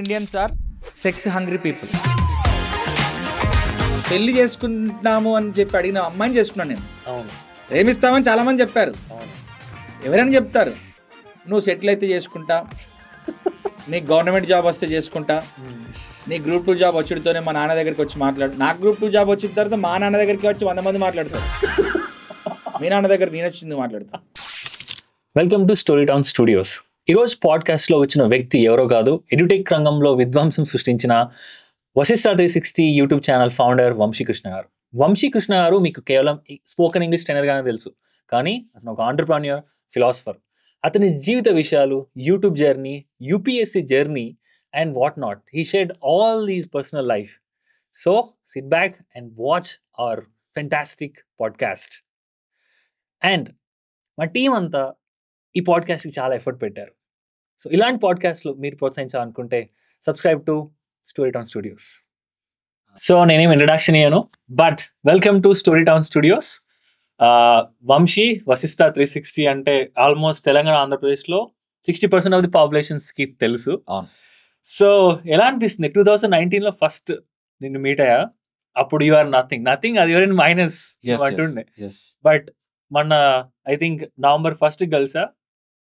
Indians are sex hungry people. పెళ్లి చేసుకుంటున్నాము అని చెప్పి అడిగిన అమ్మాయిని చేసుకున్నాను నేను. అవును, ప్రేమిస్తామని చాలా మంది చెప్పారు. అవును. ఎవరైనా చెప్తారు నువ్వు సెటిల్ అయితే చేసుకుంటా, నీకు గవర్నమెంట్ జాబ్ వస్తే చేసుకుంటా, నీ గ్రూప్ 2 జాబ్ వచ్చిడితోనే మా నాన్న దగ్గరికి వచ్చి మాట్లాడు. నాకు గ్రూప్ 2 జాబ్ వచ్చిన తర్వాత మా నాన్న దగ్గరికి వచ్చి 100 మంది మాట్లాడతారు. మీ నాన్న దగ్గర నేను వచ్చింది మాట్లాడతా. Welcome to Story Town studios. ఈరోజు పాడ్కాస్ట్లో వచ్చిన వ్యక్తి ఎవరో కాదు, ఎడ్యుటెక్ రంగంలో విధ్వంసం సృష్టించిన Vashishta 360 YouTube channel founder Vamsikrishna గారు. వంశీకృష్ణ గారు మీకు కేవలం స్పోకెన్ ఇంగ్లీష్ ట్రైనర్గానే తెలుసు, కానీ అతను ఒక ఆంటర్ప్రెన్యూర్, ఫిలాసఫర్. అతని జీవిత విషయాలు, YouTube journey, UPSC journey and whatnot. He shared all these personal life. So sit back and watch our fantastic podcast. And మా టీం అంతా ఈ పాడ్కాస్ట్కి చాలా ఎఫర్ట్ పెట్టారు. సో ఇలాంటి పాడ్కాస్ట్లు మీరు ప్రోత్సహించాలనుకుంటే subscribe to Story Town Studios. So నేనేం ఇంట్రడక్షన్ ఇయ్యాను, but welcome to Story Town Studios. Vamshi Vasishta 360 అంటే ఆల్మోస్ట్ తెలంగాణ, ఆంధ్రప్రదేశ్లో 60% ఆఫ్ ది పాపులేషన్స్కి తెలుసు. అవును. సో ఎలా అనిపిస్తుంది 2019లో ఫస్ట్ నిన్ను మీట్ అయ్యా? అప్పుడు యు ఆర్ నథింగ్, అది ఎవరైనా మైనస్ అంటుండే. బట్ మొన్న ఐ థింక్ November 1st కలిసా,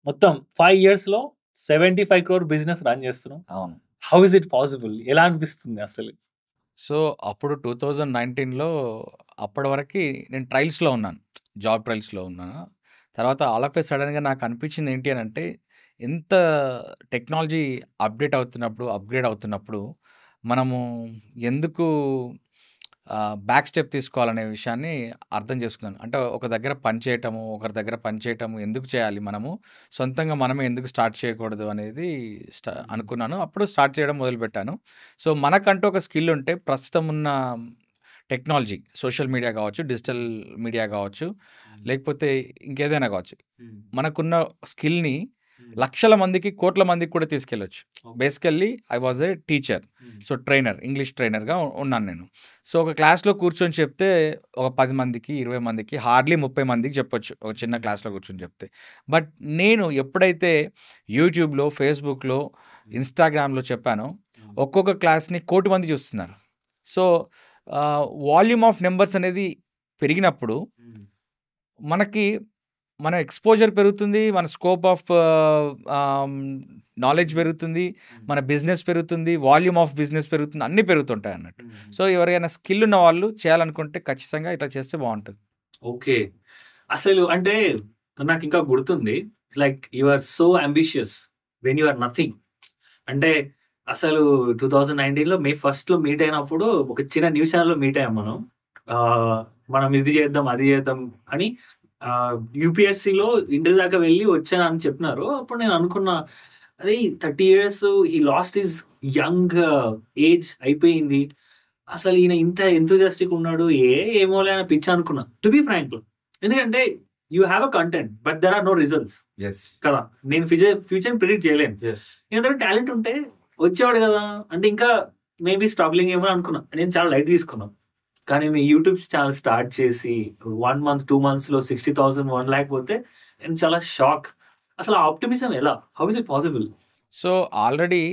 మొత్తం 5 yearsలో 75 crore బిజినెస్ రన్ చేస్తున్నాం. అవును. How is it possible? ఎలా అనిపిస్తుంది అసలు? సో అప్పుడు 2019లో అప్పటి వరకు నేను ట్రయల్స్లో ఉన్నాను, జాబ్ ట్రయల్స్లో ఉన్నాను. తర్వాత ఆల్ ఆఫ్ ఏ సడన్గా నాకు అనిపించింది ఏంటి అని అంటే, ఎంత టెక్నాలజీ అప్డేట్ అవుతున్నప్పుడు మనము ఎందుకు బ్యాక్ స్టెప్ తీసుకోవాలనే విషయాన్ని అర్థం చేసుకున్నాను. అంటే ఒక దగ్గర పని చేయటము, ఒకరి దగ్గర పని చేయటము ఎందుకు చేయాలి, మనము సొంతంగా మనమే ఎందుకు స్టార్ట్ చేయకూడదు అనేది అనుకున్నాను. అప్పుడు స్టార్ట్ చేయడం మొదలుపెట్టాను. సో మనకంటూ ఒక స్కిల్ ఉంటే, ప్రస్తుతం ఉన్న టెక్నాలజీ, సోషల్ మీడియా కావచ్చు, డిజిటల్ మీడియా కావచ్చు, లేకపోతే ఇంకేదైనా కావచ్చు, మనకున్న స్కిల్ని లక్షల మందికి, కోట్ల మందికి కూడా తీసుకెళ్ళొచ్చు. Basically I was a teacher, so trainer, English ట్రైనర్గా ఉన్నాను నేను. సో ఒక క్లాస్లో కూర్చొని చెప్తే ఒక 10 మందికి, 20 మందికి, హార్డ్లీ 30 మందికి చెప్పొచ్చు ఒక చిన్న క్లాస్లో కూర్చొని చెప్తే. బట్ నేను ఎప్పుడైతే యూట్యూబ్లో, ఫేస్బుక్లో, ఇన్స్టాగ్రామ్లో చెప్పానో, ఒక్కొక్క క్లాస్ని 1 కోటి మంది చూస్తున్నారు. సో వాల్యూమ్ ఆఫ్ నెంబర్స్ అనేది పెరిగినప్పుడు మన ఎక్స్పోజర్ పెరుగుతుంది, మన స్కోప్ ఆఫ్ నాలెడ్జ్ పెరుగుతుంది, మన బిజినెస్ పెరుగుతుంది, వాల్యూమ్ ఆఫ్ బిజినెస్ పెరుగుతుంది, అన్నీ పెరుగుతుంటాయి అన్నట్టు. సో ఎవరికైనా స్కిల్ ఉన్న వాళ్ళు చేయాలనుకుంటే ఖచ్చితంగా ఇట్లా చేస్తే బాగుంటుంది. ఓకే, అసలు అంటే నాకు ఇంకా గుర్తుంది, like you are so ambitious when you are nothing. అంటే అసలు 2019లో May 1st మీట్ అయినప్పుడు ఒక చిన్న న్యూస్ ఛానల్లో మీట్ అయ్యాం మనం ఇది చేద్దాం, అది చేద్దాం అని. యూపీఎస్సీలో ఇంటర్ దాకా వెళ్ళి వచ్చాను అని చెప్పినారు. అప్పుడు నేను అనుకున్నా, అరే 30 years ఈ లాస్ట్ ఈజ్ యంగ్ ఏజ్ అయిపోయింది, అసలు ఈయన ఇంత ఎంతూజియాస్టిక్ ఉన్నాడు, ఏమోలే అని పిచ్చి అనుకున్నా, టు బి ఫ్రాంక్. ఎందుకంటే you have a content but there are no results కదా. నేను ఫ్యూచర్ ప్రిడిక్ట్ చేయలేను. ఎందుకంటే టాలెంట్ ఉంటే వచ్చేవాడు కదా, అంటే ఇంకా మేబీ స్ట్రగ్లింగ్ ఏమో అనుకున్నా. నేను చాలా లైట్ తీసుకున్నాను. కానీ మీ యూట్యూబ్ ఛానల్ స్టార్ట్ చేసి 1 month 2 monthsలో 60,000 1 lakh పోతే నేను చాలా షాక్. అసలు ఆ ఆప్టిమిజం ఎలా? How is it possible? So already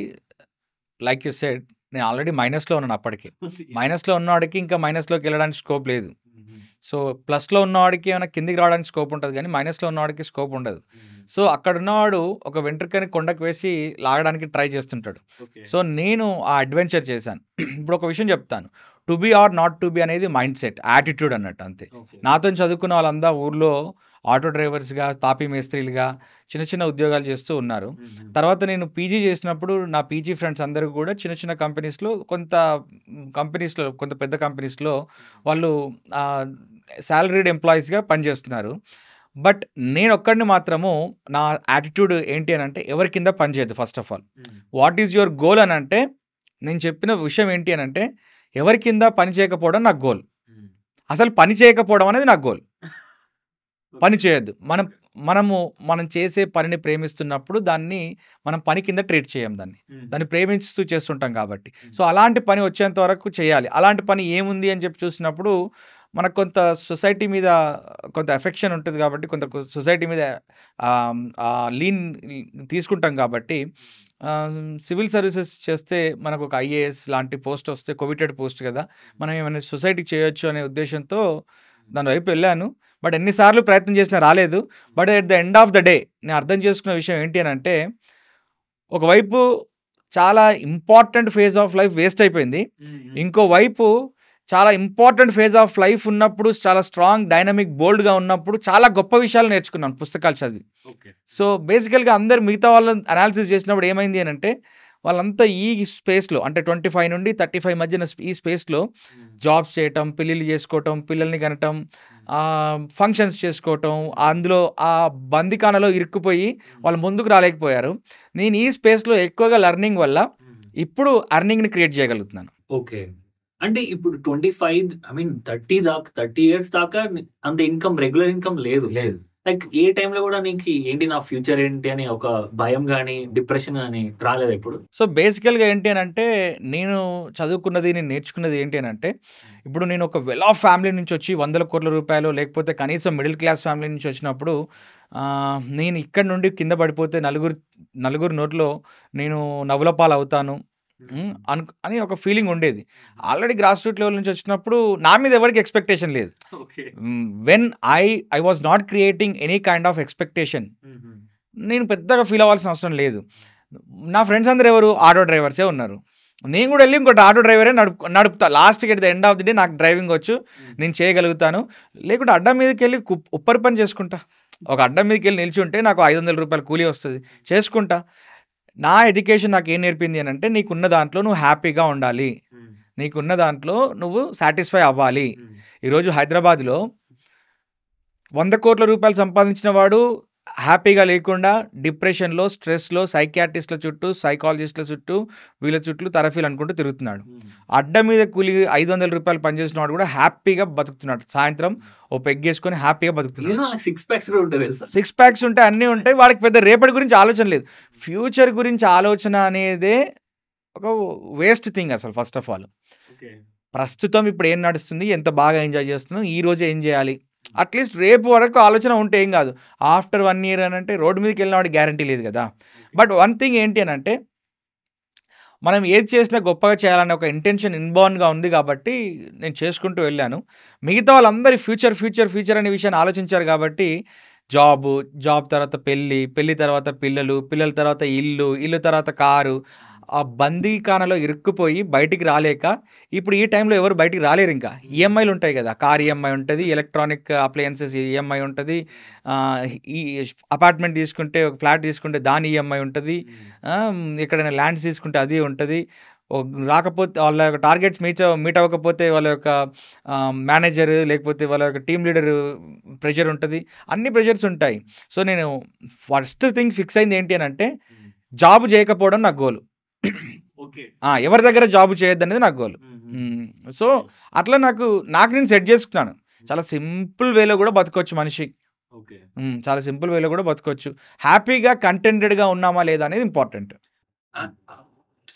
like you said, నేను ఆల్రెడీ మైనస్లో ఉన్నాను. అప్పటికి మైనస్లో ఉన్నవాడికి ఇంకా మైనస్లోకి వెళ్ళడానికి స్కోప్ లేదు. సో ప్లస్లో ఉన్నవాడికి ఏమైనా కిందికి రావడానికి స్కోప్ ఉంటుంది, కానీ మైనస్లో ఉన్నవాడికి స్కోప్ ఉండదు. సో అక్కడ ఉన్నవాడు ఒక వెంట్రుకని కొండకు వేసి లాగడానికి ట్రై చేస్తుంటాడు. సో నేను ఆ అడ్వెంచర్ చేశాను. ఇప్పుడు ఒక విషయం చెప్తాను, to be or not to be అనేది మైండ్ సెట్, యాటిట్యూడ్ అన్నట్టు అంతే. నాతో చదువుకున్న వాళ్ళంతా ఊర్లో ఆటో డ్రైవర్స్గా, తాపీ మేస్త్రీలుగా చిన్న చిన్న ఉద్యోగాలు చేస్తూ ఉన్నారు. తర్వాత నేను పీజీ చేసినప్పుడు నా పీజీ ఫ్రెండ్స్ అందరూ కూడా చిన్న చిన్న కంపెనీస్లో, కొంత పెద్ద కంపెనీస్లో వాళ్ళు శాలరీడ్ ఎంప్లాయీస్గా పనిచేస్తున్నారు. బట్ నేను ఒక్కడిని మాత్రము, నా యాటిట్యూడ్ ఏంటి అని అంటే, ఎవరి కింద పని చేయదు. First of all, what is your goal అని అంటే, నేను చెప్పిన విషయం ఏంటి అని అంటే, ఎవరి కింద పని చేయకపోవడం నాకు గోల్. అసలు పని చేయకపోవడం అనేది నాకు గోల్. పని చేయొద్దు. మనం చేసే పనిని ప్రేమిస్తున్నప్పుడు దాన్ని మనం పని కింద ట్రీట్ చేయం, దాన్ని ప్రేమిస్తూ చేస్తుంటాం కాబట్టి. సో అలాంటి పని వచ్చేంత వరకు చేయాలి. అలాంటి పని ఏముంది అని చెప్పి చూసినప్పుడు మనకు కొంత సొసైటీ మీద కొంత ఎఫెక్షన్ ఉంటుంది కాబట్టి, కొంత సొసైటీ మీద లీన్ తీసుకుంటాం కాబట్టి, సివిల్ సర్వీసెస్ చేస్తే మనకు ఒక ఐఏఎస్ లాంటి పోస్ట్ వస్తే కోవిటెడ్ పోస్ట్ కదా, మనం ఏమైనా సొసైటీకి చేయొచ్చు అనే ఉద్దేశంతో దాని వైపు వెళ్ళాను. బట్ ఎన్నిసార్లు ప్రయత్నం చేసినా రాలేదు. But at the end of the day నేను అర్థం చేసుకున్న విషయం ఏంటి అని అంటే, ఒకవైపు చాలా important phase of life waste అయిపోయింది, ఇంకోవైపు చాలా ఇంపార్టెంట్ ఫేజ్ ఆఫ్ లైఫ్ ఉన్నప్పుడు, చాలా స్ట్రాంగ్ డైనమిక్ బోల్డ్గా ఉన్నప్పుడు చాలా గొప్ప విషయాలు నేర్చుకున్నాను పుస్తకాలు చదివి. సో బేసికల్గా అందరు మిగతా వాళ్ళని అనాలిసిస్ చేసినప్పుడు ఏమైంది అని అంటే, వాళ్ళంతా ఈ స్పేస్లో అంటే 25 నుండి 35 మధ్యన ఈ స్పేస్లో జాబ్స్ చేయటం, పెళ్ళిళ్ళు చేసుకోవటం, పిల్లల్ని కనటం, ఫంక్షన్స్ చేసుకోవటం, అందులో ఆ బందికానలో ఇరుక్కుపోయి వాళ్ళు ముందుకు రాలేకపోయారు. నేను ఈ స్పేస్లో ఎక్కువగా లెర్నింగ్ వల్ల ఇప్పుడు అర్నింగ్ని క్రియేట్ చేయగలుగుతున్నాను. ఓకే, అంటే ఇప్పుడు 30 ఇయర్స్ దాకా అంత ఇన్కమ్, రెగ్యులర్ ఇన్కమ్ లేదు. లైక్ ఏ టైంలో కూడా నీకు ఏంటి నా ఫ్యూచర్ ఏంటి అని ఒక భయం కానీ డిప్రెషన్ కానీ రాలేదు ఇప్పుడు? సో బేసికల్గా ఏంటి అని అంటే, నేను చదువుకున్నది, నేను నేర్చుకున్నది ఏంటి అని అంటే, ఇప్పుడు నేను ఒక వెల్ ఆఫ్ ఫ్యామిలీ నుంచి వచ్చి 100 కోట్ల రూపాయలు లేకపోతే కనీసం మిడిల్ క్లాస్ ఫ్యామిలీ నుంచి వచ్చినప్పుడు, నేను ఇక్కడ నుండి కింద పడిపోతే నలుగురు నోట్లో నేను నవ్వుల పాలు అవుతాను అని ఒక ఫీలింగ్ ఉండేది. ఆల్రెడీ గ్రాస్ రూట్ లెవెల్ నుంచి వచ్చినప్పుడు నా మీద ఎవరికి ఎక్స్పెక్టేషన్ లేదు. When I was not creating any kind of expectation, నేను పెద్దగా ఫీల్ అవ్వాల్సిన అవసరం లేదు. నా ఫ్రెండ్స్ అందరూ ఎవరు ఆటో డ్రైవర్సే ఉన్నారు, నేను కూడా వెళ్ళి ఇంకోటి ఆటో డ్రైవరే నడుపుతా. లాస్ట్కి at the end of the day నాకు డ్రైవింగ్ వచ్చు, నేను చేయగలుగుతాను. లేకుంటే అడ్డం మీదకి వెళ్ళి ఉప్పరి పని చేసుకుంటా. ఒక అడ్డం మీదకి వెళ్ళి నిలిచి ఉంటే నాకు 500 రూపాయలు కూలీ వస్తుంది, చేసుకుంటా. నా ఎడ్యుకేషన్ నాకు ఏం నేర్పింది అని అంటే, నీకున్న దాంట్లో నువ్వు హ్యాపీగా ఉండాలి, నీకున్న దాంట్లో నువ్వు సాటిస్ఫై అవ్వాలి. ఈరోజు హైదరాబాద్లో 100 కోట్ల రూపాయలు సంపాదించిన వాడు హ్యాపీగా లేకుండా డిప్రెషన్లో, స్ట్రెస్లో, సైకియాట్రిస్ట్ల చుట్టూ, సైకాలజిస్ట్ల చుట్టూ, వీళ్ళ చుట్టూ తరఫీలు అనుకుంటూ తిరుగుతున్నాడు. అడ్డ మీద కూలి 500 రూపాయలు పనిచేసిన వాడు కూడా హ్యాపీగా బతుకుతున్నాడు. సాయంత్రం ఓ పెగ్గేసుకొని హ్యాపీగా బతుకుతున్నాడు. 6 ప్యాక్స్ ఉంటాయి, అన్నీ ఉంటాయి. వాడికి పెద్ద రేపటి గురించి ఆలోచన లేదు. ఫ్యూచర్ గురించి ఆలోచన అనేదే ఒక వేస్ట్ థింగ్ అసలు. ఫస్ట్ ఆఫ్ ఆల్ ప్రస్తుతం ఇప్పుడు ఏం నడుస్తుంది, ఎంత బాగా ఎంజాయ్ చేస్తున్నాం, ఈ రోజు ఏం చేయాలి, అట్లీస్ట్ రేపు వరకు ఆలోచన ఉంటే ఏం కాదు. ఆఫ్టర్ 1 year అని అంటే రోడ్డు మీదకి వెళ్ళిన వాడికి గ్యారంటీ లేదు కదా. బట్ వన్ థింగ్ ఏంటి అని అంటే, మనం ఏది చేసినా గొప్పగా చేయాలనే ఒక ఇంటెన్షన్ ఇన్బోర్న్గా ఉంది కాబట్టి నేను చేసుకుంటూ వెళ్ళాను. మిగతా వాళ్ళందరూ ఫ్యూచర్ అనే విషయాన్ని ఆలోచించారు కాబట్టి, జాబ్ తర్వాత పెళ్ళి తర్వాత పిల్లల తర్వాత ఇల్లు తర్వాత కారు, ఆ బందీఖానలో ఇరుక్కుపోయి బయటికి రాలేక, ఇప్పుడు ఈ టైంలో ఎవరు బయటికి రాలేరు. ఇంకా ఈఎంఐలు ఉంటాయి కదా, కార్ ఈఎంఐ ఉంటుంది, ఎలక్ట్రానిక్ అప్లయన్సెస్ ఈఎంఐ ఉంటుంది, ఈ అపార్ట్మెంట్ తీసుకుంటే, ఒక ఫ్లాట్ తీసుకుంటే దాని ఈఎంఐ ఉంటుంది, ఎక్కడైనా ల్యాండ్స్ తీసుకుంటే అది ఉంటుంది. రాకపోతే వాళ్ళ యొక్క టార్గెట్స్ మీట్ అవ్వకపోతే వాళ్ళ యొక్క మేనేజర్ లేకపోతే వాళ్ళ యొక్క టీమ్ లీడర్ ప్రెషర్ ఉంటుంది, అన్ని ప్రెషర్స్ ఉంటాయి. సో నేను ఫస్ట్ థింగ్ ఫిక్స్ అయింది ఏంటి అని అంటే, జాబ్ చేయకపోవడం నా గోల్. ఎవరి దగ్గర జాబ్ చేయొద్దు అనేది నాకు గోల్. సో అట్లా నాకు నేను సెట్ చేసుకున్నాను. చాలా సింపుల్ వేలో కూడా బతకొచ్చు మనిషి, చాలా సింపుల్ వేలో కూడా బతకొచ్చు. హ్యాపీగా కంటెంటెడ్గా ఉన్నామా లేదా అనేది ఇంపార్టెంట్.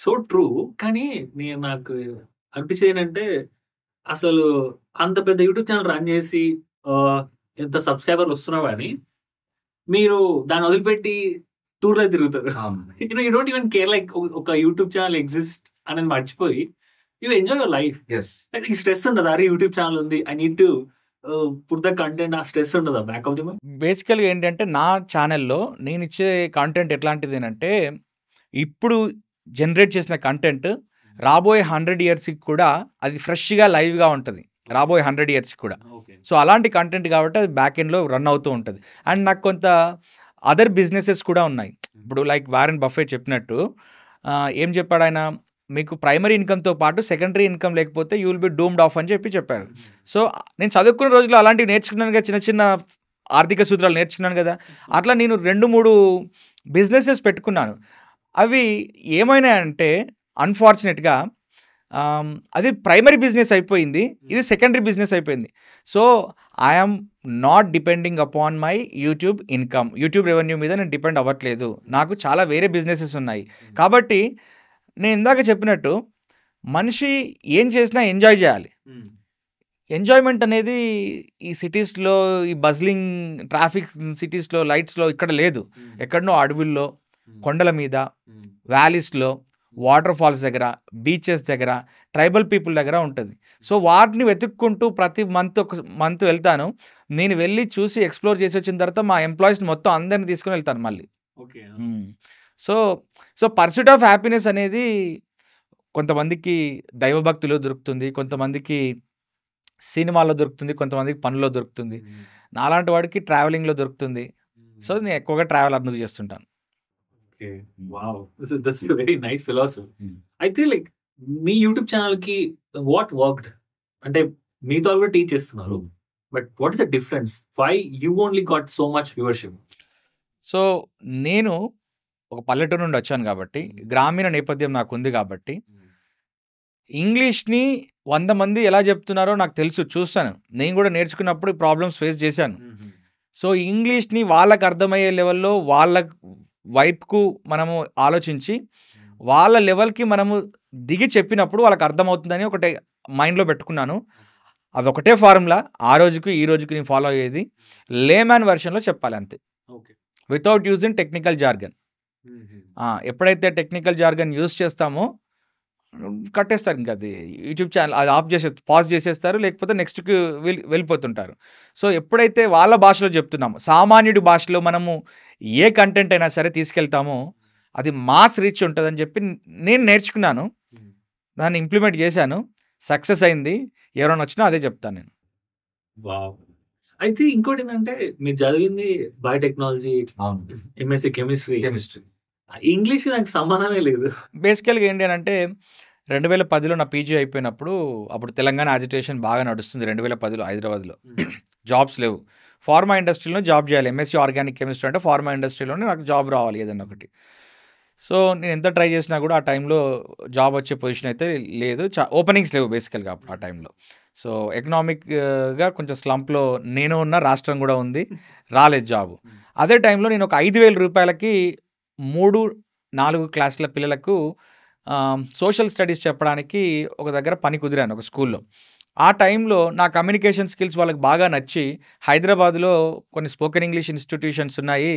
So true. కానీ నాకు అనిపించేది ఏంటంటే, అసలు అంత పెద్ద యూట్యూబ్ ఛానల్ రన్ చేసి ఎంత సబ్స్క్రైబర్లు వస్తున్నా కానీ మీరు దాన్ని వదిలిపెట్టి టూర్లో తిరుగుతారు. You don't even care like ఒక యూట్యూబ్ ఛానల్ ఎగ్జిస్ట్ అనేది మర్చిపోయి యూ ఎంజాయ్ యువర్ లైఫ్. ఈ స్ట్రెస్ ఉండదు, అరే యూట్యూబ్ ఛానల్ ఉంది, I need to put the content, ఆ స్ట్రెస్ ఉండదు బ్యాక్ ఆఫ్ ది మైండ్. బేసికల్గా ఏంటంటే, నా ఛానల్లో నేను ఇచ్చే కంటెంట్ ఎట్లాంటిది అంటే, ఇప్పుడు జనరేట్ చేసిన కంటెంట్ రాబోయే 100 yearsకి కూడా అది ఫ్రెష్గా లైవ్గా ఉంటుంది, రాబోయే 100 yearsకి కూడా. సో అలాంటి కంటెంట్ కాబట్టి అది బ్యాక్ ఎండ్లో రన్ అవుతూ ఉంటుంది. అండ్ నాకు కొంత అదర్ బిజినెసెస్ కూడా ఉన్నాయి. ఇప్పుడు లైక్ వారెన్ బఫెట్ చెప్పినట్టు, ఏం చెప్పాడు ఆయన, మీకు ప్రైమరీ ఇన్కమ్తో పాటు సెకండరీ ఇన్కమ్ లేకపోతే you will be doomed of అని చెప్పారు. సో నేను చదువుకున్న రోజుల్లో అలాంటివి నేర్చుకున్నాను కదా, చిన్న ఆర్థిక సూత్రాలు నేర్చుకున్నాను కదా. అట్లా నేను 2-3 బిజినెసెస్ పెట్టుకున్నాను. అవి ఏమైనాయంటే, అన్ఫార్చునేట్గా అది ప్రైమరీ బిజినెస్ అయిపోయింది, ఇది సెకండరీ బిజినెస్ అయిపోయింది. So I'm not depending upon my YouTube income, YouTube revenue మీద నేను డిపెండ్ అవ్వట్లేదు. నాకు చాలా వేరే బిజినెసెస్ ఉన్నాయి. కాబట్టి నేను ఇందాక చెప్పినట్టు, మనిషి ఏం చేసినా ఎంజాయ్ చేయాలి. ఎంజాయ్మెంట్ అనేది ఈ సిటీస్లో, ఈ బజ్లింగ్ ట్రాఫిక్ సిటీస్లో, లైట్స్లో ఇక్కడ లేదు. ఎక్కడనో అడవుల్లో, కొండల మీద, వ్యాలీస్లో, వాటర్ ఫాల్స్ దగ్గర, బీచెస్ దగ్గర, ట్రైబల్ పీపుల్ దగ్గర ఉంటుంది. సో వాటిని వెతుక్కుంటూ ప్రతి మంత్ వెళ్తాను. నేను వెళ్ళి చూసి ఎక్స్ప్లోర్ చేసి వచ్చిన తర్వాత మా ఎంప్లాయీస్ని మొత్తం అందరిని తీసుకుని వెళ్తాను మళ్ళీ. Okay. So pursuit of happiness అనేది కొంతమందికి దైవభక్తిలో దొరుకుతుంది, కొంతమందికి సినిమాల్లో దొరుకుతుంది, కొంతమందికి పనుల్లో దొరుకుతుంది. నాలాంటి వాడికి ట్రావెలింగ్లో దొరుకుతుంది. సో నేను ఎక్కువగా ట్రావెల్ అందుకు చేస్తుంటాను. Okay. Wow! This is very nice philosophy. అయితే లైక్ మీ యూట్యూబ్ ఛానల్ కి వాట్ వర్క్డ్? అంటే మీతో కూడా టీచ్ చేస్తున్నారు, but what is the difference? Why you only got so much viewership? So నేను ఒక పల్లెటూరు నుండి వచ్చాను కాబట్టి, గ్రామీణ నేపథ్యం నాకు ఉంది కాబట్టి, ఇంగ్లీష్ని 100 మంది ఎలా చెప్తున్నారో నాకు తెలుసు, చూస్తాను. నేను కూడా నేర్చుకున్నప్పుడు ప్రాబ్లమ్స్ ఫేస్ చేశాను. సో ఇంగ్లీష్ని వాళ్ళకి అర్థమయ్యే లెవెల్లో వాళ్ళ వైపుకు మనము ఆలోచించి వాళ్ళ లెవెల్కి మనము దిగి చెప్పినప్పుడు వాళ్ళకి అర్థమవుతుందని ఒకటే మైండ్లో పెట్టుకున్నాను. అదొకటే ఫార్ములా ఆ రోజుకి ఈ రోజుకి నేను ఫాలో అయ్యేది. లేమ్యాన్ వెర్షన్లో చెప్పాలి అంతే, వితౌట్ యూజింగ్ టెక్నికల్ జార్గన్. ఎప్పుడైతే టెక్నికల్ జార్గన్ యూజ్ చేస్తామో కట్టేస్తారు, ఇంకా అది యూట్యూబ్ ఛానల్ అది ఆఫ్ చేసే పాజ్ చేసేస్తారు, లేకపోతే నెక్స్ట్కి వెళ్ళిపోతుంటారు. సో ఎప్పుడైతే వాళ్ళ భాషలో చెప్తున్నామో, సామాన్యుడి భాషలో మనము ఏ కంటెంట్ అయినా సరే తీసుకెళ్తామో అది మాస్ రీచ్ ఉంటుందని చెప్పి నేను నేర్చుకున్నాను, దాన్ని ఇంప్లిమెంట్ చేశాను, సక్సెస్ అయింది. ఎవరైనా వచ్చినా అదే చెప్తాను నేను. వావ్! అయితే ఇంకోటి ఏంటంటే మీరు చదివింది బయోటెక్నాలజీ, ఎంఎస్సీ కెమిస్ట్రీ. ఇంగ్లీష్ నాకు సంబంధమే లేదు. బేసికల్గా ఏంటి అని అంటే 2010లో నా పీజీ అయిపోయినప్పుడు, అప్పుడు తెలంగాణ అజిటేషన్ బాగా నడుస్తుంది 2010లో హైదరాబాద్లో. జాబ్స్ లేవు, ఫార్మా ఇండస్ట్రీలో జాబ్ చేయాలి. ఎంఎస్సీ ఆర్గానిక్ కెమిస్ట్రీ అంటే ఫార్మా ఇండస్ట్రీలోనే నాకు జాబ్ రావాలి ఏదన్నా ఒకటి. సో నేను ఎంత ట్రై చేసినా కూడా ఆ టైంలో జాబ్ వచ్చే పొజిషన్ అయితే లేదు, ఓపెనింగ్స్ లేవు బేసికల్గా అప్పుడు ఆ టైంలో. సో ఎకనామిక్గా కొంచెం స్లంప్లో నేను ఉన్న, రాష్ట్రం కూడా ఉంది, రాలేదు జాబ్. అదే టైంలో నేను ఒక 5,000 రూపాయలకి 3-4 క్లాసుల పిల్లలకు సోషల్ స్టడీస్ చెప్పడానికి ఒక దగ్గర పని కుదిరాను, ఒక స్కూల్లో. ఆ టైంలో నా కమ్యూనికేషన్ స్కిల్స్ వాళ్ళకి బాగా నచ్చి, హైదరాబాద్లో కొన్ని స్పోకెన్ ఇంగ్లీష్ ఇన్స్టిట్యూషన్స్ ఉన్నాయి,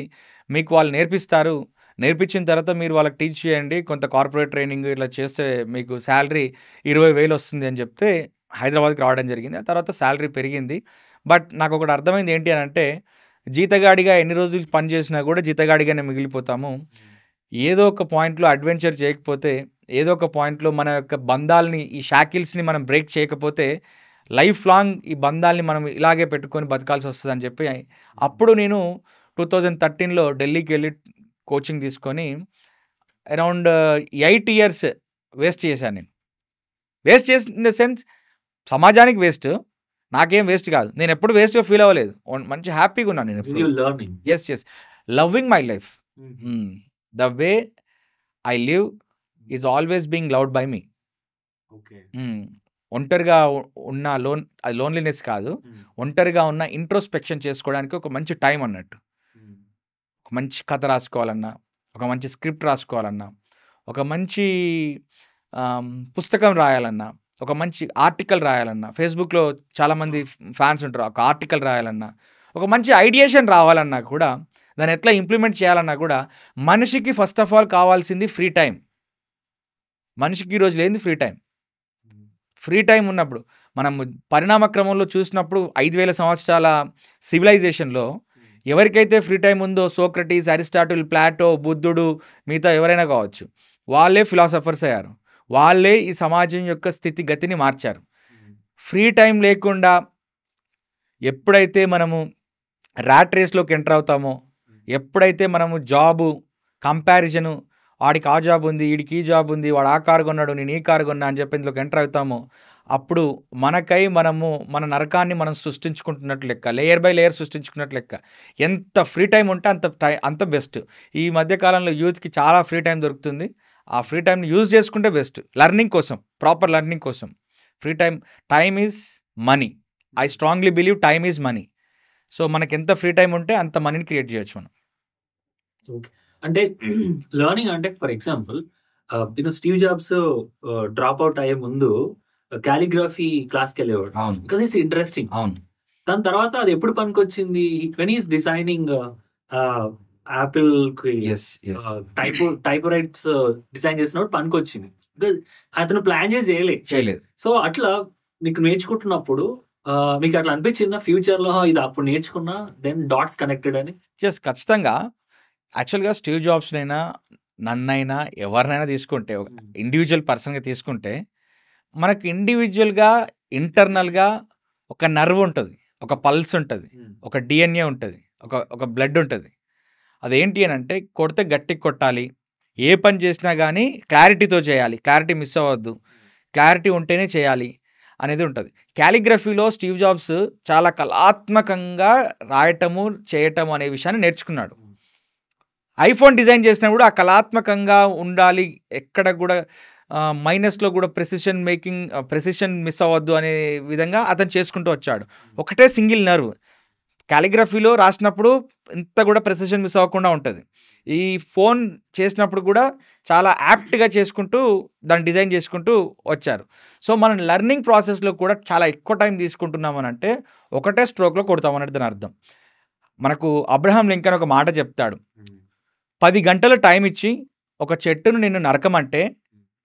మీకు వాళ్ళు నేర్పిస్తారు, నేర్పించిన తర్వాత మీరు వాళ్ళకి టీచ్ చేయండి, కొంత కార్పొరేట్ ట్రైనింగ్ ఇట్లా చేస్తే మీకు శాలరీ 20,000 వస్తుంది అని చెప్తే హైదరాబాద్కి రావడం జరిగింది. ఆ తర్వాత శాలరీ పెరిగింది. బట్ నాకు ఒకటి అర్థమైంది ఏంటి అని అంటే, జీతగాడిగా ఎన్ని రోజులు పని చేసినా కూడా జీతగాడిగానే మిగిలిపోతాము. ఏదో ఒక పాయింట్లో అడ్వెంచర్ చేయకపోతే, ఏదో ఒక పాయింట్లో మన యొక్క బంధాలని, ఈ షాకిల్స్ని మనం బ్రేక్ చేయకపోతే లైఫ్ లాంగ్ ఈ బంధాలని మనం ఇలాగే పెట్టుకొని బతకాల్సి వస్తుంది అని చెప్పి, అప్పుడు నేను 2013లో ఢిల్లీకి వెళ్ళి కోచింగ్ తీసుకొని అరౌండ్ 8 years వేస్ట్ చేశాను నేను. వేస్ట్ చేసి ఇన్ ద సెన్స్ సమాజానికి వేస్ట్, నాకేం వేస్ట్ కాదు. నేను ఎప్పుడు వేస్ట్గా ఫీల్ అవ్వలేదు, మంచి హ్యాపీగా ఉన్నాను నేను ఎప్పుడు. Yes loving my life. The way I live is always being loved by me. ఒంటరిగా ఉన్న లోన్లీనెస్ కాదు, ఒంటరిగా ఉన్న ఇంట్రోస్పెక్షన్ చేసుకోవడానికి ఒక మంచి టైం అన్నట్టు. ఒక మంచి కథ రాసుకోవాలన్నా, ఒక మంచి స్క్రిప్ట్ రాసుకోవాలన్నా, ఒక మంచి పుస్తకం రాయాలన్నా, ఒక మంచి ఆర్టికల్ రాయాలన్నా, ఫేస్బుక్లో చాలామంది ఫ్యాన్స్ ఉంటారు, ఒక ఆర్టికల్ రాయాలన్నా, ఒక మంచి ఐడియేషన్ రావాలన్నా కూడా, దాన్ని ఎట్లా ఇంప్లిమెంట్ చేయాలన్నా కూడా మనిషికి ఫస్ట్ ఆఫ్ ఆల్ కావాల్సింది ఫ్రీ టైం. మనిషికి ఈరోజు లేనిది ఫ్రీ టైం. ఫ్రీ టైం ఉన్నప్పుడు మనం పరిణామ క్రమంలో చూసినప్పుడు 5,000 సంవత్సరాల సివిలైజేషన్లో ఎవరికైతే ఫ్రీ టైం ఉందో, సోక్రటీస్, అరిస్టాటిల్, ప్లాటో, బుద్ధుడు, మిగతా ఎవరైనా కావచ్చు, వాళ్ళే ఫిలాసఫర్స్ అయ్యారు, వాళ్ళే ఈ సమాజం యొక్క స్థితిగతిని మార్చారు. ఫ్రీ టైం లేకుండా ఎప్పుడైతే మనము ర్యాట్ రేస్లోకి ఎంటర్ అవుతామో, ఎప్పుడైతే మనము జాబు కంపారిజను, వాడికి ఆ జాబ్ ఉంది, వీడికి ఈ జాబ్ ఉంది, వాడు ఆ కారు కొన్నాడు, నేను ఈ కారు కొన్నా అని చెప్పి ఇందులోకి ఎంటర్ అవుతామో, అప్పుడు మనకై మనము మన నరకాన్ని మనం సృష్టించుకుంటున్నట్లు లెక్క, లేయర్ బై లేయర్ సృష్టించుకున్నట్లు లెక్క. ఎంత ఫ్రీ టైం ఉంటే అంత బెస్ట్. ఈ మధ్యకాలంలో యూత్కి చాలా ఫ్రీ టైం దొరుకుతుంది, ఆ ఫ్రీ టైంని యూజ్ చేసుకుంటే బెస్ట్. లెర్నింగ్ కోసం, ప్రాపర్ లెర్నింగ్ కోసం. Free time is money. I strongly believe time is money. So మనకి ఎంత ఫ్రీ టైం ఉంటే అంత మనీని క్రియేట్ చేయొచ్చు మనం. ఓకే, అంటే లెర్నింగ్ అంటే for example Steve jobs drop out అయ్యే ముందు కాలిగ్రఫీ క్లాస్కి వెళ్ళేవాడు అవును బికాస్ ఇట్స్ ఇంట్రెస్టింగ్. అవును దాని తర్వాత అది ఎప్పుడు పనికొచ్చింది వెన్ ఈస్ డిజైనింగ్ యాపిల్ కి S S type rights design చేసినప్పుడు పనికొచ్చింది. Because అతను ప్లాన్ చేసి చేయలేదు. సో అట్లా నీకు నేర్చుకుంటున్నప్పుడు మీకు అట్లా అనిపించిందా ఫ్యూచర్ లో ఇది అప్పుడు నేర్చుకున్నా దెన్ డాట్స్ కనెక్టెడ్ అని? ఎస్ ఖచ్చితంగా. యాక్చువల్గా స్టీవ్ జాబ్స్నైనా నన్నైనా ఎవరినైనా తీసుకుంటే ఒక ఇండివిజువల్ పర్సన్గా తీసుకుంటే మనకు ఇండివిజువల్గా ఇంటర్నల్గా ఒక నర్వ్ ఉంటుంది, ఒక పల్స్ ఉంటుంది, ఒక డిఎన్ఏ ఉంటుంది, ఒక బ్లడ్ ఉంటుంది. అదేంటి అని అంటే కొడితే గట్టికి కొట్టాలి, ఏ పని చేసినా కానీ క్లారిటీతో చేయాలి, క్లారిటీ మిస్ అవ్వద్దు, క్లారిటీ ఉంటేనే చేయాలి అనేది ఉంటుంది. క్యాలిగ్రఫీలో స్టీవ్ జాబ్స్ చాలా కళాత్మకంగా రాయటము చేయటము అనే విషయాన్ని నేర్చుకున్నాడు. ఐఫోన్ డిజైన్ చేసినప్పుడు ఆ కళాత్మకంగా ఉండాలి, ఎక్కడ కూడా మైనస్లో కూడా ప్రెసిషన్ మిస్ అవ్వద్దు అనే విధంగా అతను చేసుకుంటూ వచ్చాడు. ఒకటే సింగిల్ నర్వ్. క్యాలిగ్రఫీలో రాసినప్పుడు ఇంత కూడా ప్రెసిషన్ మిస్ అవ్వకుండా ఉంటుంది. ఈ ఫోన్ చేసినప్పుడు కూడా చాలా యాప్ట్గా చేసుకుంటూ దాన్ని డిజైన్ చేసుకుంటూ వచ్చారు. సో మనం లెర్నింగ్ ప్రాసెస్లో కూడా చాలా ఎక్కువ టైం తీసుకుంటున్నామనంటే ఒకటే స్ట్రోక్లో కొడతామన్నది దాని అర్థం. మనకు అబ్రహాం లింకన్ ఒక మాట చెప్తాడు, 10 గంటలు టైం ఇచ్చి ఒక చెట్టును నిన్ను నరకమంటే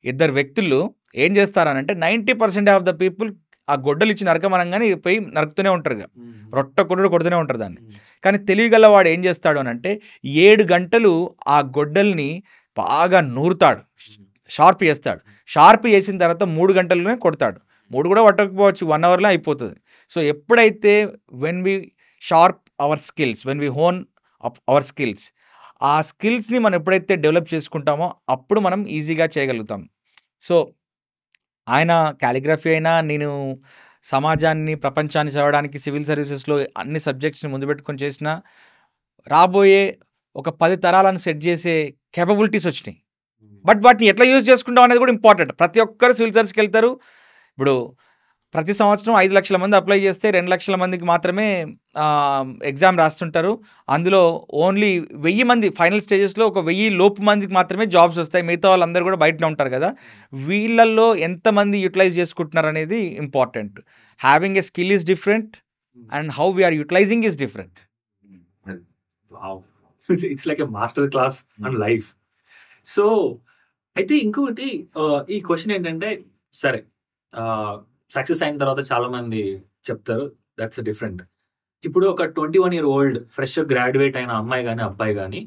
ఇద్దరు వ్యక్తులు ఏం చేస్తారనంటే 90% ఆఫ్ ద పీపుల్ ఆ గొడ్డలు ఇచ్చి నరకమనంగానే పోయి నరుకుతూనే ఉంటారు, రొట్ట కొడుడు కొడుతూనే ఉంటారు దాన్ని. కానీ తెలివిగల వాడు ఏం చేస్తాడు అని అంటే 7 గంటలు ఆ గొడ్డల్ని బాగా నూరుతాడు, షార్ప్ చేస్తాడు. షార్ప్ చేసిన తర్వాత 3 గంటలనే కొడతాడు. 3 కూడా పట్టకపోవచ్చు, 1 అవర్లో అయిపోతుంది. సో ఎప్పుడైతే when we sharp our skills, when we hone our skills, ఆ స్కిల్స్ని మనం ఎప్పుడైతే డెవలప్ చేసుకుంటామో అప్పుడు మనం ఈజీగా చేయగలుగుతాం. సో ఆయన క్యాలిగ్రఫీ అయినా, నేను సమాజాన్ని ప్రపంచాన్ని చదవడానికి సివిల్ సర్వీసెస్లో అన్ని సబ్జెక్ట్స్ని ముందు పెట్టుకొని చేసిన రాబోయే ఒక 10 తరాలను సెట్ చేసే కేపబిలిటీస్ వచ్చినాయి. బట్ వాటిని ఎట్లా యూజ్ చేసుకుంటాం అనేది కూడా ఇంపార్టెంట్. ప్రతి ఒక్కరు సివిల్ సర్వీస్కి వెళ్తారు. ఇప్పుడు ప్రతి సంవత్సరం 5 లక్షల మంది అప్లై చేస్తే 2 లక్షల మందికి మాత్రమే ఎగ్జామ్ రాస్తుంటారు. అందులో ఓన్లీ 1000 మంది ఫైనల్ స్టేజెస్లో ఒక 1000 లోపు మందికి మాత్రమే జాబ్స్ వస్తాయి. మిగతా వాళ్ళందరూ కూడా బయటనే ఉంటారు కదా. వీళ్ళల్లో ఎంతమంది యూటిలైజ్ చేసుకుంటున్నారు అనేది important. Having a skill is different and how we're utilising is different. It's like a master class on life. So అయితే ఇంకొకటి ఈ క్వశ్చన్ ఏంటంటే, సరే సక్సెస్ అయిన తర్వాత చాలా మంది చెప్తారు దట్స్ డిఫరెంట్. ఇప్పుడు ఒక 21-year-old ఫ్రెష్ గ్రాడ్యుయేట్ అయిన అమ్మాయి కానీ అబ్బాయి కానీ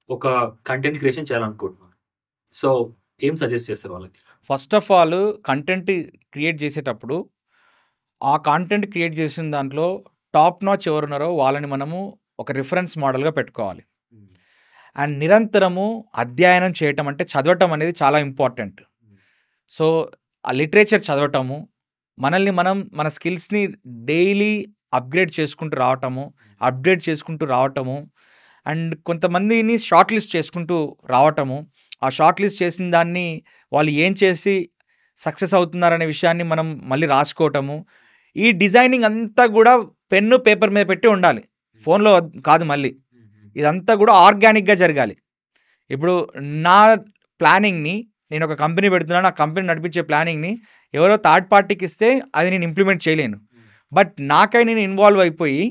ఒక కంటెంట్ క్రియేషన్ చేయాలనుకుంటున్నారు. సో ఏం సజెస్ట్ చేస్తారు వాళ్ళకి? First of all content create చేసేటప్పుడు ఆ కంటెంట్ క్రియేట్ చేసిన దాంట్లో టాప్ నాచ్ ఎవరున్నారో వాళ్ళని మనము ఒక రిఫరెన్స్ మోడల్గా పెట్టుకోవాలి. అండ్ నిరంతరము అధ్యయనం చేయటం, అంటే చదవటం అనేది చాలా ఇంపార్టెంట్. సో ఆ లిటరేచర్ చదవటము, మనల్ని మనం మన స్కిల్స్ని డైలీ అప్గ్రేడ్ చేసుకుంటూ రావటము, అండ్ కొంతమందిని షార్ట్ లిస్ట్ చేసుకుంటూ రావటము. ఆ షార్ట్ లిస్ట్ చేసిన దాన్ని వాళ్ళు ఏం చేసి సక్సెస్ అవుతున్నారనే విషయాన్ని మనం మళ్ళీ రాసుకోవటము. ఈ డిజైనింగ్ అంతా కూడా పెన్ను పేపర్ మీద పెట్టి ఉండాలి, ఫోన్లో కాదు. మళ్ళీ ఇదంతా కూడా ఆర్గానిక్గా జరగాలి. ఇప్పుడు నా ప్లానింగ్ని నేను ఒక కంపెనీ పెడుతున్నాను, ఆ కంపెనీ నడిపించే ప్లానింగ్ని ఎవరో థర్డ్ పార్టీకి ఇస్తే అది నేను ఇంప్లిమెంట్ చేయలేను. బట్ నాకై నేను ఇన్వాల్వ్ అయిపోయి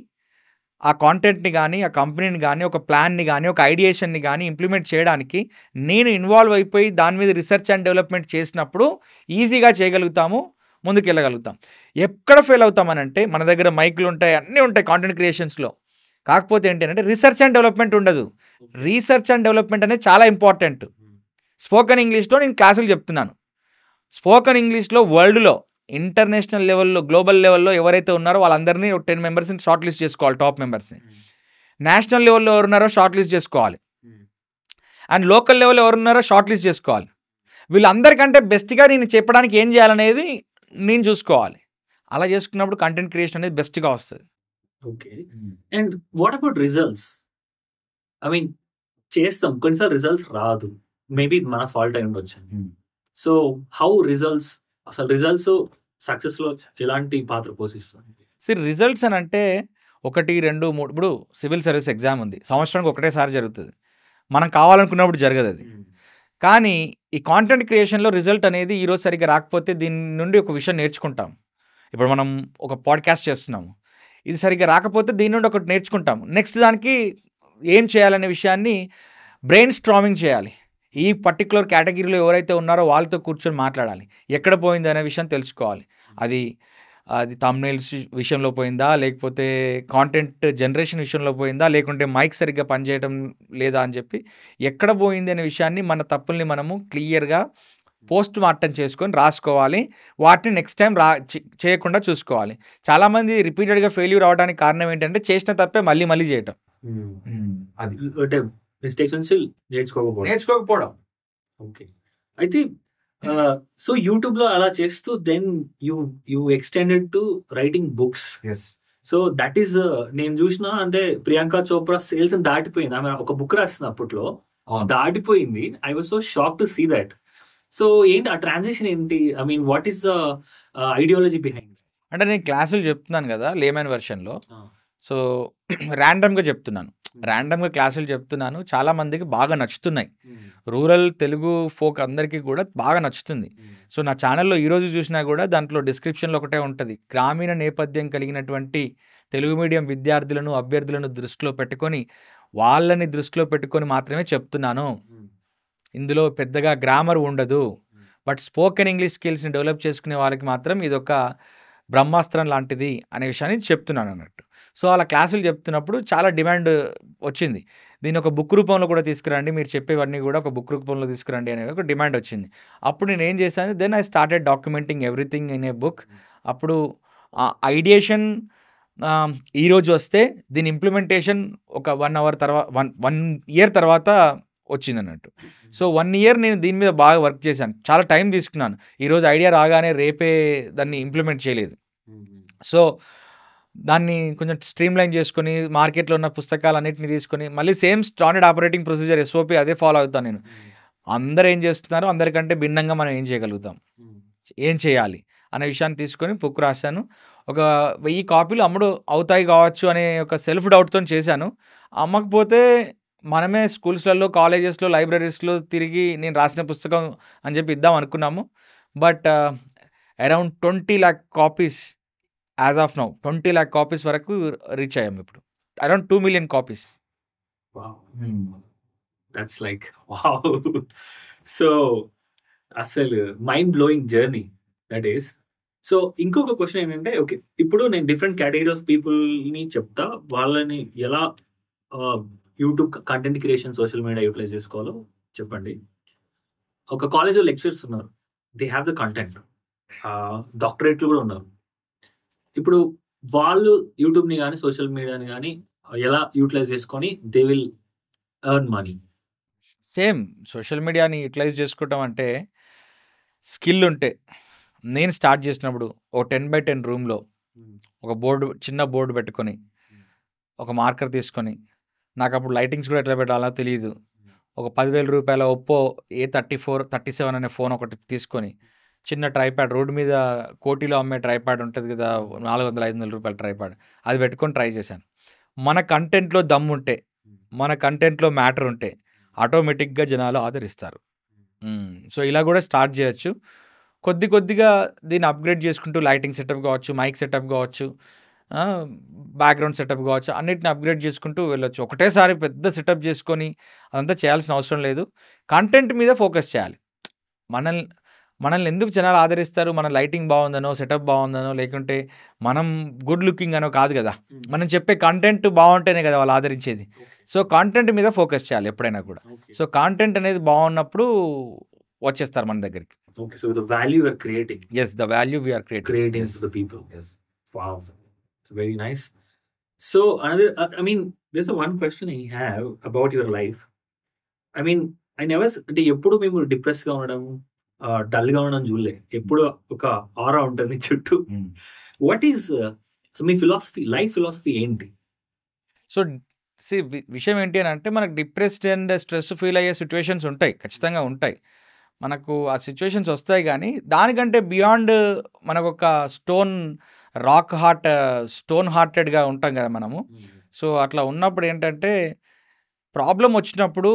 ఆ కాంటెంట్ని కానీ, ఆ కంపెనీని కానీ, ఒక ప్లాన్ని కానీ, ఒక ఐడియేషన్ని కానీ ఇంప్లిమెంట్ చేయడానికి నేను ఇన్వాల్వ్ అయిపోయి దాని మీద రీసెర్చ్ అండ్ డెవలప్మెంట్ చేసినప్పుడు ఈజీగా చేయగలుగుతాము, ముందుకు వెళ్ళగలుగుతాం. ఎక్కడ ఫెయిల్ అవుతామనంటే మన దగ్గర మైకులు ఉంటాయి, అన్నీ ఉంటాయి కాంటెంట్ క్రియేషన్స్లో. కాకపోతే ఏంటంటే రీసెర్చ్ అండ్ డెవలప్మెంట్ ఉండదు. రీసెర్చ్ అండ్ డెవలప్మెంట్ అనేది చాలా ఇంపార్టెంట్. స్పోకెన్ ఇంగ్లీష్లో నేను క్లాసులు చెప్తున్నాను. స్పోకెన్ ఇంగ్లీష్లో వరల్డ్లో ఇంటర్నేషనల్ లెవెల్లో, గ్లోబల్ లెవెల్లో ఎవరైతే ఉన్నారో వాళ్ళందరినీ 10 మెంబర్స్ని షార్ట్ లిస్ట్ చేసుకోవాలి, టాప్ మెంబర్స్ని. నేషనల్ లెవెల్లో ఎవరున్నారో షార్ట్ లిస్ట్ చేసుకోవాలి, అండ్ లోకల్ లెవెల్లో ఎవరున్నారో షార్ట్ లిస్ట్ చేసుకోవాలి. వీళ్ళందరికంటే బెస్ట్గా నేను చెప్పడానికి ఏం చేయాలనేది నేను చూసుకోవాలి. అలా చేసుకున్నప్పుడు కంటెంట్ క్రియేషన్ అనేది బెస్ట్గా వస్తుంది. Okay. And what about results? I mean చేస్తాం, కొన్నిసార్లు రిజల్ట్స్ రాదు, మేబీ మన ఫాల్ట్ అయి ఉండొచ్చు. సో హౌ రిజల్ట్స్, అసలు రిజల్ట్స్ సక్సెస్లో ఎలాంటి పాత్ర పోషిస్తుంది? సరే, రిజల్ట్స్ అని అంటే 1, 2, 3. ఇప్పుడు సివిల్ సర్వీస్ ఎగ్జామ్ ఉంది, సంవత్సరానికి ఒకటేసారి జరుగుతుంది. మనం కావాలనుకున్నప్పుడు జరగదు అది. కానీ ఈ కాంటెంట్ క్రియేషన్లో రిజల్ట్ అనేది ఈరోజు సరిగ్గా రాకపోతే దీని నుండి ఒక విషయం నేర్చుకుంటాం. ఇప్పుడు మనం ఒక పాడ్కాస్ట్ చేస్తున్నాము, ఇది సరిగ్గా రాకపోతే దీని నుండి ఒకటి నేర్చుకుంటాం. నెక్స్ట్ దానికి ఏం చేయాలనే విషయాన్ని బ్రెయిన్ స్ట్రామింగ్ చేయాలి. ఈ పర్టికులర్ కేటగిరీలో ఎవరైతే ఉన్నారో వాళ్ళతో కూర్చొని మాట్లాడాలి. ఎక్కడ పోయింది అనే విషయం తెలుసుకోవాలి. అది థంబ్నెయిల్స్ విషయంలో పోయిందా, లేకపోతే కాంటెంట్ జనరేషన్ విషయంలో పోయిందా, లేకుంటే మైక్ సరిగ్గా పనిచేయడం లేదా అని చెప్పి ఎక్కడ పోయింది అనే విషయాన్ని, మన తప్పుల్ని మనము క్లియర్గా పోస్ట్ మార్టం చేసుకొని రాసుకోవాలి. వాటిని నెక్స్ట్ టైం చేయకుండా చూసుకోవాలి. చాలామంది రిపీటెడ్గా ఫెయిల్యూర్ అవడానికి కారణం ఏంటంటే చేసిన తప్పే మళ్ళీ మళ్ళీ చేయటం. అది అంటే మిస్టేక్స్ నుంచి నేర్చుకోకపోవడం. ఓకే, అయితే సో యూట్యూబ్ లో అలా చేస్తూ then you extended to writing books. So that is నేను చూసిన అంటే ప్రియాంక చోప్రా సేల్స్ దాటిపోయింది. ఆమె ఒక బుక్ రాస్తుంది అప్పట్లో, దాటిపోయింది. I was so shock to see that. So ఏంటి ఆ ట్రాన్సిషన్ ఏంటి? I mean what is the ideology behind? అంటే నేను క్లాసులు చెప్తున్నాను కదా లేమన్ వెర్షన్లో, సో ర్యాండమ్గా చెప్తున్నాను, ర్యాండమ్గా క్లాసులు చెప్తున్నాను. చాలామందికి బాగా నచ్చుతున్నాయి. రూరల్ తెలుగు ఫోక్ అందరికీ కూడా బాగా నచ్చుతుంది. సో నా ఛానల్లో ఈరోజు చూసినా కూడా దాంట్లో డిస్క్రిప్షన్లో ఒకటే ఉంటుంది, గ్రామీణ నేపథ్యం కలిగినటువంటి తెలుగు మీడియం విద్యార్థులను అభ్యర్థులను దృష్టిలో పెట్టుకొని, వాళ్ళని దృష్టిలో పెట్టుకొని మాత్రమే చెప్తున్నాను. ఇందులో పెద్దగా గ్రామర్ ఉండదు, బట్ స్పోకెన్ ఇంగ్లీష్ స్కిల్స్ని డెవలప్ చేసుకునే వాళ్ళకి మాత్రం ఇదొక బ్రహ్మాస్త్రం లాంటిది అనే విషయాన్ని చెప్తున్నాను అన్నట్టు. సో అలా క్లాసులు చెప్తున్నప్పుడు చాలా డిమాండ్ వచ్చింది, దీన్ని ఒక బుక్ రూపంలో కూడా తీసుకురండి, మీరు చెప్పేవన్నీ కూడా ఒక బుక్ రూపంలో తీసుకురండి అనే ఒక డిమాండ్ వచ్చింది. అప్పుడు నేను ఏం చేశాను, then I started documenting everything in a book. అప్పుడు ఐడియేషన్ ఈరోజు వస్తే దీని ఇంప్లిమెంటేషన్ ఒక 1 hour తర్వాత 1 year తర్వాత వచ్చింది అన్నట్టు. సో 1 year నేను దీని మీద బాగా వర్క్ చేశాను, చాలా టైం తీసుకున్నాను. ఈరోజు ఐడియా రాగానే రేపే దాన్ని ఇంప్లిమెంట్ చేయలేదు. సో దాన్ని కొంచెం స్ట్రీమ్లైన్ చేసుకొని మార్కెట్లో ఉన్న పుస్తకాలన్నింటినీ తీసుకొని మళ్ళీ same standard operating procedure SOP అదే ఫాలో అవుతాను నేను. అందరూ ఏం చేస్తున్నారో అందరికంటే భిన్నంగా మనం ఏం చేయగలుగుతాం, ఏం చేయాలి అనే విషయాన్ని తీసుకొని బుక్ రాశాను. ఒక 1000 కాపీలు అవుతాయి కావచ్చు అనే ఒక సెల్ఫ్ డౌట్తో చేశాను. అమ్మకపోతే మనమే స్కూల్స్లలో కాలేజెస్లో లైబ్రరీస్లో తిరిగి నేను రాసిన పుస్తకం అని చెప్పి ఇద్దాం అనుకున్నాము. But around 20 lakh copies as of now, 20 lakh copies వరకు రీచ్ అయ్యాము ఇప్పుడు. Around 2 million copies. That's like wow. So అసలు mind blowing journey that is. So ఇంకొక క్వశ్చన్ ఏంటంటే, ఓకే ఇప్పుడు నేను డిఫరెంట్ కేటగిరీ ఆఫ్ పీపుల్ని చెప్తా, వాళ్ళని ఎలా YouTube content creation social media utilize చేసుకోవాలో చెప్పండి. ఒక కాలేజ్లో లెక్చర్స్ ఉన్నారు, దే హ్యావ్ ద కంటెంట్, డాక్టరేట్లు కూడా ఉన్నారు. ఇప్పుడు వాళ్ళు యూట్యూబ్ని కానీ సోషల్ మీడియాని కానీ ఎలా యూటిలైజ్ చేసుకొని they will earn money? Same social మీడియాని యూటిలైజ్ చేసుకోవటం అంటే స్కిల్ ఉంటే, నేను స్టార్ట్ చేసినప్పుడు ఒక 10x10 రూమ్లో ఒక చిన్న బోర్డు పెట్టుకొని ఒక మార్కర్ తీసుకొని, నాకు అప్పుడు లైటింగ్స్ కూడా ఎట్లా పెట్టాలో తెలియదు, ఒక 10,000 రూపాయల ఒప్పో A34-37 అనే ఫోన్ ఒకటి తీసుకొని, చిన్న ట్రైప్యాడ్, రోడ్డు మీద కోటిలో అమ్మే ట్రైప్యాడ్ ఉంటుంది కదా, 400-500 రూపాయల ట్రైప్యాడ్, అది పెట్టుకొని ట్రై చేశాను. మన కంటెంట్లో దమ్ము ఉంటే, మన కంటెంట్లో మ్యాటర్ ఉంటే ఆటోమేటిక్గా జనాలు ఆదరిస్తారు. సో ఇలా కూడా స్టార్ట్ చేయొచ్చు. కొద్దిగా దీన్ని అప్గ్రేడ్ చేసుకుంటూ లైటింగ్ సెటప్ కావచ్చు, మైక్ సెటప్ కావచ్చు, బ్యాక్గ్రౌండ్ సెటప్ కావచ్చు, అన్నిటిని అప్గ్రేడ్ చేసుకుంటూ వెళ్ళొచ్చు. ఒకటేసారి పెద్ద సెటప్ చేసుకొని అదంతా చేయాల్సిన అవసరం లేదు. కంటెంట్ మీద ఫోకస్ చేయాలి. మనల్ని ఎందుకు జనాలు ఆదరిస్తారు, మన లైటింగ్ బాగుందనో, సెటప్ బాగుందనో, లేకుంటే మనం గుడ్ లుకింగ్ అనో కాదు కదా, మనం చెప్పే కంటెంట్ బాగుంటేనే కదా వాళ్ళు ఆదరించేది. సో కాంటెంట్ మీద ఫోకస్ చేయాలి ఎప్పుడైనా కూడా. సో కాంటెంట్ అనేది బాగున్నప్పుడు వచ్చేస్తారు మన దగ్గరికి. Okay, so the value we are creating. Yes, the value we are creating to the people. Yes. Wow. It's very nice. So another, I mean, there's one question I have about your life. I mean, I never, అంటే ఎప్పుడు మేము డిప్రెస్గా ఉండడం, డల్గా ఉండడం చూడలే. ఎప్పుడు ఒక ఆరా ఉంటుంది చుట్టూ. What is me philosophy, life philosophy ఏంటి? సో విషయం ఏంటి అని అంటే, మనకు డిప్రెస్డ్ అండ్ స్ట్రెస్ ఫీల్ అయ్యే సిచ్యువేషన్స్ ఉంటాయి, ఖచ్చితంగా ఉంటాయి. మనకు ఆ సిచ్యువేషన్స్ వస్తాయి, కానీ దానికంటే బియాండ్ మనకు ఒక స్టోన్ హార్టెడ్గా ఉంటాం కదా మనము. సో అట్లా ఉన్నప్పుడు ఏంటంటే, ప్రాబ్లం వచ్చినప్పుడు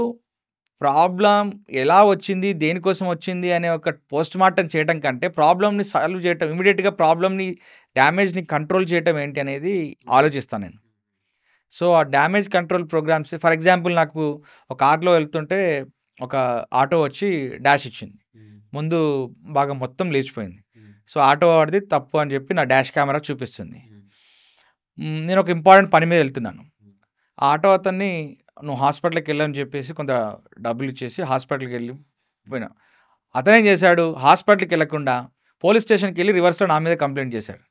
ప్రాబ్లమ్ ఎలా వచ్చింది, దేనికోసం వచ్చింది అనే ఒక పోస్ట్ మార్టం చేయడం కంటే, ప్రాబ్లమ్‌ని సాల్వ్ చేయటం, ఇమ్మీడియేట్‌గా ప్రాబ్లమ్‌ని, డ్యామేజ్‌ని కంట్రోల్ చేయటం ఏంటి అనేది ఆలోచిస్తాను నేను. సో, ఆ damage control programmes for example నాకు ఒక కార్‌లో వెళ్తుంటే ఒక ఆటో వచ్చి డాష్ ఇచ్చింది. ముందు బాగా మొత్తం లేచిపోయింది. సో, ఆటో వాడిది తప్పు అని చెప్పి నా డాష్ కెమెరా చూపిస్తుంది. నేను ఒక ఇంపార్టెంట్ పని మీద వెళ్తున్నాను. ఆ ఆటో అతన్ని నువ్వు హాస్పిటల్‌కి వెళ్ళని చెప్పేసి కొంత డబ్బులు ఇచ్చేసి హాస్పిటల్‌కి వెళ్ళి పోయినా. అతనేం చేశాడు, హాస్పిటల్‌కి వెళ్ళకుండా పోలీస్ స్టేషన్‌కి వెళ్ళి రివర్స్‌లో నా మీద కంప్లెయింట్ చేశాడు.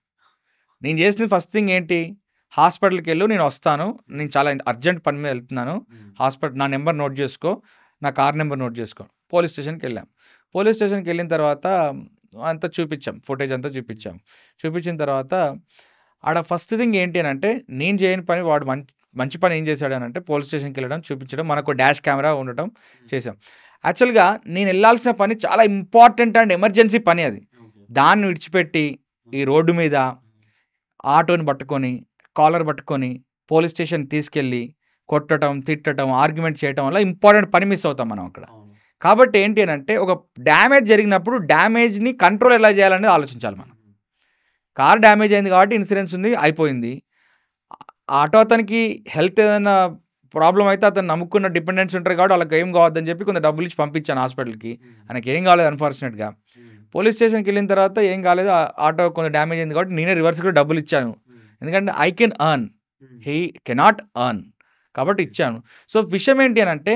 నేను చేసిన ఫస్ట్ థింగ్ ఏంటి, హాస్పిటల్‌కి వెళ్ళు, నేను వస్తాను, నేను చాలా అర్జెంట్ పని మీద వెళ్తున్నాను, నా నెంబర్ నోట్ చేసుకో, నా కార్ నెంబర్ నోట్ చేసుకో. పోలీస్ స్టేషన్‌కి వెళ్ళాం. పోలీస్ స్టేషన్‌కి వెళ్ళిన తర్వాత అంతా చూపించాం, ఫుటేజ్ అంతా చూపించాం. చూపించిన తర్వాత ఆడ ఫస్ట్ థింగ్ ఏంటి అని అంటే, నేను చేయని పని వాడు మంచి పని ఏం చేశాడు అని అంటే, పోలీస్ స్టేషన్కి వెళ్ళడం, చూపించడం, మనకు డాష్ కెమెరా ఉండటం చేసాం. యాక్చువల్గా నేను వెళ్ళాల్సిన పని చాలా ఇంపార్టెంట్ అండ్ ఎమర్జెన్సీ పని అది. దాన్ని విడిచిపెట్టి ఈ రోడ్డు మీద ఆటోని పట్టుకొని, కాలర్ పట్టుకొని పోలీస్ స్టేషన్ తీసుకెళ్ళి కొట్టడం, తిట్టడం, ఆర్గ్యుమెంట్ చేయడం వల్ల ఇంపార్టెంట్ పని మిస్ అవుతాం మనం అక్కడ. కాబట్టి ఏంటి అని అంటే, ఒక డ్యామేజ్ జరిగినప్పుడు డ్యామేజ్ని కంట్రోల్ ఎలా చేయాలనేది ఆలోచించాలి మనం. కార్ డ్యామేజ్ అయింది కాబట్టి ఇన్సూరెన్స్ ఉంది, అయిపోయింది. ఆటో అతనికి హెల్త్ ఏదైనా ప్రాబ్లం అయితే అతను నమ్ముకున్న డిపెండెంట్స్ ఉంటారు కాబట్టి వాళ్ళకి ఏం కావద్దని చెప్పి కొంత డబ్బులు ఇచ్చి పంపించాను హాస్పిటల్కి. ఆయనకి ఏం కాలేదు అన్ఫార్చునేట్గా. పోలీస్ స్టేషన్కి వెళ్ళిన తర్వాత ఏం కాలేదు, ఆటో కొంత డ్యామేజ్ అయింది కాబట్టి నేనే రివర్స్ కూడా డబ్బులు ఇచ్చాను. ఎందుకంటే I can earn, he cannot earn, కాబట్టి ఇచ్చాను. సో విషయం ఏంటి అని అంటే,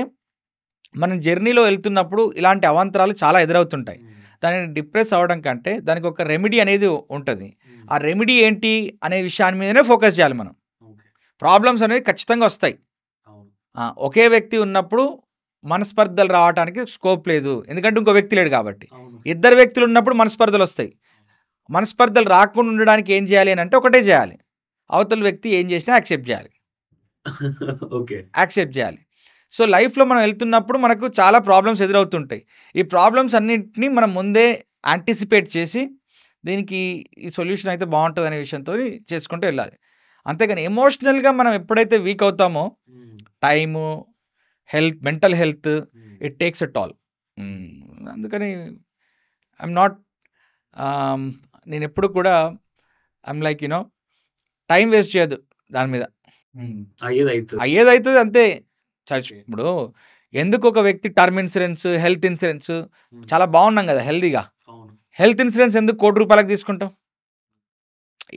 మనం జర్నీలో వెళ్తున్నప్పుడు ఇలాంటి అవాంతరాలు చాలా ఎదురవుతుంటాయి. దానిని డిప్రెస్ అవ్వడం కంటే దానికి ఒక రెమెడీ అనేది ఉంటుంది. ఆ రెమెడీ ఏంటి అనే విషయాన్ని మీదనే ఫోకస్ చేయాలి మనం. ప్రాబ్లమ్స్ అనేవి ఖచ్చితంగా వస్తాయి. ఒకే వ్యక్తి ఉన్నప్పుడు మనస్పర్ధలు రావడానికి స్కోప్ లేదు, ఎందుకంటే ఇంకో వ్యక్తి లేడు కాబట్టి. ఇద్దరు వ్యక్తులు ఉన్నప్పుడు మనస్పర్ధలు వస్తాయి. మనస్పర్ధలు రాకుండా ఉండడానికి ఏం చేయాలి అని అంటే, ఒకటే చేయాలి, అవతల వ్యక్తి ఏం చేసినా యాక్సెప్ట్ చేయాలి. యాక్సెప్ట్ చేయాలి. సో లైఫ్లో మనం వెళ్తున్నప్పుడు మనకు చాలా ప్రాబ్లమ్స్ ఎదురవుతుంటాయి. ఈ ప్రాబ్లమ్స్ అన్నింటినీ మనం ముందే యాంటిసిపేట్ చేసి దీనికి ఈ సొల్యూషన్ అయితే బాగుంటుంది అనే విషయంతో చేసుకుంటూ వెళ్ళాలి. అంతేగాని ఎమోషనల్గా మనం ఎప్పుడైతే వీక్ అవుతామో, time, health, mental health, it takes a toll. అందుకని ఐఎమ్ నాట్, నేను ఎప్పుడు కూడా ఐఎమ్ లైక్ టైం వేస్ట్ చేయొద్దు దాని మీద. అయ్యేదవుతుంది అంతే. ఇప్పుడు ఎందుకు ఒక వ్యక్తి టర్మ్ ఇన్సూరెన్స్, హెల్త్ ఇన్సూరెన్స్ చాలా బాగున్నాం కదా హెల్తీగా, హెల్త్ ఇన్సూరెన్స్ ఎందుకు ₹1,00,00,000 తీసుకుంటాం?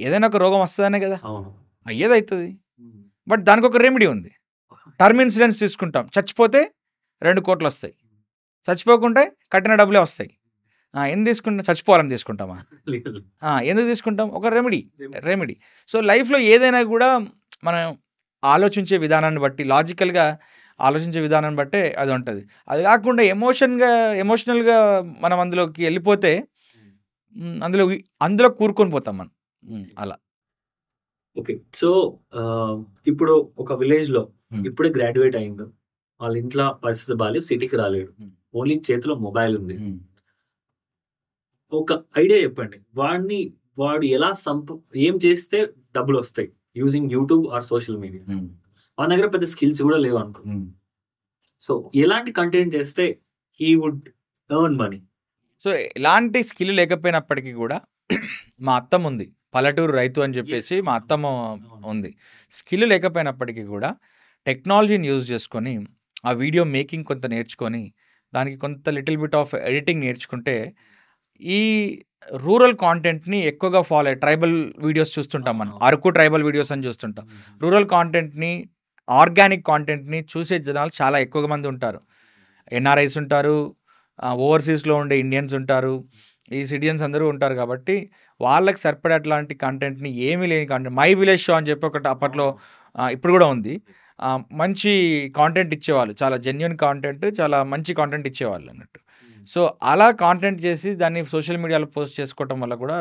ఏదైనా ఒక రోగం వస్తుందనే కదా, అయ్యేదవుతుంది. బట్ దానికి ఒక రెమెడీ ఉంది. టర్మ్ ఇన్సూరెన్స్ తీసుకుంటాం, చచ్చిపోతే 2 కోట్లు వస్తాయి, చచ్చిపోకుంటే కట్టిన డబ్బులే వస్తాయి. ఎందుకు తీసుకుంటాం? చచ్చిపోవాలని తీసుకుంటామా? ఎందుకు తీసుకుంటాం? ఒక రెమెడీ. సో లైఫ్లో ఏదైనా కూడా మనం ఆలోచించే విధానాన్ని బట్టి, లాజికల్గా ఆలోచించే విధానాన్ని బట్టే అది ఉంటుంది. అది కాకుండా ఎమోషనల్గా మనం అందులోకి వెళ్ళిపోతే అందులో కూరుకొని పోతాం మనం. అలా. ఓకే. సో ఇప్పుడు ఒక విలేజ్లో ఇప్పుడే గ్రాడ్యుయేట్ అయిండు, వాళ్ళ ఇంట్లో పరిస్థితి బాగాలేదు, సిటీకి రాలేడు, ఓన్లీ చేతిలో మొబైల్ ఉంది. ఒక ఐడియా చెప్పండి, వాడు ఎలా ఏం చేస్తే డబ్బులు వస్తాయి using YouTube or social media. మన దగ్గర పెద్ద స్కిల్స్ కూడా లేవు అనుకో. సో ఎలాంటి కంటెంట్ చేస్తే he would earn money? So ఎలాంటి స్కిల్ లేకపోయినప్పటికీ కూడా మా అత్తమ్మ ఉంది, పల్లెటూరు రైతు అని చెప్పేసి మా అత్తమ్మ ఉంది. స్కిల్ లేకపోయినప్పటికీ కూడా టెక్నాలజీని యూజ్ చేసుకొని ఆ వీడియో మేకింగ్ కొంత నేర్చుకొని దానికి కొంత లిటిల్ బిట్ ఆఫ్ ఎడిటింగ్ నేర్చుకుంటే ఈ రూరల్ కాంటెంట్ని ఎక్కువగా ఫాలో అయ్యి, ట్రైబల్ వీడియోస్ చూస్తుంటాం మనం, అరకు ట్రైబల్ వీడియోస్ అని చూస్తుంటాం. రూరల్ కాంటెంట్ని, ఆర్గానిక్ కాంటెంట్ని చూసే జనాలు చాలా ఎక్కువ మంది ఉంటారు. ఎన్ఆర్ఐస్ ఉంటారు, ఓవర్సీస్లో ఉండే ఇండియన్స్ ఉంటారు, ఈ సిటిజన్స్ అందరూ ఉంటారు. కాబట్టి వాళ్ళకి సరిపడే అట్లాంటి కంటెంట్ని, ఏమీ లేని కంటెంట్, మై విలేజ్ షో అని చెప్పి ఒకటి అప్పట్లో, ఇప్పుడు కూడా ఉంది, మంచి కాంటెంట్ ఇచ్చేవాళ్ళు, చాలా జెన్యున్ కాంటెంట్, చాలా మంచి కాంటెంట్ ఇచ్చేవాళ్ళు అన్నట్టు. సో అలా కాంటెంట్ చేసి దాన్ని సోషల్ మీడియాలో పోస్ట్ చేసుకోవటం వల్ల కూడా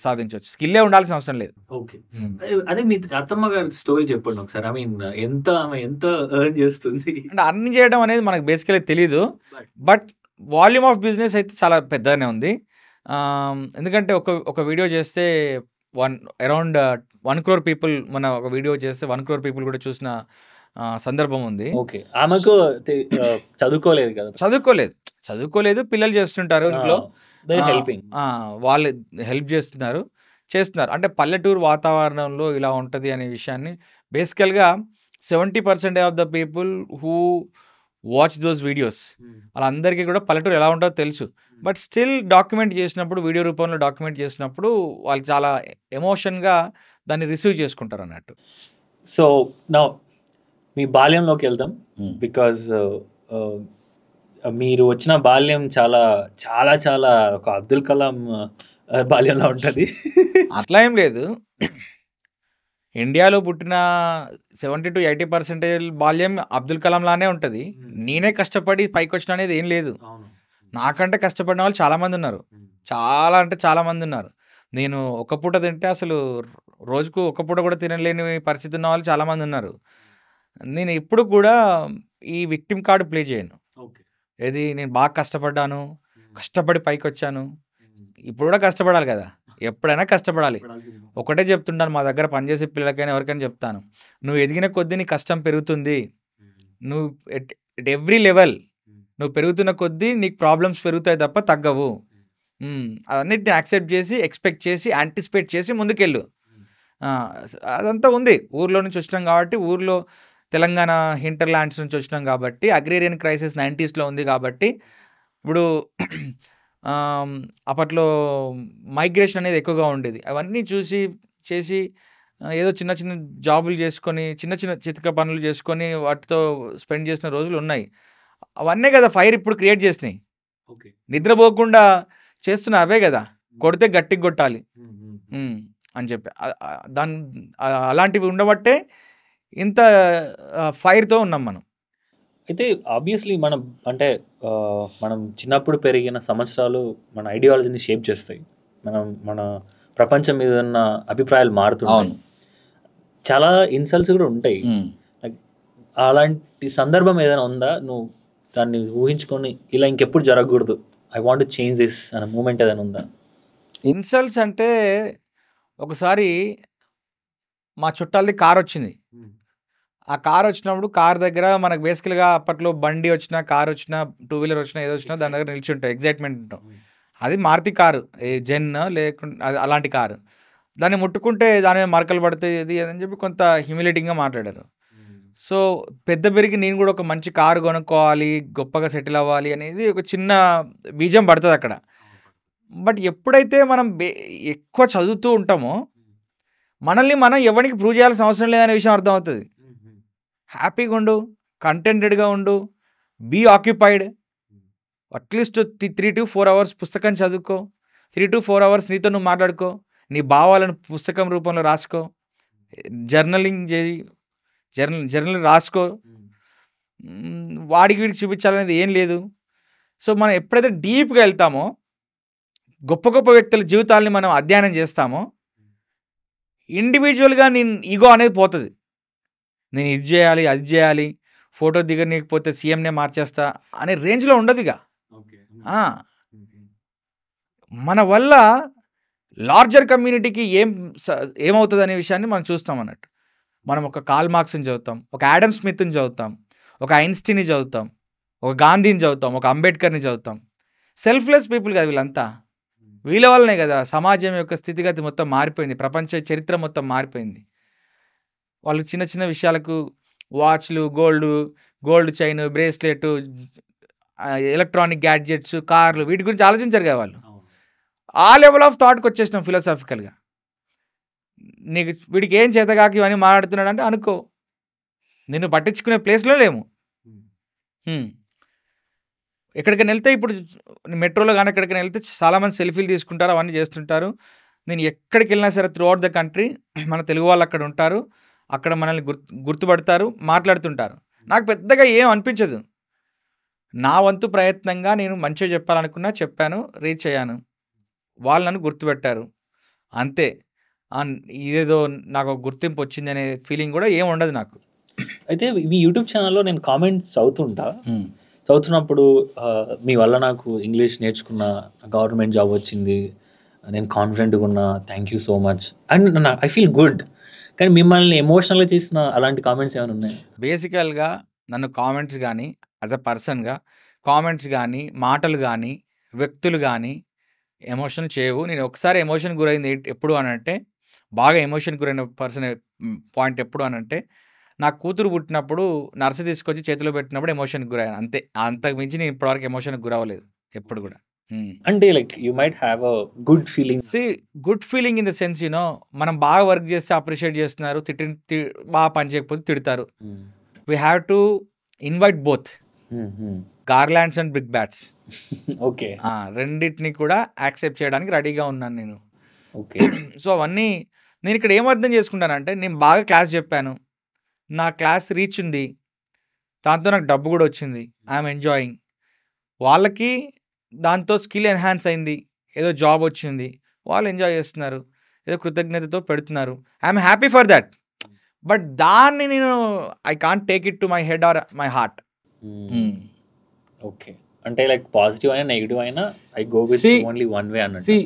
సాధించవచ్చు. స్కిల్లే ఉండాల్సిన అవసరం లేదు. ఓకే. అదే మీ అత్తమ్మ గారి స్టోరీ చెప్పండి ఒకసారి. ఐ మీన్ ఆమె ఎంత ఎర్న్ చేస్తుంది? అంటే అర్న్ చేయడం అనేది మనకు బేసికలీ తెలీదు, బట్ వాల్యూమ్ ఆఫ్ బిజినెస్ అయితే చాలా పెద్దగానే ఉంది. ఎందుకంటే ఒక వీడియో చేస్తే అరౌండ్ 1 crore పీపుల్, మన ఒక వీడియో చేస్తే 1 crore పీపుల్ కూడా చూసిన సందర్భం ఉంది. ఓకే. ఆమెకు చదువుకోలేదు కదా. చదువుకోలేదు, పిల్లలు చేస్తుంటారు ఇంట్లో. హెల్పింగ్ వాళ్ళు హెల్ప్ చేస్తున్నారు. అంటే పల్లెటూరు వాతావరణంలో ఇలా ఉంటుంది అనే విషయాన్ని బేసికల్గా 70% of the people who watch those videos వాళ్ళందరికీ కూడా పల్లెటూరు ఎలా ఉంటుందో తెలుసు. బట్ స్టిల్ డాక్యుమెంట్ చేసినప్పుడు, వీడియో రూపంలో డాక్యుమెంట్ చేసినప్పుడు వాళ్ళు చాలా ఎమోషన్గా దాన్ని రిసీవ్ చేసుకుంటారు అన్నట్టు. సో నా మీ బాల్యంలోకి వెళ్దాం. బికాజ్ మీరు వచ్చిన బాల్యం చాలా చాలా చాలా ఒక అబ్దుల్ కలాం బాల్యంలో ఉంటుంది. అట్లా ఏం లేదు. ఇండియాలో పుట్టిన 70 to 80% బాల్యం అబ్దుల్ కలాం లానే ఉంటుంది. నేనే కష్టపడి పైకి వచ్చిన అనేది ఏం లేదు. నాకంటే కష్టపడిన వాళ్ళు చాలామంది ఉన్నారు. చాలా అంటే చాలామంది ఉన్నారు. నేను ఒక పూట తింటే అసలు రోజుకు ఒక పూట కూడా తినలేని పరిస్థితి ఉన్న వాళ్ళు చాలామంది ఉన్నారు. నేను ఎప్పుడు కూడా ఈ విక్టిమ్ కార్డు ప్లే చేయను. ఏది నేను బాగా కష్టపడ్డాను, కష్టపడి పైకి వచ్చాను. ఇప్పుడు కూడా కష్టపడాలి కదా, ఎప్పుడైనా కష్టపడాలి. ఒకటే చెప్తుంటాను మా దగ్గర పనిచేసే పిల్లలకైనా ఎవరికైనా చెప్తాను, నువ్వు ఎదిగిన కొద్దీ నీ కష్టం పెరుగుతుంది. నువ్వు ఎట్ ఎవ్రీ లెవెల్ నువ్వు పెరుగుతున్న కొద్దీ నీకు ప్రాబ్లమ్స్ పెరుగుతాయి తప్ప తగ్గవు. అన్నిటిని యాక్సెప్ట్ చేసి, ఎక్స్పెక్ట్ చేసి, యాంటిసిపేట్ చేసి ముందుకెళ్ళు. అదంతా ఉంది. ఊర్లో నుంచి వచ్చినాం కాబట్టి, ఊర్లో తెలంగాణ హింటర్లాండ్స్ నుంచి వచ్చినాం కాబట్టి, అగ్రేరియన్ క్రైసిస్ 90s ఉంది కాబట్టి, ఇప్పుడు అప్పట్లో మైగ్రేషన్ అనేది ఎక్కువగా ఉండేది. అవన్నీ చూసి చేసి ఏదో చిన్న చిన్న జాబులు చేసుకొని, చిన్న చిన్న చితక పనులు చేసుకొని వాటితో స్పెండ్ చేసిన రోజులు ఉన్నాయి. అవన్నీ కదా ఫైర్ ఇప్పుడు క్రియేట్ చేసినాయి. నిద్రపోకుండా చేస్తున్న అవే కదా, కొడితే గట్టిగా కొట్టాలి అని చెప్పి దాని అలాంటివి ఉండబట్టే ఇంత ఫైర్తో ఉన్నాం మనం. అయితే ఆబ్వియస్లీ మనం అంటే మనం చిన్నప్పుడు పెరిగిన సంవత్సరాలు మన ఐడియాలజీని షేప్ చేస్తాయి. మన ప్రపంచం మీద ఉన్న అభిప్రాయాలు మారుతున్నాయి. చాలా ఇన్సల్ట్స్ కూడా ఉంటాయి. అలాంటి సందర్భం ఏదైనా ఉందా, నువ్వు దాన్ని ఊహించుకొని ఇలా ఇంకెప్పుడు జరగకూడదు, I want to change this అనే మూమెంట్ ఏదైనా ఉందా? ఇన్సల్ట్స్ అంటే ఒకసారి మా చుట్టాలది కార్ వచ్చింది. ఆ కార్ వచ్చినప్పుడు కార్ దగ్గర మనకు బేసికల్గా అప్పట్లో బండి వచ్చినా, కార్ వచ్చినా, 2 వీలర్ వచ్చినా, ఏదో వచ్చినా దాని దగ్గర నిలిచి ఉంటాయి, ఎగ్జైట్మెంట్ ఉంటాం. అది మారుతి కారు, జెన్ లేకుండా అది అలాంటి కారు. దాన్ని ముట్టుకుంటే దాని మీద మరకలు పడితే ఇది అని చెప్పి కొంత హ్యూమిలేటింగ్గా మాట్లాడారు. సో పెద్ద పెరిగి నేను కూడా ఒక మంచి కారు కొనుక్కోవాలి, గొప్పగా సెటిల్ అవ్వాలి అనేది ఒక చిన్న బీజం పడుతుంది అక్కడ. బట్ ఎప్పుడైతే మనం ఎక్కువ చదువుతూ ఉంటామో మనల్ని మనం ఎవరికి ప్రూవ్ చేయాల్సిన అవసరం లేదనే విషయం అర్థమవుతుంది. హ్యాపీగా ఉండు, కంటెంటెడ్గా ఉండు, be occupied. At least 3 to 4 hours పుస్తకం చదువుకో, 3 to 4 hours నీతో నువ్వు మాట్లాడుకో, నీ భావాలను పుస్తకం రూపంలో రాసుకో, జర్నలింగ్ చేయి, జర్నల్ రాసుకో. వాడికి వీడికి చూపించాలనేది ఏం లేదు. సో మనం ఎప్పుడైతే డీప్గా వెళ్తామో, గొప్ప గొప్ప వ్యక్తుల జీవితాలని మనం అధ్యయనం చేస్తామో, ఇండివిజువల్గా నేను ఈగో అనేది పోతుంది. నేను ఇది చేయాలి, అది చేయాలి, ఫోటో దిగనీయకపోతే సీఎంనే మార్చేస్తా అనే రేంజ్లో ఉండదు. ఇక మన వల్ల లార్జర్ కమ్యూనిటీకి ఏమవుతుంది అనే విషయాన్ని మనం చూస్తాం అన్నట్టు. మనం ఒక కార్ల్ మార్క్స్ని చదువుతాం, ఒక యాడమ్ స్మిత్ని చదువుతాం, ఒక ఐన్స్టీన్ని చదువుతాం, ఒక గాంధీని చదువుతాం, ఒక అంబేద్కర్ని చదువుతాం. సెల్ఫ్లెస్ పీపుల్ కదా వీళ్ళంతా. వీళ్ళ వల్లనే కదా సమాజం యొక్క స్థితిగతి మొత్తం మారిపోయింది, ప్రపంచ చరిత్ర మొత్తం మారిపోయింది. వాళ్ళు చిన్న చిన్న విషయాలకు వాచ్లు, gold chain, bracelet, electronic gadgets, కార్లు, వీటి గురించి ఆలోచించారు కదా వాళ్ళు. ఆ లెవెల్ ఆఫ్ థాట్కి వచ్చేసినాం ఫిలాసాఫికల్గా. నీకు వీడికి ఏం చేతగాకి ఇవన్నీ మాట్లాడుతున్నాడు అంటే అనుకో, నిన్ను పట్టించుకునే ప్లేస్లో లేము. ఎక్కడికైనా వెళ్తే ఇప్పుడు మెట్రోలో కానీ ఎక్కడికైనా వెళ్తే చాలామంది సెల్ఫీలు తీసుకుంటారు, అవన్నీ చేస్తుంటారు. నేను ఎక్కడికి వెళ్ళినా సరే త్రూ అవుట్ ద కంట్రీ మన తెలుగు వాళ్ళు అక్కడ ఉంటారు, అక్కడ మనల్ని గుర్తుపడతారు, మాట్లాడుతుంటారు. నాకు పెద్దగా ఏం అనిపించదు. నా వంతు ప్రయత్నంగా నేను మంచిగా చెప్పాలనుకున్నా చెప్పాను, రీచ్ అయ్యాను, వాళ్ళు నన్ను గుర్తుపెట్టారు, అంతే. ఇదేదో నాకు గుర్తింపు వచ్చింది అనే ఫీలింగ్ కూడా ఏం ఉండదు నాకు. అయితే మీ యూట్యూబ్ ఛానల్లో నేను కామెంట్స్ చదువుతున్నప్పుడు మీ వల్ల నాకు ఇంగ్లీష్ నేర్చుకున్న, గవర్నమెంట్ జాబ్ వచ్చింది, నేను కాన్ఫిడెంట్గా ఉన్నా, thank you so much and I feel good. కానీ మిమ్మల్ని ఎమోషనల్గా చేసిన అలాంటి కామెంట్స్ ఏమైనా ఉన్నాయి? బేసికల్గా నన్ను కామెంట్స్ కానీ యాజ్ అ పర్సన్గా కామెంట్స్ కానీ మాటలు కానీ వ్యక్తులు కానీ ఎమోషన్ చేయవు. నేను ఒకసారి ఎమోషన్ గురైంది ఎప్పుడు అని అంటే, బాగా ఎమోషన్ గురైన పాయింట్ ఎప్పుడు అని అంటే, నా కూతురు పుట్టినప్పుడు నర్సు తీసుకొచ్చి చేతిలో పెట్టినప్పుడు ఎమోషన్కి గురయ్యాను అంతే. అంతకు మించి నేను ఇప్పటివరకు ఎమోషన్కి గురవ్వలేదు ఎప్పుడు కూడా. అంటే like you might have a good feeling. Good feeling in the sense మనం బాగా వర్క్ చేస్తే అప్రిషియేట్ చేస్తున్నారు, బాగా పని చేయకపోతే తిడతారు. We have to invite both garlands and big bats. Okay, రెండింటిని కూడా యాక్సెప్ట్ చేయడానికి రెడీగా ఉన్నాను నేను. ఓకే. సో అవన్నీ నేను ఇక్కడ ఏం అర్థం చేసుకుంటానంటే, నేను బాగా క్లాస్ చెప్పాను, నా క్లాస్ రీచ్ ఉంది, దాంతో నాకు డబ్బు కూడా వచ్చింది, ఐఎమ్ ఎంజాయింగ్. వాళ్ళకి దాంతో స్కిల్ ఎన్హాన్స్ అయింది, ఏదో జాబ్ వచ్చింది, వాళ్ళు ఎంజాయ్ చేస్తున్నారు, ఏదో కృతజ్ఞతతో పెడుతున్నారు, I'm happy for that. But దాన్ని నేను I can't take it to my head or my heart. Okay, అంటే లైక్ పాజిటివ్ అయినా నెగిటివ్ అయినా I go with only one way అన్నట్టు.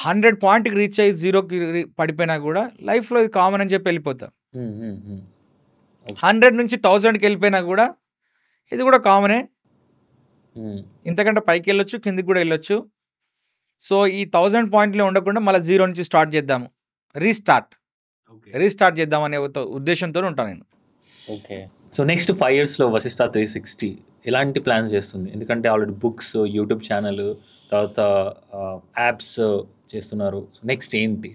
100 పాయింట్కి రీచ్ అయ్యి 0కి పడిపోయినా కూడా లైఫ్లో ఇది కామన్ అని చెప్పి వెళ్ళిపోతా. 100 నుంచి 1000కి వెళ్ళిపోయినా కూడా ఇది కూడా కామనే, ఇంతకంటే పైకి వెళ్ళొచ్చు, కిందికి కూడా వెళ్ళొచ్చు. సో ఈ 1000 పాయింట్లో ఉండకుండా మళ్ళీ 0 నుంచి స్టార్ట్ చేద్దాము, రీస్టార్ట్ చేద్దాం అనే ఉద్దేశంతో ఉంటాను నేను. ఓకే. సో నెక్స్ట్ 5 yearsలో వశిష్ట 360 ఎలాంటి ప్లాన్స్ చేస్తుంది? ఎందుకంటే ఆల్రెడీ బుక్స్, యూట్యూబ్ ఛానల్, తర్వాత యాప్స్ చేస్తున్నారు. నెక్స్ట్ ఏంటి?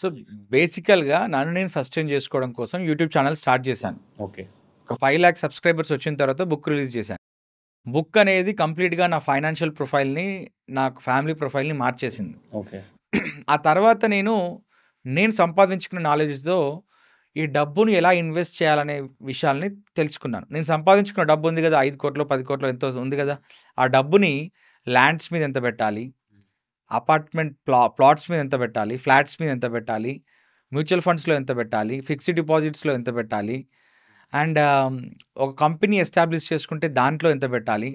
సో బేసికల్గా నన్ను నేను సస్టైన్ చేసుకోవడం కోసం యూట్యూబ్ ఛానల్ స్టార్ట్ చేశాను. ఓకే. ఒక 5 lakh సబ్స్క్రైబర్స్ వచ్చిన తర్వాత బుక్ రిలీజ్ చేశాను. బుక్ అనేది కంప్లీట్గా నా ఫైనాన్షియల్ ప్రొఫైల్ని, నా ఫ్యామిలీ ప్రొఫైల్ని మార్చేసింది. ఓకే. ఆ తర్వాత నేను సంపాదించుకున్న నాలెడ్జ్తో ఈ డబ్బును ఎలా ఇన్వెస్ట్ చేయాలనే విషయాల్ని తెలుసుకున్నాను. నేను సంపాదించుకున్న డబ్బు ఉంది కదా, 5 కోట్లు 10 కోట్లు ఎంతో ఉంది కదా, ఆ డబ్బుని ల్యాండ్స్ మీద ఎంత పెట్టాలి, అపార్ట్మెంట్ ప్లాట్స్ మీద ఎంత పెట్టాలి, ఫ్లాట్స్ మీద ఎంత పెట్టాలి, మ్యూచువల్ ఫండ్స్లో ఎంత పెట్టాలి, ఫిక్స్డ్ డిపాజిట్స్లో ఎంత పెట్టాలి, అండ్ ఒక కంపెనీ ఎస్టాబ్లిష్ చేసుకుంటే దాంట్లో ఎంత పెట్టాలి.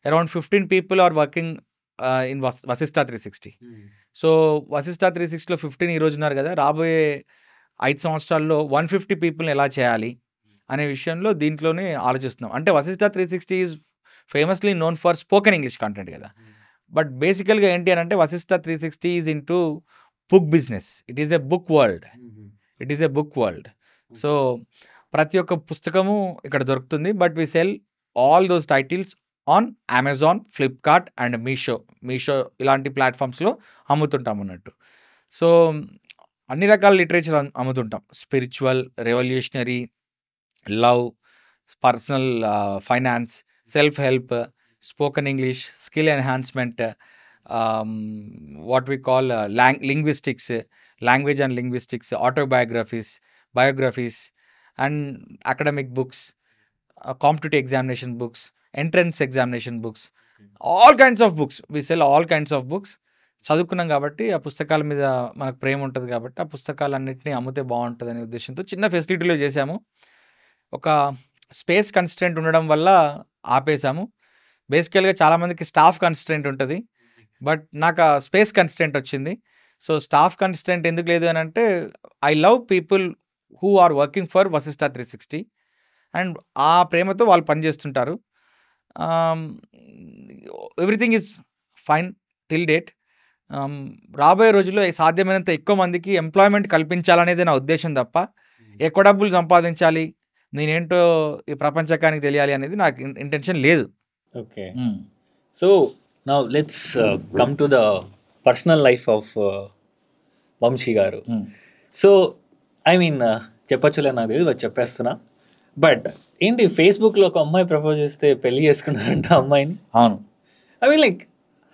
Around 15 people are working in Vasishta 360. So Vasishta 360లో 15 ఈరోజు ఉన్నారు కదా, రాబోయే 5 సంవత్సరాల్లో 150 peopleని ఎలా చేయాలి అనే విషయంలో దీంట్లోనే ఆలోచిస్తున్నాం. అంటే Vasishta 360 is famously known for spoken English content కదా, బట్ బేసికల్గా ఏంటి అని అంటే Vasishta 360 is into book business. It is a book world. So ప్రతి ఒక్క పుస్తకము ఇక్కడ దొరుకుతుంది, but we sell all those titles on Amazon, Flipkart and Meesho ఇలాంటి ప్లాట్ఫామ్స్లో అమ్ముతుంటాం అన్నట్టు. సో అన్ని రకాల లిటరేచర్ అమ్ముతుంటాం, spiritual, revolutionary, love, personal finance, self help, spoken English, skill enhancement, what we call linguistics, language and linguistics, biographies and academic books, competitive examination books, entrance examination books, all kinds of books. We sell all kinds of books. చదువుకున్నాం కాబట్టి ఆ పుస్తకాల మీద మనకు ప్రేమ ఉంటుంది కాబట్టి ఆ పుస్తకాలన్నింటినీ అమ్మితే బాగుంటుంది అనే ఉద్దేశంతో చిన్న ఫెసిలిటీలో చేశాము. ఒక స్పేస్ కన్స్ట్రెంట్ ఉండడం వల్ల ఆపేశాము. బేసికల్గా చాలామందికి స్టాఫ్ కన్స్ట్రెంట్ ఉంటుంది, బట్ నాకు ఆ స్పేస్ కన్స్ట్రెంట్ వచ్చింది. సో స్టాఫ్ కన్స్ట్రెంట్ ఎందుకు లేదు అని అంటే, I love people who are working for Vasishta 360 and ఆ ప్రేమతో వాళ్ళు పనిచేస్తుంటారు. Everything is fine till date. రాబోయే రోజుల్లో సాధ్యమైనంత ఎక్కువ మందికి ఎంప్లాయ్మెంట్ కల్పించాలనేది నా ఉద్దేశం తప్ప ఎక్కువ డబ్బులు సంపాదించాలి, నేనేంటో ఈ ప్రపంచకానికి తెలియాలి అనేది నాకు ఇంటెన్షన్ లేదు. Okay. So now let's come to the personal life of Vamshi garu. So I mean చెప్పచ్చులే, నాకు తెలియదు, చెప్పేస్తున్నా. బట్ ఏంటి, ఫేస్బుక్లో ఒక అమ్మాయి ప్రపోజ్ చేస్తే పెళ్లి చేసుకున్నారంట అమ్మాయిని? అవును. I mean like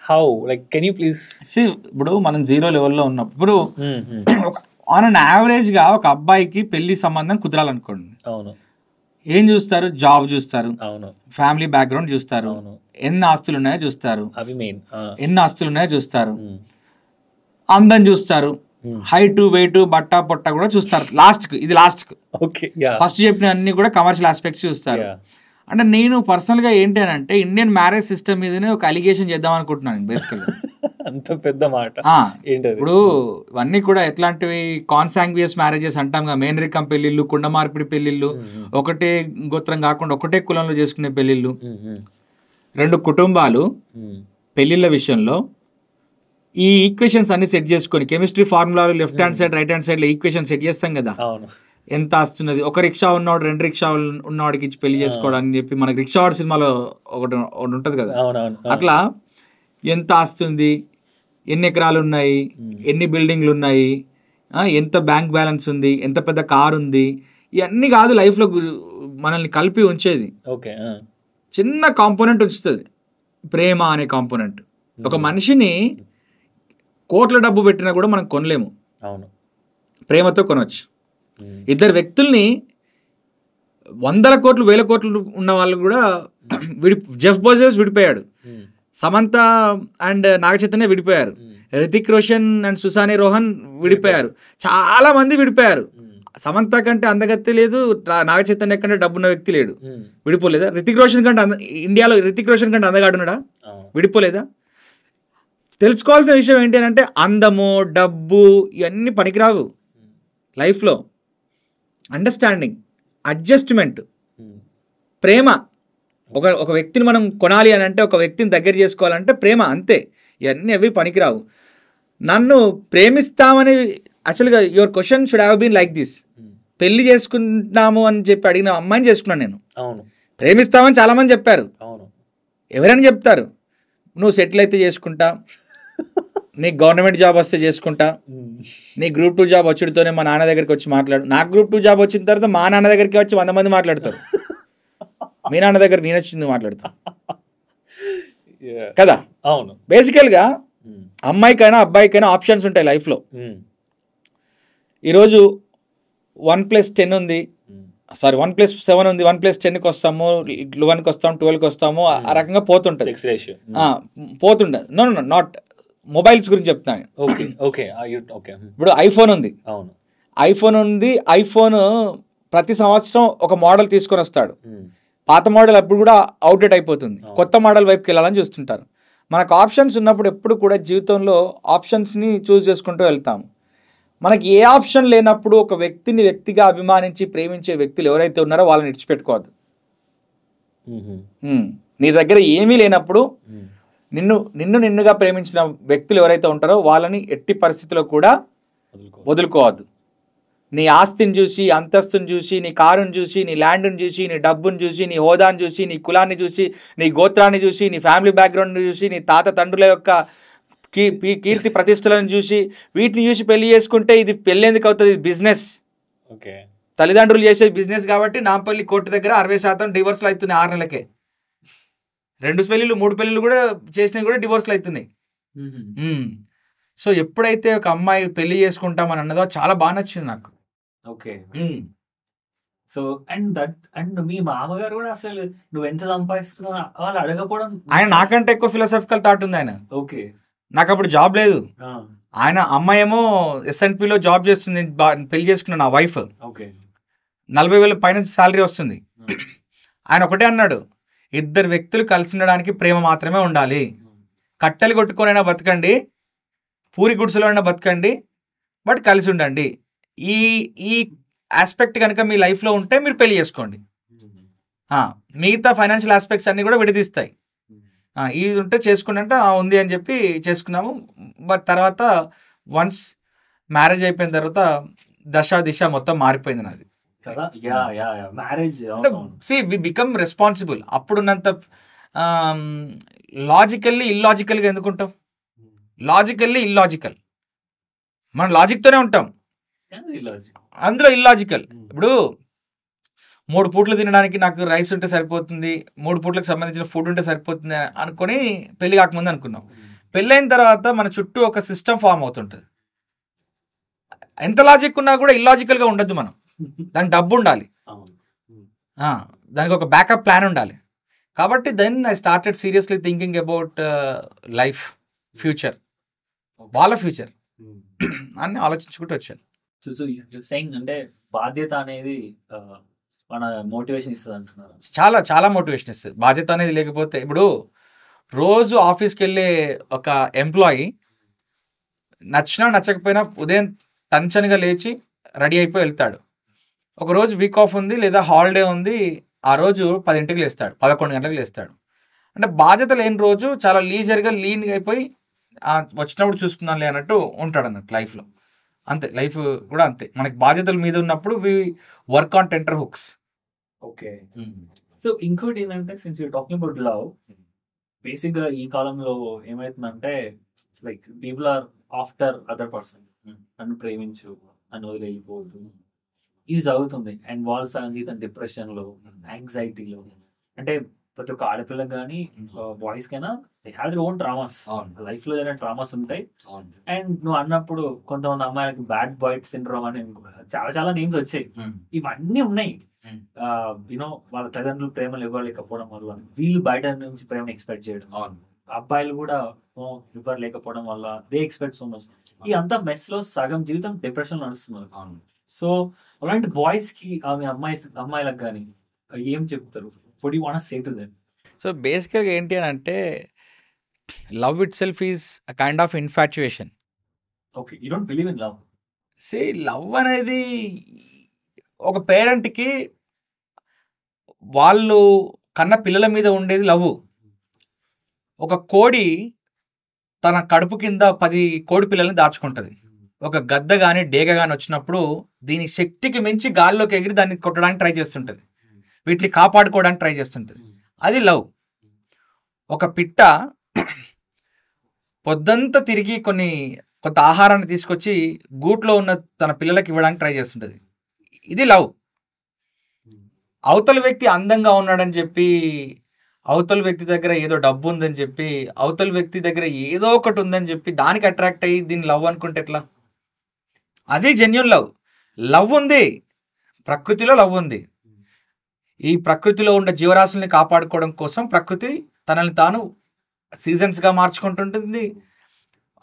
how, like can you please? ఇప్పుడు మనం 0 లెవెల్లో ఉన్నప్పుడు ఆన్ అన్ యావరేజ్గా ఒక అబ్బాయికి పెళ్లి సంబంధం కుదరాలనుకోండి, అవును, ఏం చూస్తారు? జాబ్ చూస్తారు, అవును, ఫ్యామిలీ బ్యాక్గ్రౌండ్ చూస్తారు, ఎన్ని ఆస్తులు ఉన్నాయో చూస్తారు, అవి మెయిన్, ఎన్ని ఆస్తులు ఉన్నాయో చూస్తారు, అందం చూస్తారు, హైట్, వెయిట్, బట్ట పొట్ట కూడా చూస్తారు. ఇది లాస్ట్. ఓకే. ఫస్ట్ చెప్పిన అన్ని కూడా కమర్షియల్ ఆస్పెక్ట్స్ చూస్తారు. అంటే నేను పర్సనల్గా ఏంటి అని అంటే, ఇండియన్ మ్యారేజ్ సిస్టమ్ మీదనే ఒక అలిగేషన్ చేద్దాం అనుకుంటున్నాను బేసికల్గా. అంత పెద్ద మాట ఆ, ఏంటది? ఇప్పుడు ఇవన్నీ కూడా ఎట్లాంటివి కాన్సాంగ్వియస్ మ్యారేజెస్ అంటాం కదా, మేనరికం పెళ్ళిళ్ళు, కుండ మార్పిడి పెళ్ళిళ్ళు, ఒకటే గోత్రం కాకుండా ఒకటే కులంలో చేసుకునే పెళ్ళిళ్ళు. రెండు కుటుంబాలు పెళ్ళిళ్ళ విషయంలో ఈ ఈక్వేషన్స్ అన్ని సెట్ చేసుకొని, కెమిస్ట్రీ ఫార్ములాలు left hand side right hand సైడ్లో ఈక్వేషన్ సెట్ చేస్తాం కదా, అవును. ఎంత వస్తున్నది, ఒక రిక్షా ఉన్నవాడు 2 రిక్షా ఉన్నవాడికి ఇచ్చి పెళ్లి చేసుకోవడం అని చెప్పి మనకి రిక్షా వాడు సినిమాలో ఒకటి ఉంటుంది కదా, అవునవును. అట్లా ఎంత ఆస్తుంది, ఎన్ని ఎకరాలు ఉన్నాయి, ఎన్ని బిల్డింగ్లు ఉన్నాయి, ఎంత బ్యాంక్ బ్యాలెన్స్ ఉంది, ఎంత పెద్ద కారు ఉంది, ఇవన్నీ కాదు లైఫ్లో మనల్ని కలిపి ఉంచేది. ఓకే. చిన్న కాంపోనెంట్ ఉంచుతుంది, ప్రేమ అనే కాంపోనెంట్. ఒక మనిషిని కోట్ల డబ్బు పెట్టినా కూడా మనం కొనలేము, అవును, ప్రేమతో కొనవచ్చు. ఇద్దరు వ్యక్తుల్ని 100 కోట్లు 1000 కోట్లు ఉన్న వాళ్ళు కూడా Jeff Bezos విడిపోయాడు, Samantha and Naga Chaitanya విడిపోయారు, రితిక్ రోషన్ అండ్ సుసాని రోహన్ విడిపోయారు, చాలా మంది విడిపోయారు. సమంత కంటే అందగత్తి లేదు, నాగ చైతన్య కంటే డబ్బున్న వ్యక్తి లేడు, విడిపోలేదా? రితిక్ రోషన్ కంటే ఇండియాలో రితిక్ రోషన్ కంటే అందగాడున్నాడా? విడిపోలేదా? తెలుసుకోవాల్సిన విషయం ఏంటి అంటే, అందము డబ్బు ఇవన్నీ పనికిరావు లైఫ్లో. అండర్స్టాండింగ్, అడ్జస్ట్మెంట్, ప్రేమ. ఒక వ్యక్తిని మనం కొనాలి అని అంటే, ఒక వ్యక్తిని దగ్గర చేసుకోవాలంటే ప్రేమ, అంతే. ఇవన్నీ అవి పనికిరావు. నన్ను ప్రేమిస్తామని, యాక్చువల్గా your question should have been like this, పెళ్లి చేసుకుంటాము అని చెప్పి అడిగిన అమ్మాయిని చేసుకున్నాను నేను. అవును, ప్రేమిస్తామని చాలామంది చెప్పారు. అవును, ఎవరైనా చెప్తారు, నువ్వు సెటిల్ అయితే చేసుకుంటా, నీకు గవర్నమెంట్ జాబ్ వస్తే చేసుకుంటా, నీ గ్రూప్ 2 జాబ్ వచ్చుడితోనే మా నాన్న దగ్గరికి వచ్చి మాట్లాడు. నాకు గ్రూప్ 2 జాబ్ వచ్చిన తర్వాత మా నాన్న దగ్గరికి వచ్చి 100 మంది మాట్లాడతారు, మీ నాన్న దగ్గర నేను వచ్చింది మాట్లాడతా కదా. అవును. బేసికల్గా అమ్మాయికైనా అబ్బాయికైనా ఆప్షన్స్ ఉంటాయి లైఫ్లో. ఈరోజు 1+10 ఉంది, సారీ 1+7 ఉంది, 1+10కి వస్తాము, 11కి వస్తాము, 12కి వస్తాము, ఆ రకంగా పోతుంటుంది, పోతుండే. నో నాట్ మొబైల్స్ గురించి చెప్తాను. ఇప్పుడు ఐఫోన్ ఉంది, అవును, ఐఫోన్ ఉంది. ఐఫోన్ ప్రతి సంవత్సరం ఒక మోడల్ తీసుకొని వస్తాడు, పాత మోడల్ అప్పుడు కూడా అవుట్డేట్ అయిపోతుంది, కొత్త మోడల్ వైపుకి వెళ్ళాలని చూస్తుంటారు. మనకు ఆప్షన్స్ ఉన్నప్పుడు ఎప్పుడు కూడా జీవితంలో ఆప్షన్స్ని చూస్ చేసుకుంటూ వెళ్తాము. మనకి ఏ ఆప్షన్ లేనప్పుడు ఒక వ్యక్తిని వ్యక్తిగా అభిమానించి ప్రేమించే వ్యక్తులు ఎవరైతే ఉన్నారో వాళ్ళని విడిచిపెట్టుకోవద్దు. నీ దగ్గర ఏమీ లేనప్పుడు నిన్నుగా ప్రేమించిన వ్యక్తులు ఎవరైతే ఉంటారో వాళ్ళని ఎట్టి పరిస్థితిలో కూడా వదులుకోవద్దు. నీ ఆస్తిని చూసి, అంతస్తుని చూసి, నీ కారుని చూసి, నీ ల్యాండ్ని చూసి, నీ డబ్బుని చూసి, నీ హోదాని చూసి, నీ కులాన్ని చూసి, నీ గోత్రాన్ని చూసి, నీ ఫ్యామిలీ బ్యాక్గ్రౌండ్ని చూసి, నీ తాత తండ్రుల యొక్క కీర్తి ప్రతిష్టలను చూసి, వీటిని చూసి పెళ్లి చేసుకుంటే ఇది పెళ్లి ఎందుకు అవుతుంది? ఇది బిజినెస్. తల్లిదండ్రులు చేసే బిజినెస్ కాబట్టి నాంపల్లి కోర్టు దగ్గర 60% డివోర్స్లు అవుతున్నాయి 6 నెలలకే. 2 పెళ్ళిళ్ళు 3 పెళ్ళిళ్ళు కూడా చేసినవి కూడా డివోర్స్లు అవుతున్నాయి. సో ఎప్పుడైతే ఒక అమ్మాయి పెళ్లి చేసుకుంటామని అన్నదో చాలా బాగా నచ్చింది నాకు. ఓకే. సో అండ్ మీ మామగారు కూడా అసలు నువ్వు ఎంత సంపాదిస్తున్నావు వాళ్ళు అడగపోవడం, ఆయన నాకంటే ఎక్కువ ఫిలాసఫికల్ థాట్ ఉంది ఆయన. ఓకే. నాకు అప్పుడు జాబ్ లేదు, ఆయన అమ్మాయి ఏమో S&Pలో జాబ్ చేస్తుంది, పెళ్లి చేసుకున్నాను నా వైఫ్. 40,000 పైన శాలరీ వస్తుంది. ఆయన ఒకటే అన్నాడు, ఇద్దరు వ్యక్తులు కలిసి ఉండడానికి ప్రేమ మాత్రమే ఉండాలి, కట్టెలు కొట్టుకొనైనా బతకండి, పూరి గుడిసెలో అయినా బతకండి, బట్ కలిసి ఉండండి. ఈ ఆస్పెక్ట్ కనుక మీ లైఫ్లో ఉంటే మీరు పెళ్లి చేసుకోండి. మిగతా ఫైనాన్షియల్ ఆస్పెక్ట్స్ అన్నీ కూడా విడదీస్తాయి. ఇది ఉంటే చేసుకోండి అంటే ఉంది అని చెప్పి చేసుకున్నాము. బట్ తర్వాత వన్స్ మ్యారేజ్ అయిపోయిన తర్వాత దిశ మొత్తం మారిపోయింది నాది. We become responsible. అప్పుడున్నంత లాజికల్లీ ఇల్లాజికల్గా ఎందుకుంటాం? లాజికల్లీ ఇల్లాజికల్, మనం లాజిక్తోనే ఉంటాం, అందులో ఇల్లాజికల్. ఇప్పుడు 3 పూట్లు తినడానికి నాకు రైస్ ఉంటే సరిపోతుంది, 3 పూట్లకు సంబంధించిన ఫుడ్ ఉంటే సరిపోతుంది అనుకొని పెళ్లి కాకముందు అనుకున్నాం. పెళ్ళైన తర్వాత మన చుట్టూ ఒక సిస్టమ్ ఫామ్ అవుతుంటుంది. ఎంత లాజిక్ ఉన్నా కూడా ఇల్లాజికల్గా ఉండద్దు మనం. దానికి డబ్బు ఉండాలి, దానికి ఒక బ్యాకప్ ప్లాన్ ఉండాలి. కాబట్టి then I started seriously thinking about life, future, వాళ్ళ ఫ్యూచర్ అని ఆలోచించుకుంటూ వచ్చాను. అంటే బాధ్యత అనేది మన మోటివేషన్ ఇస్తుంది అంటున్నారు. చాలా చాలా మోటివేషన్ ఇస్తుంది బాధ్యత అనేది. లేకపోతే ఇప్పుడు రోజు ఆఫీస్కి వెళ్ళే ఒక ఎంప్లాయీ నచ్చినా నచ్చకపోయినా ఉదయం టెన్షన్గా లేచి రెడీ అయిపోయి వెళ్తాడు. ఒకరోజు వీక్ ఆఫ్ ఉంది లేదా హాలిడే ఉంది, ఆ రోజు 10ంటికి లేస్తాడు, 11 గంటలకు లేస్తాడు. అంటే బాధ్యత లేని రోజు చాలా లీజర్గా లీన్గా అయిపోయి వచ్చినప్పుడు చూసుకుందాంలే అన్నట్టు ఉంటాడు అన్నట్టు లైఫ్లో. అంతే, లైఫ్ కూడా అంతే. మనకి బాధ్యతల మీద ఉన్నప్పుడు we work on tenterhooks. Okay. So ఇంకోటి ఏంటంటే, since you talking about love, basic గా ఈ కాలంలో ఏమైతుందంటే like people are after other person. నన్ను ప్రేమించు అని వదిలేకపోవద్దు, ఇది జరుగుతుంది. అండ్ వాళ్ళు సగం జీతం డిప్రెషన్ లో, యాంగ్జైటీలో. అంటే ప్రతి ఒక్క ఆడపిల్లకి కానీ బాయ్స్ కైనా they have their own traumas. Life లో ఏదైనా ట్రామాస్ ఉంటాయి. అండ్ నువ్వు అన్నప్పుడు కొంతమంది అమ్మాయిలకి బ్యాడ్ బాయ్ సిండ్రోమ్ అని చాలా చాలా నేమ్స్ వచ్చాయి. ఇవన్నీ ఉన్నాయి. యూనో వాళ్ళ తల్లిదండ్రులు ప్రేమలు ఇవ్వలేకపోవడం వల్ల వీళ్ళు బయట నుంచి ప్రేమను ఎక్స్పెక్ట్ చేయడం, అబ్బాయిలు కూడా ఇవ్వలేకపోవడం వల్ల దే ఎక్స్పెక్ట్ సో మచ్. ఈ అంతా మెస్ లో సగం జీవితం డిప్రెషన్ నడుస్తున్నారు. సో అలాంటి బాయ్స్ కి అమ్మాయిలకు కానీ ఏం చెప్తారు? What do you want to say to them? So బేసిక్గా ఏంటి అని అంటే, love it self is a kind of infatuation. Okay, you don't believe in love. Say love అనేది ఒక పేరెంట్కి వాళ్ళు కన్న పిల్లల మీద ఉండేది లవ్. ఒక కోడి తన కడుపు కింద 10 కోడి పిల్లల్ని దాచుకుంటుంది. ఒక గద్ద కానీ డేగ కానీ వచ్చినప్పుడు దీని శక్తికి మించి గాల్లోకి ఎగిరి దాన్ని కొట్టడానికి ట్రై చేస్తుంటుంది, వీటిని కాపాడుకోవడానికి ట్రై చేస్తుంటుంది. అది లవ్. ఒక పిట్ట పొద్దంతా తిరిగి కొంత ఆహారాన్ని తీసుకొచ్చి గూట్లో ఉన్న తన పిల్లలకి ఇవ్వడానికి ట్రై చేస్తుంటుంది. ఇది లవ్. అవతల వ్యక్తి అందంగా ఉన్నాడని చెప్పి, అవతల వ్యక్తి దగ్గర ఏదో డబ్బు ఉందని చెప్పి, అవతల వ్యక్తి దగ్గర ఏదో ఒకటి ఉందని చెప్పి దానికి అట్రాక్ట్ అయ్యి దీన్ని లవ్ అనుకుంటే ఎట్లా? అది జెన్యూన్ లవ్. లవ్ ఉంది, ప్రకృతిలో లవ్ ఉంది. ఈ ప్రకృతిలో ఉన్న జీవరాశుల్ని కాపాడుకోవడం కోసం ప్రకృతి తనని తాను సీజన్స్గా మార్చుకుంటుంటుంది.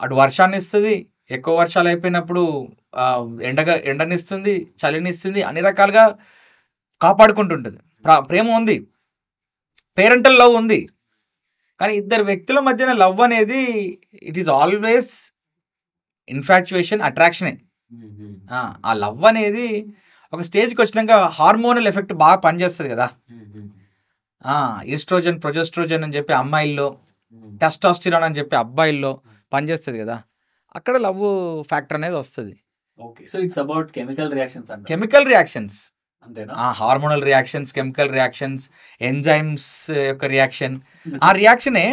అటు వర్షాన్ని ఇస్తుంది, ఎక్కువ వర్షాలు అయిపోయినప్పుడు ఎండనిస్తుంది, చలినిస్తుంది, అన్ని రకాలుగా కాపాడుకుంటుంటుంది. ప్రేమ ఉంది, పేరెంటల్ లవ్ ఉంది. కానీ ఇద్దరు వ్యక్తుల మధ్యన లవ్ అనేది ఇట్ ఈస్ ఆల్వేస్ ఇన్ఫాచ్యుయేషన్, అట్రాక్షనే. ఆ లవ్ అనేది ఒక స్టేజ్కి వచ్చినాక హార్మోనల్ ఎఫెక్ట్ బాగా పనిచేస్తుంది కదా. ఈస్ట్రోజన్, ప్రొజెస్ట్రోజన్ అని చెప్పి అమ్మాయిల్లో, టెస్టోస్టిరాన్ అని చెప్పి అబ్బాయిల్లో పనిచేస్తుంది కదా. అక్కడ లవ్ ఫ్యాక్టర్ అనేది వస్తుంది. Okay, so it's about chemical reactions. Chemical reactions అంతేనా? Hormonal reactions, chemical reactions, enzymes యొక్క రియాక్షన్, ఆ రియాక్షనే.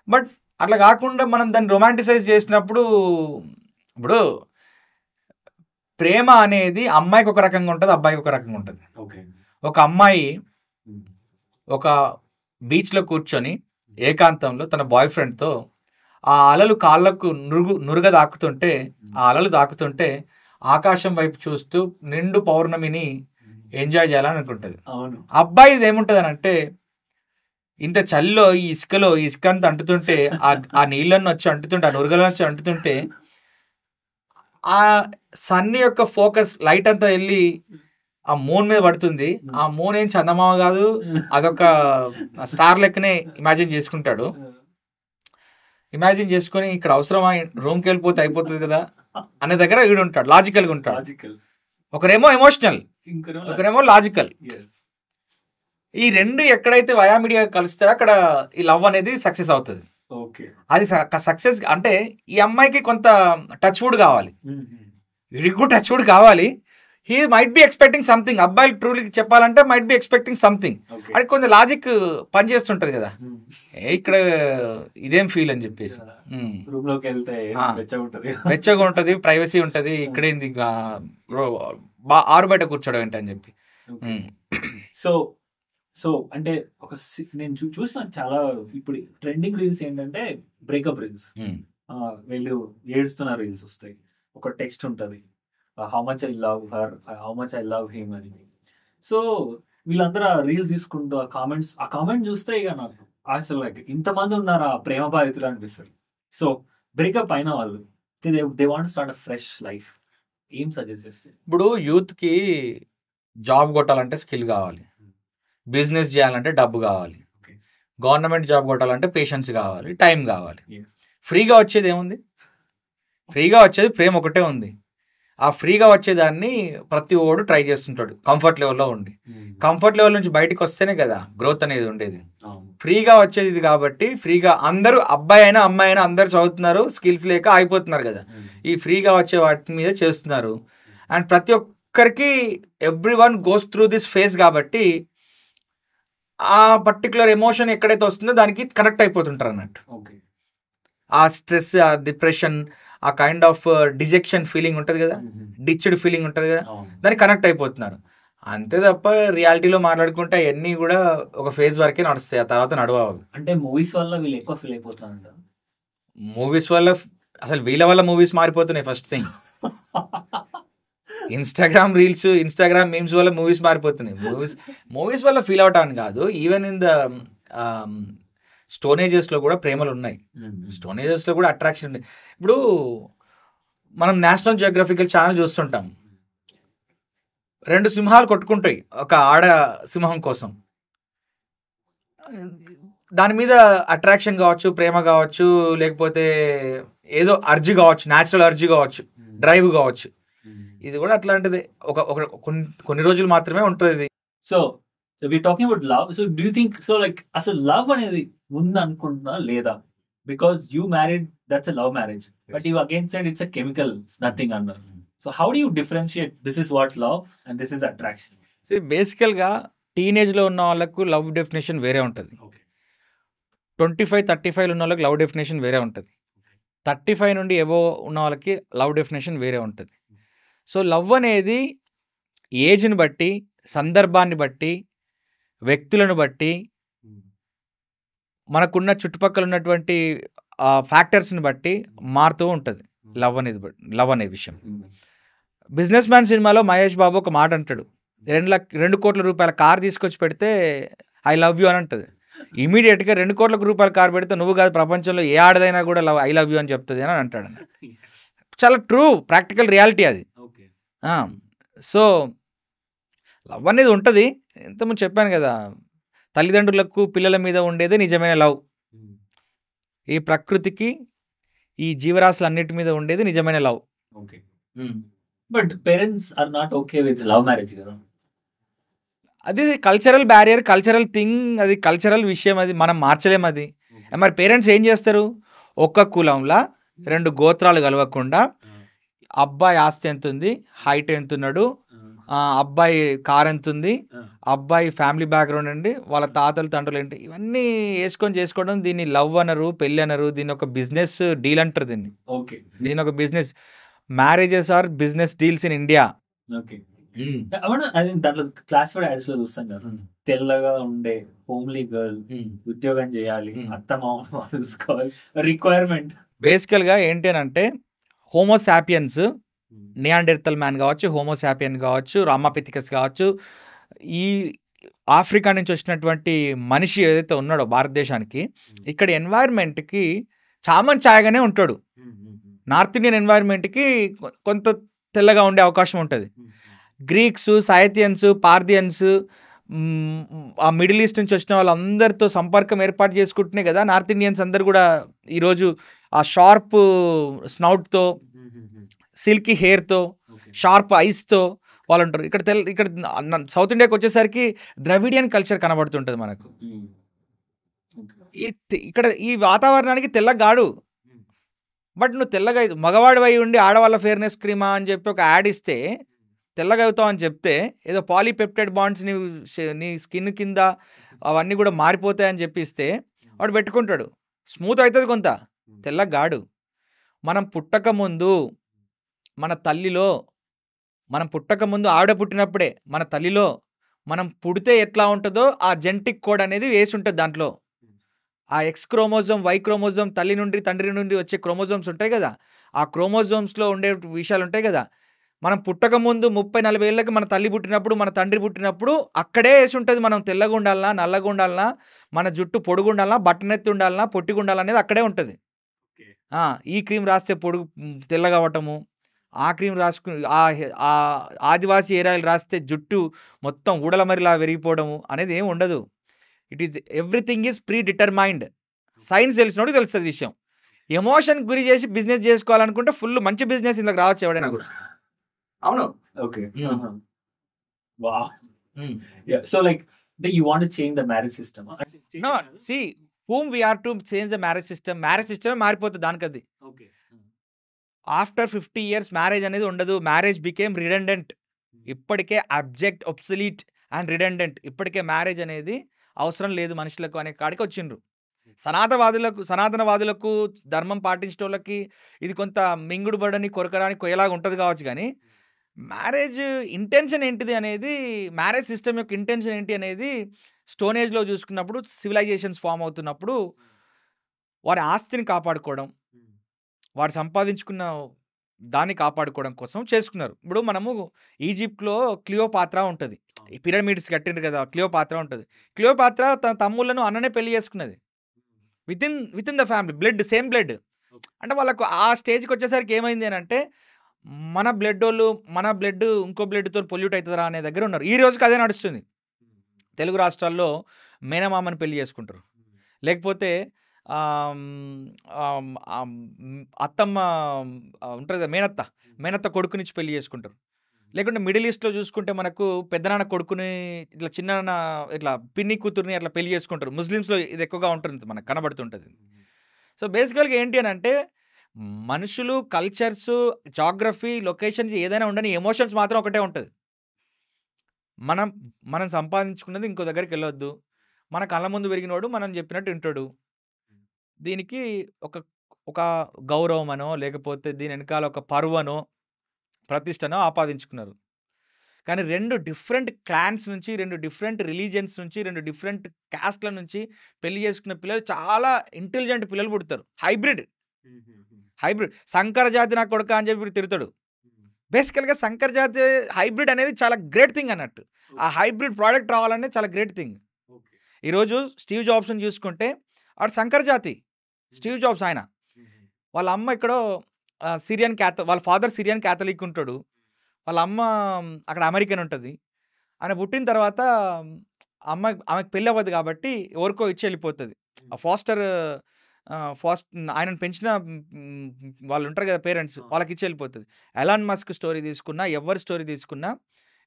బట్ అట్లా కాకుండా మనం దాన్ని రొమాంటిసైజ్ చేసినప్పుడు, ఇప్పుడు ప్రేమ అనేది అమ్మాయికి ఒక రకంగా ఉంటుంది, అబ్బాయికి ఒక రకంగా ఉంటుంది. ఒక అమ్మాయి ఒక బీచ్లో కూర్చొని ఏకాంతంలో తన బాయ్ ఫ్రెండ్తో ఆ అలలు కాళ్ళకు నురుగ దాక్కుతుంటే, ఆ అలలు దాక్కుతుంటే ఆకాశం వైపు చూస్తూ నిండు పౌర్ణమిని ఎంజాయ్ చేయాలని అనుకుంటుంది. అబ్బాయి ఇది ఏముంటుంది అని అంటే, ఇంత చలిలో ఈ ఇసుక అంతా అంటుతుంటే, ఆ నీళ్ళని వచ్చి అంటుతుంటే, ఆ నురుగలను వచ్చి అంటుతుంటే, ఆ సన్ యొక్క ఫోకస్ లైట్ అంతా వెళ్ళి ఆ మూన్ మీద పడుతుంది. ఆ మూన్ ఏం చందమామ కాదు, అదొక స్టార్ లెక్కనే ఇమాజిన్ చేసుకుంటాడు. ఇమాజిన్ చేసుకుని ఇక్కడ అవసరమా, రూమ్కి వెళ్ళిపోతే అయిపోతుంది కదా అనే దగ్గర వీడు ఉంటాడు, లాజికల్గా ఉంటాడు. ఒకరేమో ఎమోషనల్, ఒకరేమో లాజికల్. ఈ రెండు ఎక్కడైతే వయామిడిగా కలిస్తే అక్కడ ఈ లవ్ అనేది సక్సెస్ అవుతుంది. అది సక్సెస్ అంటే ఈ అమ్మాయికి కొంత టచ్ వుడ్ కావాలి, వీడికి కూడా టచ్ వుడ్ కావాలి. He might be expecting something. అబ్బాయిలు ట్రూలీ చెప్పాలంటే మైట్ బి ఎక్స్పెక్టింగ్ సంథింగ్. అది కొంచెం లాజిక్ పనిచేస్తుంటది కదా, ఇక్కడ ఇదేం ఫీల్ అని చెప్పేసి. వెచ్చగా ఉంటది, ప్రైవసీ ఉంటది, ఇక్కడేంది ఆరు బయట కూర్చోడం ఏంటి అని చెప్పి. సో అంటే ఒక నేను చూసిన చాలా ఇప్పుడు ట్రెండింగ్ రీల్స్ ఏంటంటే బ్రేకప్ రీల్స్. వీళ్ళు ఏడుస్తున్న రీల్స్ వస్తాయి, ఒక టెక్స్ట్ ఉంటుంది, how much I love her, how much I love him అని. సో వీళ్ళందరూ ఆ రీల్స్ తీసుకుంటూ ఆ కామెంట్ చూస్తే ఇక నాకు అసలు లైక్ ఇంతమంది ఉన్నారు ఆ ప్రేమ బాధితులు అనిపిస్తుంది. సో బ్రేకప్ అయిన వాళ్ళు they want start a fresh life, ఏం సజెస్ట్ చేస్తారు? ఇప్పుడు యూత్కి జాబ్ కొట్టాలంటే స్కిల్ కావాలి, బిజినెస్ చేయాలంటే డబ్బు కావాలి, గవర్నమెంట్ జాబ్ కొట్టాలంటే పేషెన్స్ కావాలి, టైం కావాలి. ఫ్రీగా వచ్చేది ఏముంది? ఫ్రీగా వచ్చేది ప్రేమ ఒకటే ఉంది. ఆ ఫ్రీగా వచ్చేదాన్ని ప్రతి ఓడు ట్రై చేస్తుంటాడు కంఫర్ట్ లెవెల్లో ఉండి. కంఫర్ట్ లెవెల్ నుంచి బయటకు వస్తేనే కదా గ్రోత్ అనేది ఉండేది. ఫ్రీగా వచ్చేది ఇది కాబట్టి ఫ్రీగా అందరూ అబ్బాయి అయినా అమ్మాయి అయినా అందరూ చదువుతున్నారు, స్కిల్స్ లేక ఆగిపోతున్నారు కదా. ఈ ఫ్రీగా వచ్చే వాటి మీద చేస్తున్నారు. అండ్ ప్రతి ఒక్కరికి every one goes through this phase కాబట్టి ఆ పర్టికులర్ ఎమోషన్ ఎక్కడైతే వస్తుందో దానికి కనెక్ట్ అయిపోతుంటారు అన్నట్టు. ఆ స్ట్రెస్, ఆ డిప్రెషన్, ఆ కైండ్ ఆఫ్ డిజెక్షన్ ఫీలింగ్ ఉంటుంది కదా, డిచ్డ్ ఫీలింగ్ ఉంటుంది కదా, దానికి కనెక్ట్ అయిపోతున్నారు. అంతే తప్ప రియాలిటీలో మాట్లాడుకుంటే అవన్నీ కూడా ఒక ఫేజ్ వరకే నడుస్తాయి, ఆ తర్వాత నడవవు. అంటే మూవీస్ వల్ల వీళ్ళు ఎక్కువ ఫీల్ అయిపోతారు. మూవీస్ వల్ల అసలు వీళ్ళ వల్ల మూవీస్ మారిపోతున్నాయి. First thing Instagram reels, Instagram memes వల్ల మూవీస్ మారిపోతున్నాయి. మూవీస్ వల్ల ఫీల్ అవటానికి కాదు, ఈవెన్ ఇన్ ద స్టోనేజెస్లో కూడా ప్రేమలు ఉన్నాయి. స్టోనేజెస్లో కూడా అట్రాక్షన్ ఉంది. ఇప్పుడు మనం నేషనల్ జియోగ్రఫికల్ ఛానల్ చూస్తుంటాం, 2 సింహాలు కొట్టుకుంటాయి ఒక ఆడ సింహం కోసం. దాని మీద అట్రాక్షన్ కావచ్చు, ప్రేమ కావచ్చు, లేకపోతే ఏదో అర్జీ కావచ్చు, న్యాచురల్ అర్జీ కావచ్చు, డ్రైవ్ కావచ్చు. ఇది కూడా అట్లాంటిది. కొన్ని రోజులు మాత్రమే ఉంటుంది ఇది. So we talking about love. So do you think so like అసలు లవ్ అనేది ఉంది అనుకుంటున్నా లేదా? Because you married, that's a love marriage, but you again said it's a chemical nothing అన్నారు. So how do you differentiate this is what love and this is attraction? So బేసికల్గా టీనేజ్లో ఉన్న వాళ్ళకు లవ్ డెఫినేషన్ వేరే ఉంటుంది. 25-35 ఉన్న వాళ్ళకి love definition వేరే ఉంటుంది. 35 నుండి ఎబో ఉన్న వాళ్ళకి లవ్ డెఫినేషన్ వేరే ఉంటుంది. సో లవ్ అనేది ఏజ్ని బట్టి, సందర్భాన్ని బట్టి, వ్యక్తులను బట్టి, మనకున్న చుట్టుపక్కల ఉన్నటువంటి ఫ్యాక్టర్స్ని బట్టి మారుతూ ఉంటుంది లవ్ అనే విషయం. బిజినెస్ మ్యాన్ సినిమాలో మహేష్ బాబు ఒక మాట అంటాడు, 2 కోట్ల రూపాయల కార్ తీసుకొచ్చి పెడితే ఐ లవ్ యూ అని అంటుంది. ఇమీడియట్గా 2 కోట్ల రూపాయల కార్ పెడితే నువ్వు కాదు ప్రపంచంలో ఏ ఆడదైనా కూడా ఐ లవ్ యూ అని చెప్తుంది అని అంటాడు. చాలా ట్రూ, ప్రాక్టికల్ రియాలిటీ అది. సో లవ్ అనేది ఉంటుంది. ఇంతకుముందు చెప్పాను కదా, తల్లిదండ్రులకు పిల్లల మీద ఉండేదే నిజమైన లవ్. ఈ ప్రకృతికి, ఈ జీవరాశులన్నిటి మీద ఉండేది నిజమైన love. But parents are not okay with love marriage కదా. అది కల్చరల్ బ్యారియర్, కల్చరల్ థింగ్, అది కల్చరల్ విషయం, అది మనం మార్చలేము. అది మరి పేరెంట్స్ ఏం చేస్తారు, ఒక్క కులంలా 2 గోత్రాలు కలవకుండా అబ్బాయి ఆస్తి ఎంత ఉంది, హైట్ ఎంత ఉన్నాడు, అబ్బాయి కార్ ఎంత ఉంది, అబ్బాయి ఫ్యామిలీ బ్యాక్గ్రౌండ్ అండి, వాళ్ళ తాతలు తండ్రులు ఏంటి, ఇవన్నీ చేసుకోవడం, దీన్ని లవ్ అనరు, పెళ్ళి అనరు, దీన్ని ఒక బిజినెస్ డీల్ అంటారు. దీన్ని ఒక business, marriages are business deals in India. దాంట్లో క్లాసిఫైడ్ యాడ్స్ లో చూస్తాం కదా, తెల్లగా ఉండే హోమ్లీ గర్ల్, ఉద్యోగం చేయాలి, అత్తమామ చూసుకోవాలి, రిక్వైర్మెంట్. బేసికల్ గా ఏంటి అని అంటే, హోమోసాపియన్స్, నియాండెర్తల్ మ్యాన్ కావచ్చు, హోమోసాపియన్ కావచ్చు, రామాపిథికస్ కావచ్చు, ఈ ఆఫ్రికా నుంచి వచ్చినటువంటి మనిషి ఏదైతే ఉన్నాడో భారతదేశానికి, ఇక్కడ ఎన్వైర్న్మెంట్కి చామన్ ఛాయగానే ఉంటాడు. నార్త్ ఇండియన్ ఎన్వైర్న్మెంట్కి కొంత తెల్లగా ఉండే అవకాశం ఉంటుంది. గ్రీక్స్, సైథియన్స్, పార్థియన్స్, ఆ మిడిల్ ఈస్ట్ నుంచి వచ్చిన వాళ్ళందరితో సంపర్కం ఏర్పాటు చేసుకుంటున్నాయి కదా నార్త్ ఇండియన్స్ అందరు కూడా ఈరోజు. ఆ షార్ప్ స్నౌట్తో, సిల్కీ హెయిర్తో, షార్ప్ ఐస్తో వాళ్ళు ఉంటారు. ఇక్కడ సౌత్ ఇండియాకి వచ్చేసరికి ద్రవిడియన్ కల్చర్ కనబడుతుంటుంది మనకు. ఇక్కడ ఈ వాతావరణానికి తెల్లగాడు. బట్ నువ్వు తెల్లగా మగవాడు అయి ఉండి ఆడవాళ్ళ ఫెయిర్నెస్ క్రీమా అని చెప్పి ఒక యాడ్ ఇస్తే తెల్లగా అవుతావు అని చెప్తే, ఏదో పాలీపెప్టైడ్ బాండ్స్ నీ స్కిన్ కింద అవన్నీ కూడా మారిపోతాయని చెప్పిస్తే వాడు పెట్టుకుంటాడు, స్మూత్ అవుతుంది కొంత, తెల్లగాడు. మనం పుట్టక ముందు మన తల్లిలో, మనం పుట్టక ముందు ఆవిడ పుట్టినప్పుడే మన తల్లిలో మనం పుడితే ఎట్లా ఉంటుందో ఆ జెనెటిక్ కోడ్ అనేది వేసి ఉంటుంది. దాంట్లో ఆ ఎక్స్ క్రోమోజోమ్, వై క్రోమోజోమ్, తల్లి నుండి తండ్రి నుండి వచ్చే క్రోమోజోమ్స్ ఉంటాయి కదా, ఆ క్రోమోజోమ్స్లో ఉండే విషయాలు ఉంటాయి కదా. మనం పుట్టక ముందు 30-40 ఏళ్ళకి మన తల్లి పుట్టినప్పుడు, మన తండ్రి పుట్టినప్పుడు అక్కడే వేసి ఉంటుంది. మనం తెల్లగా ఉండాలన్నా, నల్లగా ఉండాలన్నా, మన జుట్టు పొడుగు ఉండాలన్నా, బట్టనెత్తి ఉండాలన్నా, పొట్టిగా ఉండాలనేది అక్కడే ఉంటుంది. ఈ క్రీమ్ రాస్తే పొడుగు తెల్లగా అవ్వటము, ఆ క్రీమ్ రాసుకుని ఆ ఆదివాసీ ఏరియాలు రాస్తే జుట్టు మొత్తం ఊడలమరిలా విరిగిపోవడము అనేది ఏమి ఉండదు. It is everything is predetermined. Science తెలిసినోడు తెలుస్తుంది విషయం. ఎమోషన్ గురి చేసి బిజినెస్ చేసుకోవాలనుకుంటే ఫుల్ మంచి బిజినెస్ ఇందులోకి రావచ్చు ఎవడైనా కూడా. అవును. Okay. Mm. Wow. Mm. Yeah. So like you want to change the marriage system. No, see, whom we are to change the marriage system మారిపోతుంది దానికది. Okay. ఆఫ్టర్ 50 years మ్యారేజ్ అనేది ఉండదు. Marriage became redundant. ఇప్పటికే object, ఒబ్సలీట్ and redundant. ఇప్పటికే marriage అనేది అవసరం లేదు మనుషులకు అనే కాడికి వచ్చిండ్రు. సనాతనవాదులకు ధర్మం పాటించేటోళ్ళకి ఇది కొంత మింగుడు బడని కొరకరాని కొయ్యలాగా ఉంటుంది కావచ్చు, కానీ మ్యారేజ్ ఇంటెన్షన్ ఏంటిది అనేది, మ్యారేజ్ సిస్టమ్ యొక్క ఇంటెన్షన్ ఏంటి అనేది స్టోన్ ఏజ్లో చూసుకున్నప్పుడు, సివిలైజేషన్స్ ఫామ్ అవుతున్నప్పుడు వారి ఆస్తిని కాపాడుకోవడం, వాడు సంపాదించుకున్న దాన్ని కాపాడుకోవడం కోసం చేసుకున్నారు. ఇప్పుడు మనము ఈజిప్ట్లో క్లియోపాత్ర ఉంటుంది, పిరమిడ్స్ కట్టిండ్రు కదా, క్లియోపాత్ర ఉంటుంది. క్లియోపాత్ర తన తమ్ముళ్ళను అన్ననే పెళ్లి చేసుకున్నది. With in the family, blood, same blood. అంటే వాళ్ళకు ఆ స్టేజ్కి వచ్చేసరికి ఏమైంది అని అంటే, మన బ్లడ్ ఇంకో బ్లడ్తో పొల్యూట్ అవుతుందా అనే దగ్గర ఉన్నారు. ఈ రోజుకి అదే నడుస్తుంది. తెలుగు రాష్ట్రాల్లో మేనమామని పెళ్లి చేసుకుంటారు, లేకపోతే అత్తమ్మ ఉంటుంది కదా, మేనత్త కొడుకునిచ్చి పెళ్లి చేసుకుంటారు. లేకుంటే మిడిల్ ఈస్ట్లో చూసుకుంటే మనకు పెద్దనాన్న కొడుకుని ఇట్లా చిన్న ఇట్లా పిన్ని కూతుర్ని అట్లా పెళ్లి చేసుకుంటారు. ముస్లిమ్స్లో ఇది ఎక్కువగా ఉంటుంది, మనకు కనబడుతుంటుంది. సో బేసికల్గా ఏంటి అని అంటే, మనుషులు, కల్చర్స్, జాగ్రఫీ, లొకేషన్స్ ఏదైనా ఉండని, ఎమోషన్స్ మాత్రం ఒకటే ఉంటుంది. మనం సంపాదించుకున్నది ఇంకో దగ్గరికి వెళ్ళొద్దు. మన కళ్ళ ముందు పెరిగినోడు మనం చెప్పినట్టు వింటాడు. దీనికి ఒక గౌరవమనో, లేకపోతే దీని వెనకాల ఒక పరువనో, ప్రతిష్టనో ఆపాదించుకున్నారు. కానీ 2 డిఫరెంట్ క్లాన్స్ నుంచి, 2 డిఫరెంట్ రిలీజియన్స్ నుంచి, 2 డిఫరెంట్ క్యాస్ట్ల నుంచి పెళ్లి చేసుకున్న పిల్లలు చాలా ఇంటెలిజెంట్ పిల్లలు పుడతారు. హైబ్రిడ్ సంకర జాతి నా కొడుక అని చెప్పి తిడతాడు. బేసికల్గా సంకర జాతి హైబ్రిడ్ అనేది చాలా గ్రేట్ థింగ్ అన్నట్టు. ఆ హైబ్రిడ్ ప్రోడక్ట్ రావాలనేది చాలా గ్రేట్ థింగ్. ఈరోజు స్టీవ్ జాబ్స్ని చూసుకుంటే వాడు సంకర జాతి. స్టీవ్ జాబ్స్ ఆయన వాళ్ళ అమ్మ ఇక్కడో వాళ్ళ ఫాదర్ సిరియన్ క్యాథలిక్ ఉంటాడు, వాళ్ళ అమ్మ అక్కడ అమెరికన్ ఉంటుంది. ఆయన పుట్టిన తర్వాత ఆమెకు పెళ్ళి అవ్వదు కాబట్టి ఎవరికో ఇచ్చి వెళ్ళిపోతుంది. ఫాస్టర్ ఆయనను పెంచిన వాళ్ళు ఉంటారు కదా పేరెంట్స్, వాళ్ళకి ఇచ్చి వెళ్ళిపోతుంది. ఎలాన్ మస్క్ స్టోరీ తీసుకున్నా, ఎవరి స్టోరీ తీసుకున్నా,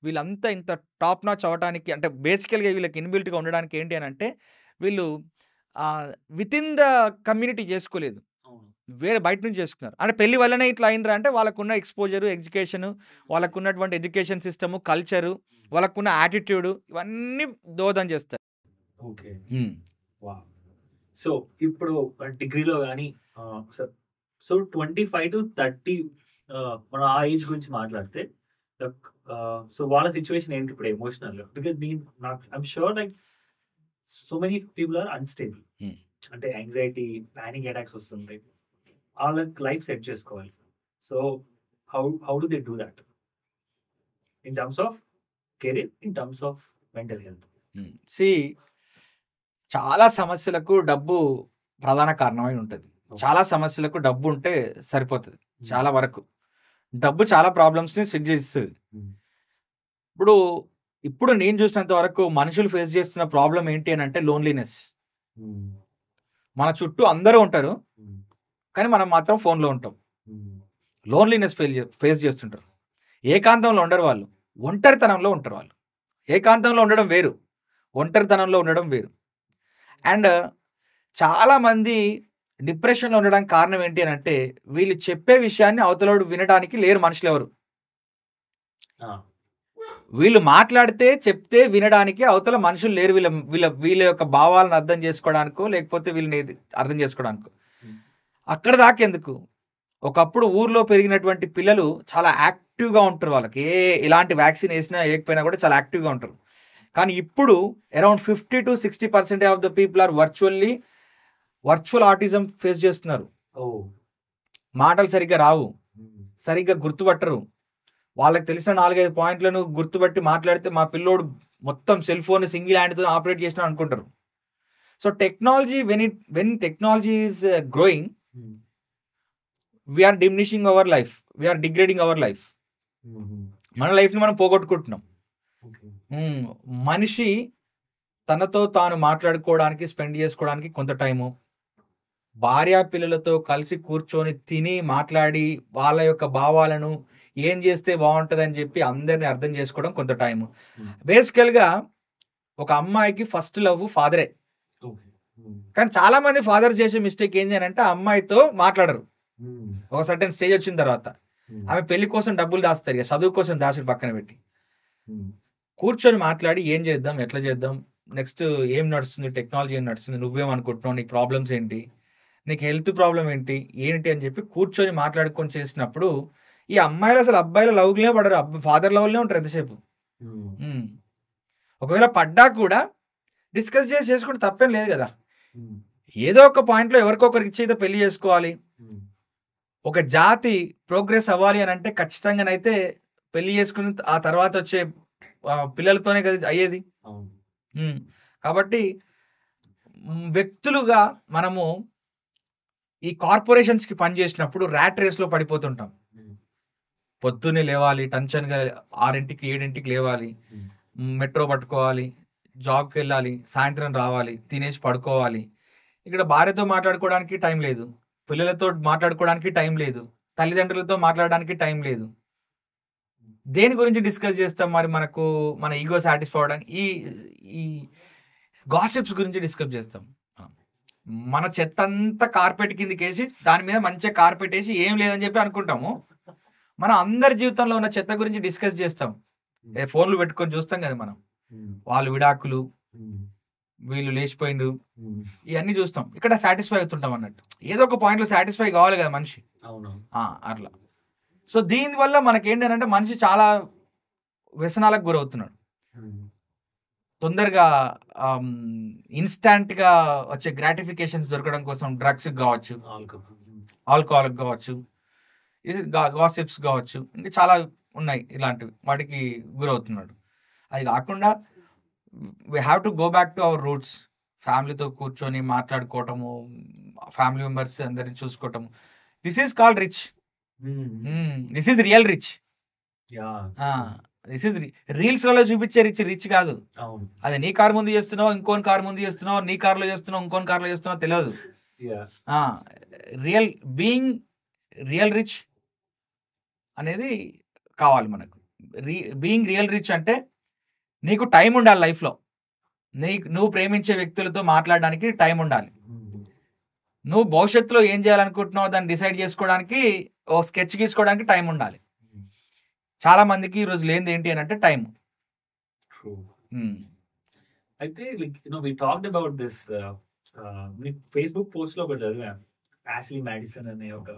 వీళ్ళంతా ఇంత టాప్ నాచ్ అవ్వడానికి అంటే బేసికల్గా వీళ్ళకి ఇన్బిల్ట్గా ఉండడానికి ఏంటి అని అంటే, వీళ్ళు విత్ ఇన్ ద కమ్యూనిటీ చేసుకోలేదు, వేరే బయట నుంచి చేసుకున్నారు. అంటే పెళ్లి వల్లనే ఇట్లా అయినరా అంటే, వాళ్ళకున్న ఎక్స్పోజరు, ఎడ్యుకేషను, వాళ్ళకున్నటువంటి ఎడ్యుకేషన్ సిస్టము, కల్చరు, వాళ్ళకున్న యాటిట్యూడ్, ఇవన్నీ దోహదం చేస్తారు. ఓకే. సో ఇప్పుడు డిగ్రీలో కానీ సో 25 to 30 మనం ఆ ఏజ్ గురించి మాట్లాడితే, సో వాళ్ళ సిచ్యువేషన్ ఏంటి ఇప్పుడు emotional? Because I'm sure like so many people are unstable. అంటే యాంగ్జైటీ, పానిక్ అటాక్స్ వస్తుంటాయి, వాళ్ళకి లైఫ్ సెట్ చేసుకోవాలి. So how do they do that in terms of career, in terms of mental health? చాలా సమస్యలకు డబ్బు ప్రధాన కారణమై ఉంటుంది. చాలా సమస్యలకు డబ్బు ఉంటే సరిపోతుంది. చాలా వరకు డబ్బు చాలా ప్రాబ్లమ్స్ని సెట్ చేస్తుంది. ఇప్పుడు నేను చూసినంత వరకు మనుషులు ఫేస్ చేస్తున్న ప్రాబ్లం ఏంటి అని అంటే లోన్లీనెస్. మన చుట్టూ అందరూ ఉంటారు, కానీ మనం మాత్రం ఫోన్లో ఉంటాం. లోన్లీనెస్ ఫేస్ చేస్తుంటారు. ఏకాంతంలో ఉండరు వాళ్ళు, ఒంటరితనంలో ఉంటారు వాళ్ళు. ఏకాంతంలో ఉండడం వేరు, ఒంటరితనంలో ఉండడం వేరు. అండ్ చాలామంది డిప్రెషన్లో ఉండడానికి కారణం ఏంటి అని అంటే, వీళ్ళు చెప్పే విషయాన్ని అవతలోడు వినడానికి లేరు మనుషులు ఎవరు. వీళ్ళు మాట్లాడితే చెప్తే వినడానికి అవతల మనుషులు లేరు. వీళ్ళ యొక్క భావాలను అర్థం చేసుకోవడానికో, లేకపోతే వీళ్ళని అర్థం చేసుకోవడానికో. అక్కడ దాకెందుకు, ఒకప్పుడు ఊర్లో పెరిగినటువంటి పిల్లలు చాలా యాక్టివ్గా ఉంటారు. వాళ్ళకి ఇలాంటి వ్యాక్సిన్ వేసినా వేయకపోయినా కూడా చాలా యాక్టివ్గా ఉంటారు. కానీ ఇప్పుడు around 50 to 60% of the people are virtual autism face చేస్తున్నారు. మాటలు సరిగ్గా రావు, సరిగ్గా గుర్తుపట్టరు. వాళ్ళకి తెలిసిన 4-5 పాయింట్లను గుర్తుపట్టి మాట్లాడితే మా పిల్లోడు మొత్తం సెల్ ఫోన్ సింగిల్ హ్యాండ్తో ఆపరేట్ చేసినా అనుకుంటారు. So technology when technology is growing, we're diminishing our life, we're degrading our life. మన లైఫ్ని మనం పోగొట్టుకుంటున్నాం. మనిషి తనతో తాను మాట్లాడుకోవడానికి, స్పెండ్ చేసుకోవడానికి కొంత టైము, భార్యా పిల్లలతో కలిసి కూర్చొని తిని మాట్లాడి వాళ్ళ యొక్క భావాలను ఏం చేస్తే బాగుంటుందని చెప్పి అందరిని అర్థం చేసుకోవడం కొంత టైము. బేసికల్గా ఒక అమ్మాయికి ఫస్ట్ లవ్ ఫాదరే. కానీ చాలా మంది ఫాదర్ చేసే మిస్టేక్ ఏంటి అని అంటే ఆ అమ్మాయితో మాట్లాడరు. ఒక సర్టెన్ స్టేజ్ వచ్చిన తర్వాత ఆమె పెళ్లి కోసం డబ్బులు దాస్తారు, ఇక చదువు కోసం దాచుడు పక్కన పెట్టి కూర్చొని మాట్లాడి ఏం చేద్దాం, ఎట్లా చేద్దాం, నెక్స్ట్ ఏం నడుస్తుంది, టెక్నాలజీ ఏం నడుస్తుంది, నువ్వేమనుకుంటున్నావు, నీకు ప్రాబ్లమ్స్ ఏంటి, నీకు హెల్త్ ప్రాబ్లం ఏంటి అని చెప్పి కూర్చొని మాట్లాడుకొని చేసినప్పుడు ఈ అమ్మాయిలు అసలు అబ్బాయిల లవ్లే పడరు, ఫాదర్ లవ్లే ఉంటారు ఎంతసేపు. ఒకవేళ పడ్డా కూడా డిస్కస్ చేసుకుంటే తప్పేం లేదు కదా. ఏదో ఒక పాయింట్లో ఎవరికొకరికి ఇచ్చి పెళ్లి చేసుకోవాలి. ఒక జాతి ప్రోగ్రెస్ అవ్వాలి అని అంటే ఖచ్చితంగానైతే పెళ్లి చేసుకుని ఆ తర్వాత వచ్చే పిల్లలతోనే కదా అయ్యేది. కాబట్టి వ్యక్తులుగా మనము ఈ కార్పొరేషన్స్కి పనిచేసినప్పుడు ర్యాట్ రేస్లో పడిపోతుంటాం. పొద్దున్నే లేవాలి, టెన్షన్గా 6ంటికి 7ంటికి లేవాలి, మెట్రో పట్టుకోవాలి, జాబ్కి వెళ్ళాలి, సాయంత్రం రావాలి, తినేసి పడుకోవాలి. ఇక్కడ భార్యతో మాట్లాడుకోవడానికి టైం లేదు, పిల్లలతో మాట్లాడుకోవడానికి టైం లేదు, తల్లిదండ్రులతో మాట్లాడడానికి టైం లేదు. దేని గురించి డిస్కస్ చేస్తాం మరి? మన ఈగో సాటిస్ఫై అవడానికి ఈ గాసిప్స్ గురించి డిస్కస్ చేస్తాం. మన చెత్త అంతా కార్పెట్ కిందకి వేసి దాని మీద మంచిగా కార్పెట్ వేసి ఏం లేదని చెప్పి అనుకుంటాము. మనం అందరి జీవితంలో ఉన్న చెత్త గురించి డిస్కస్ చేస్తాం. ఫోన్లు పెట్టుకొని చూస్తాం కదా మనం, వాళ్ళు విడాకులు, వీళ్ళు లేచిపోయిండ్రు, ఇవన్నీ చూస్తాం. ఇక్కడ సాటిస్ఫై అవుతుంటాం అన్నట్టు. ఏదో ఒక పాయింట్లో సాటిస్ఫై కావాలి కదా మనిషి, అట్లా. సో దీనివల్ల మనకేంటంటే మనిషి చాలా వ్యసనాలకు గురవుతున్నాడు. తొందరగా ఇన్స్టాంట్గా వచ్చే గ్రాటిఫికేషన్స్ దొరకడం కోసం డ్రగ్స్ కావచ్చు, ఆల్కహాల్ కావచ్చు, ఇది గాసిప్స్ కావచ్చు, ఇంకా చాలా ఉన్నాయి ఇలాంటివి, వాటికి గురవుతున్నాడు. అది కాకుండా we have to go back to our roots. ఫ్యామిలీతో కూర్చొని మాట్లాడుకోవటము, ఫ్యామిలీ మెంబర్స్ అందరిని చూసుకోవటము. This is called rich. This is real rich. This is రీల్స్లలో చూపించే రిచ్ కాదు. అది నీ కార్ ముందు చేస్తున్నావు, ఇంకోని కార్ ముందు చేస్తున్నావు, నీ కార్లో చేస్తున్నావు, ఇంకోని కార్లో చేస్తున్నావు తెలియదు. రియల్ రిచ్ అనేది కావాలి మనకు. బీయింగ్ రియల్ రిచ్ అంటే నీకు టైం ఉండాలి లైఫ్లో. నువ్వు ప్రేమించే వ్యక్తులతో మాట్లాడడానికి టైం ఉండాలి. నువ్వు భవిష్యత్తులో ఏం చేయాలనుకుంటున్నావు దాన్ని డిసైడ్ చేసుకోవడానికి, ఓ స్కెచ్ గీసుకోవడానికి టైం ఉండాలి. చాలా మందికి ఈరోజు లేనిది ఏంటి అని అంటే టైం. అయితే we talked about this Facebook post లో ఒకటి చదివాను, యాష్లీ మాడిసన్ అనే ఒక.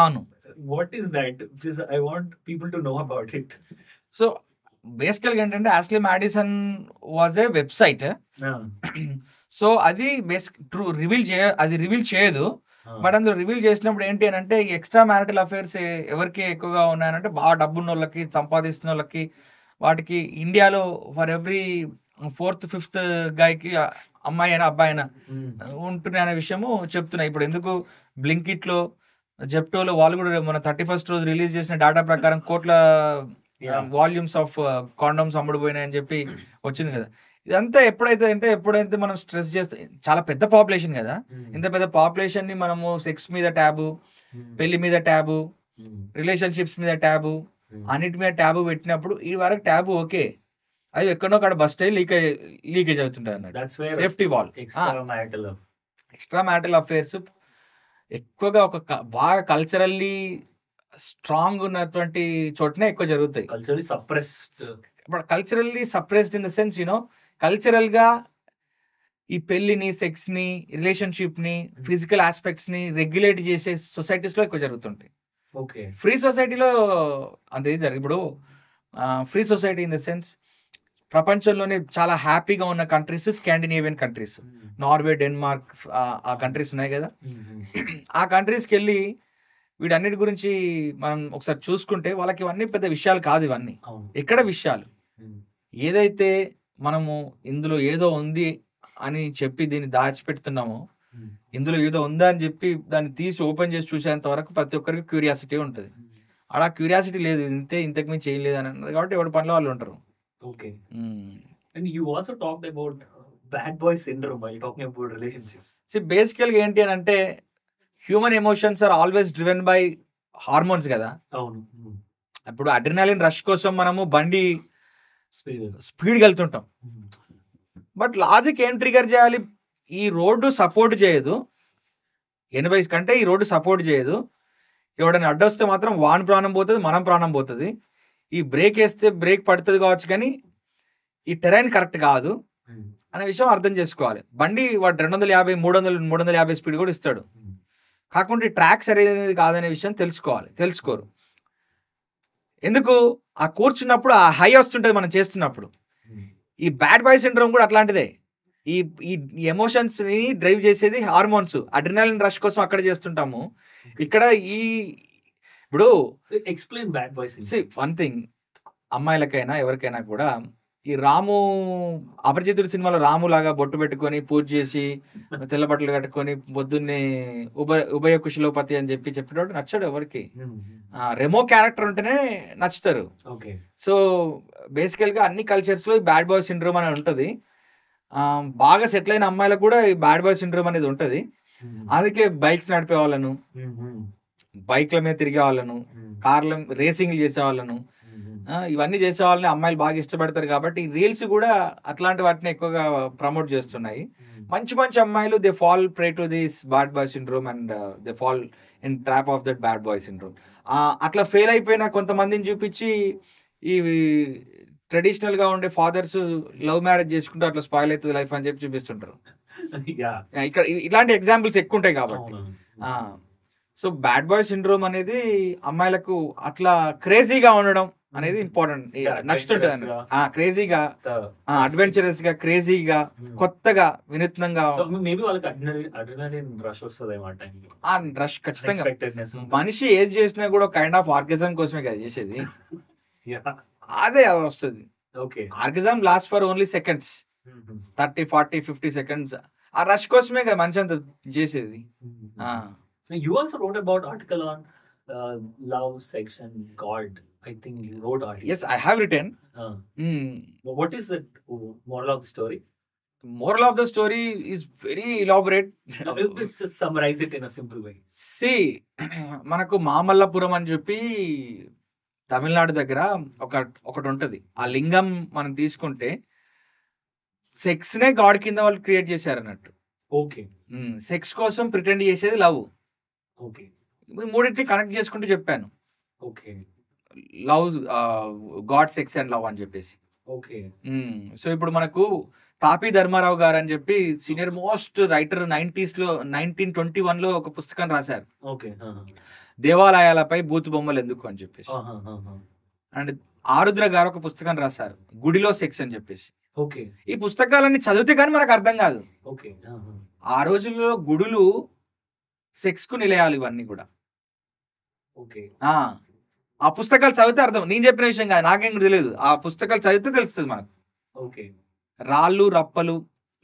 అవును. What is that? I want people to know about it. So బేసికల్గా ఏంటంటే Ashley Madison was a website. So అది రివీల్ చేయదు. బట్ అందులో రివీల్ చేసినప్పుడు ఏంటి అని అంటే ఎక్స్ట్రా మ్యారిటల్ అఫైర్స్ ఎవరికి ఎక్కువగా ఉన్నాయనంటే బాగా డబ్బున్న వాళ్ళకి, సంపాదిస్తున్న వాళ్ళకి, వాటికి ఇండియాలో ఫర్ ఎవ్రీ 4th 5th గైకి అమ్మాయి అయినా అబ్బాయి అయినా ఉంటున్నాయి అనే విషయము చెప్తున్నాయి. ఇప్పుడు ఎందుకు బ్లింకిట్లో, జెప్టోలో వాళ్ళు కూడా మన 31st రోజు రిలీజ్ చేసిన డేటా ప్రకారం కోట్ల వాల్యూమ్స్ ఆఫ్ కాండమ్స్ అమ్ముడుపోయినాయని చెప్పి వచ్చింది కదా. ఇదంతా ఎప్పుడైతే మనం స్ట్రెస్ చేస్తే, చాలా పెద్ద పాపులేషన్ కదా, ఇంత పెద్ద పాపులేషన్ని మనము సెక్స్ మీద ట్యాబు, పెళ్లి మీద ట్యాబు, రిలేషన్షిప్స్ మీద ట్యాబు, అన్నిటి మీద ట్యాబు పెట్టినప్పుడు ఈ వరకు ట్యాబు ఓకే, అది ఎక్కడో అక్కడ బస్ట్ అయ్యి లీకేజ్ అవుతుంటుంది అన్నట్టు. Safety valve. Extra marital affairs ఎక్కువగా బాగా కల్చరల్లీ స్ట్రాంగ్ ఉన్నటువంటి చోటనే ఎక్కువ జరుగుతాయి. Culturally suppressed in the sense కల్చరల్గా ఈ పెళ్లిని, సెక్స్ని, రిలేషన్షిప్ని, ఫిజికల్ ఆస్పెక్ట్స్ని రెగ్యులేట్ చేసే సొసైటీస్లో ఎక్కువ జరుగుతుంటాయి. ఫ్రీ సొసైటీలో అంతే జరుగుతుంది. ఇప్పుడు free society in the sense ప్రపంచంలోనే చాలా హ్యాపీగా ఉన్న countries Scandinavian countries, Norway, Denmark, ఆ కంట్రీస్ ఉన్నాయి కదా. ఆ కంట్రీస్కి వెళ్ళి వీటన్నిటి గురించి మనం ఒకసారి చూసుకుంటే వాళ్ళకి ఇవన్నీ పెద్ద విషయాలు కాదు. ఇవన్నీ ఎక్కడ విషయాలు, ఏదైతే మనము ఇందులో ఏదో ఉంది అని చెప్పి దీన్ని దాచిపెడుతున్నామో, ఇందులో ఏదో ఉందా అని చెప్పి దాన్ని తీసి ఓపెన్ చేసి చూసేంత వరకు ప్రతి ఒక్కరికి క్యూరియాసిటీ ఉంటుంది. అలా క్యూరియాసిటీ లేదు, ఇంతకు మించి ఏం లేదు అని అన్నారు కాబట్టి ఎవరి పనిలో వాళ్ళు ఉంటారు. Okay. And you also talked about bad boy syndrome while talking about relationships. బేసికల్గా ఏంటి అని అంటే human emotions are always driven by hormones కదా. అవును. ఇప్పుడు అడ్రినాలిన్ రష్ కోసం మనము బండి స్పీడ్. స్పీడ్గా వెళ్తుంటాం. బట్ లాజిక్ ఏం ట్రిగర్ చేయాలి? ఈ రోడ్డు సపోర్ట్ చేయదు, 80 కంటే ఈ రోడ్డు సపోర్ట్ చేయదు, ఎవడైనా అడ్డొస్తే మాత్రం వాన్ ప్రాణం పోతుంది, మనం ప్రాణం పోతుంది. ఈ బ్రేక్ వేస్తే బ్రేక్ పడుతుంది కావచ్చు, కానీ ఈ టెరైన్ కరెక్ట్ కాదు అనే విషయం అర్థం చేసుకోవాలి. బండి వాడు 250, 300, 350 స్పీడ్ కూడా ఇస్తాడు, కాకుండా ఈ ట్రాక్ సరైనది కాదనే విషయం తెలుసుకోరు. ఎందుకు? ఆ కూర్చున్నప్పుడు ఆ హై వస్తుంటుంది మనం చేస్తున్నప్పుడు. ఈ బ్యాడ్ బాయ్ సిండ్రోమ్ కూడా అట్లాంటిదే. ఈ ఈ ఎమోషన్స్ని డ్రైవ్ చేసేది హార్మోన్స్. అడ్రినాలిన్ రష్ కోసం అక్కడ చేస్తుంటాము, ఇక్కడ ఈ ఇప్పుడు explain bad boys. One thing, అమ్మాయిలకైనా ఎవరికైనా కూడా ఈ రాము అపరిచితుడు సినిమాలో రాము లాగా బొట్టు పెట్టుకొని పూజ చేసి తెల్ల బట్టలు కట్టుకొని పొద్దున్నే ఉభయ కుశలోపతి అని చెప్పేటప్పుడు నచ్చాడు ఎవరికి. రెమో క్యారెక్టర్ ఉంటేనే నచ్చుతారు. సో బేసికల్గా అన్ని కల్చర్స్లో ఈ బ్యాడ్ బాయ్ సిండ్రోమ్ అనేది ఉంటుంది. బాగా సెటిల్ అయిన అమ్మాయిలకు కూడా ఈ బ్యాడ్ బాయ్ సిండ్రోమ్ అనేది ఉంటుంది. అందుకే బైక్స్ నడిపే వాళ్ళను, బైక్ల మీద తిరిగే వాళ్ళను, కార్ల రేసింగ్లు చేసే వాళ్ళను, ఇవన్నీ చేసే వాళ్ళని అమ్మాయిలు బాగా ఇష్టపడతారు. కాబట్టి రీల్స్ కూడా అట్లాంటి వాటిని ఎక్కువగా ప్రమోట్ చేస్తున్నాయి. మంచి మంచి అమ్మాయిలు they fall prey to this bad boy syndrome and they fall in trap of that bad boy syndrome. అట్లా ఫెయిల్ అయిపోయిన కొంతమందిని చూపించి ఈ ట్రెడిషనల్గా ఉండే ఫాదర్స్ లవ్ మ్యారేజ్ చేసుకుంటూ అట్లా స్పాయిల్ అవుతుంది లైఫ్ అని చెప్పి చూపిస్తుంటారు. ఇక్కడ ఇలాంటి ఎగ్జాంపుల్స్ ఎక్కువ ఉంటాయి కాబట్టి. సో బ్యాడ్ బాయ్ సిండ్రోమ్ అనేది అమ్మాయిలకు అట్లా క్రేజీగా ఉండడం అనేది ఇంపార్టెంట్, నచ్చుతుంటది అన్నమాట. క్రేజీగా, అడ్వెంచరస్ గా, క్రేజీగా, కొత్తగా, వినూత్నంగా. రష్ ఖచ్చితంగా. మనిషి ఏది చేసినా కూడా కైండ్ ఆఫ్ ఆర్గజం కోసమే కదా చేసేది, అదే వస్తుంది. Orgasm last for only seconds, 30, 40, 50 seconds. ఆ రష్ కోసమే కదా మనిషి అంత చేసేది. You also wrote about article on love, sex and God. I think you wrote article. Yes, I have written. What is the moral of the story? Moral of the story is very elaborate. Let's just summarize it in a simple way. See, మనకు మామల్లపురం అని చెప్పి తమిళనాడు దగ్గర ఒకటి ఉంటుంది. ఆ లింగం మనం తీసుకుంటే సెక్స్ నే గాడ్ కింద వాళ్ళు క్రియేట్ చేశారు అన్నట్టు. ఓకే. సెక్స్ కోసం ప్రిటెండ్ చేసేది లవ్. ఓకే. మూడింటిని కనెక్ట్ చేసుకుంటూ చెప్పాను. Okay. Love, God, sex and love అని చెప్పేసి. ఓకే. సో ఇప్పుడు మనకు తాపీ ధర్మారావు గారు అని చెప్పి సీనియర్ మోస్ట్ రైటర్ 90s లో 1921లో ఒక పుస్తకం రాశారు. ఓకే. దేవాలయాలపై బూతు బొమ్మలు ఎందుకు అని చెప్పేసి. అండ్ ఆరుద్ర గారు ఒక పుస్తకం రాశారు, గుడిలో సెక్స్ అని చెప్పేసి. ఓకే. ఈ పుస్తకాలన్నీ చదివితే కానీ మనకు అర్థం కాదు. ఓకే. ఆ రోజుల్లో గుడులు సెక్స్ కు నిలయాలు ఇవన్నీ కూడా. ఓకే. ఆ పుస్తకాలు చదివితే అర్థం. నేను చెప్పిన విషయం కాదు, నాకేం తెలియదు, ఆ పుస్తకాలు చదివితే తెలుస్తుంది మనకు. ఓకే. రాళ్ళు, రప్పలు,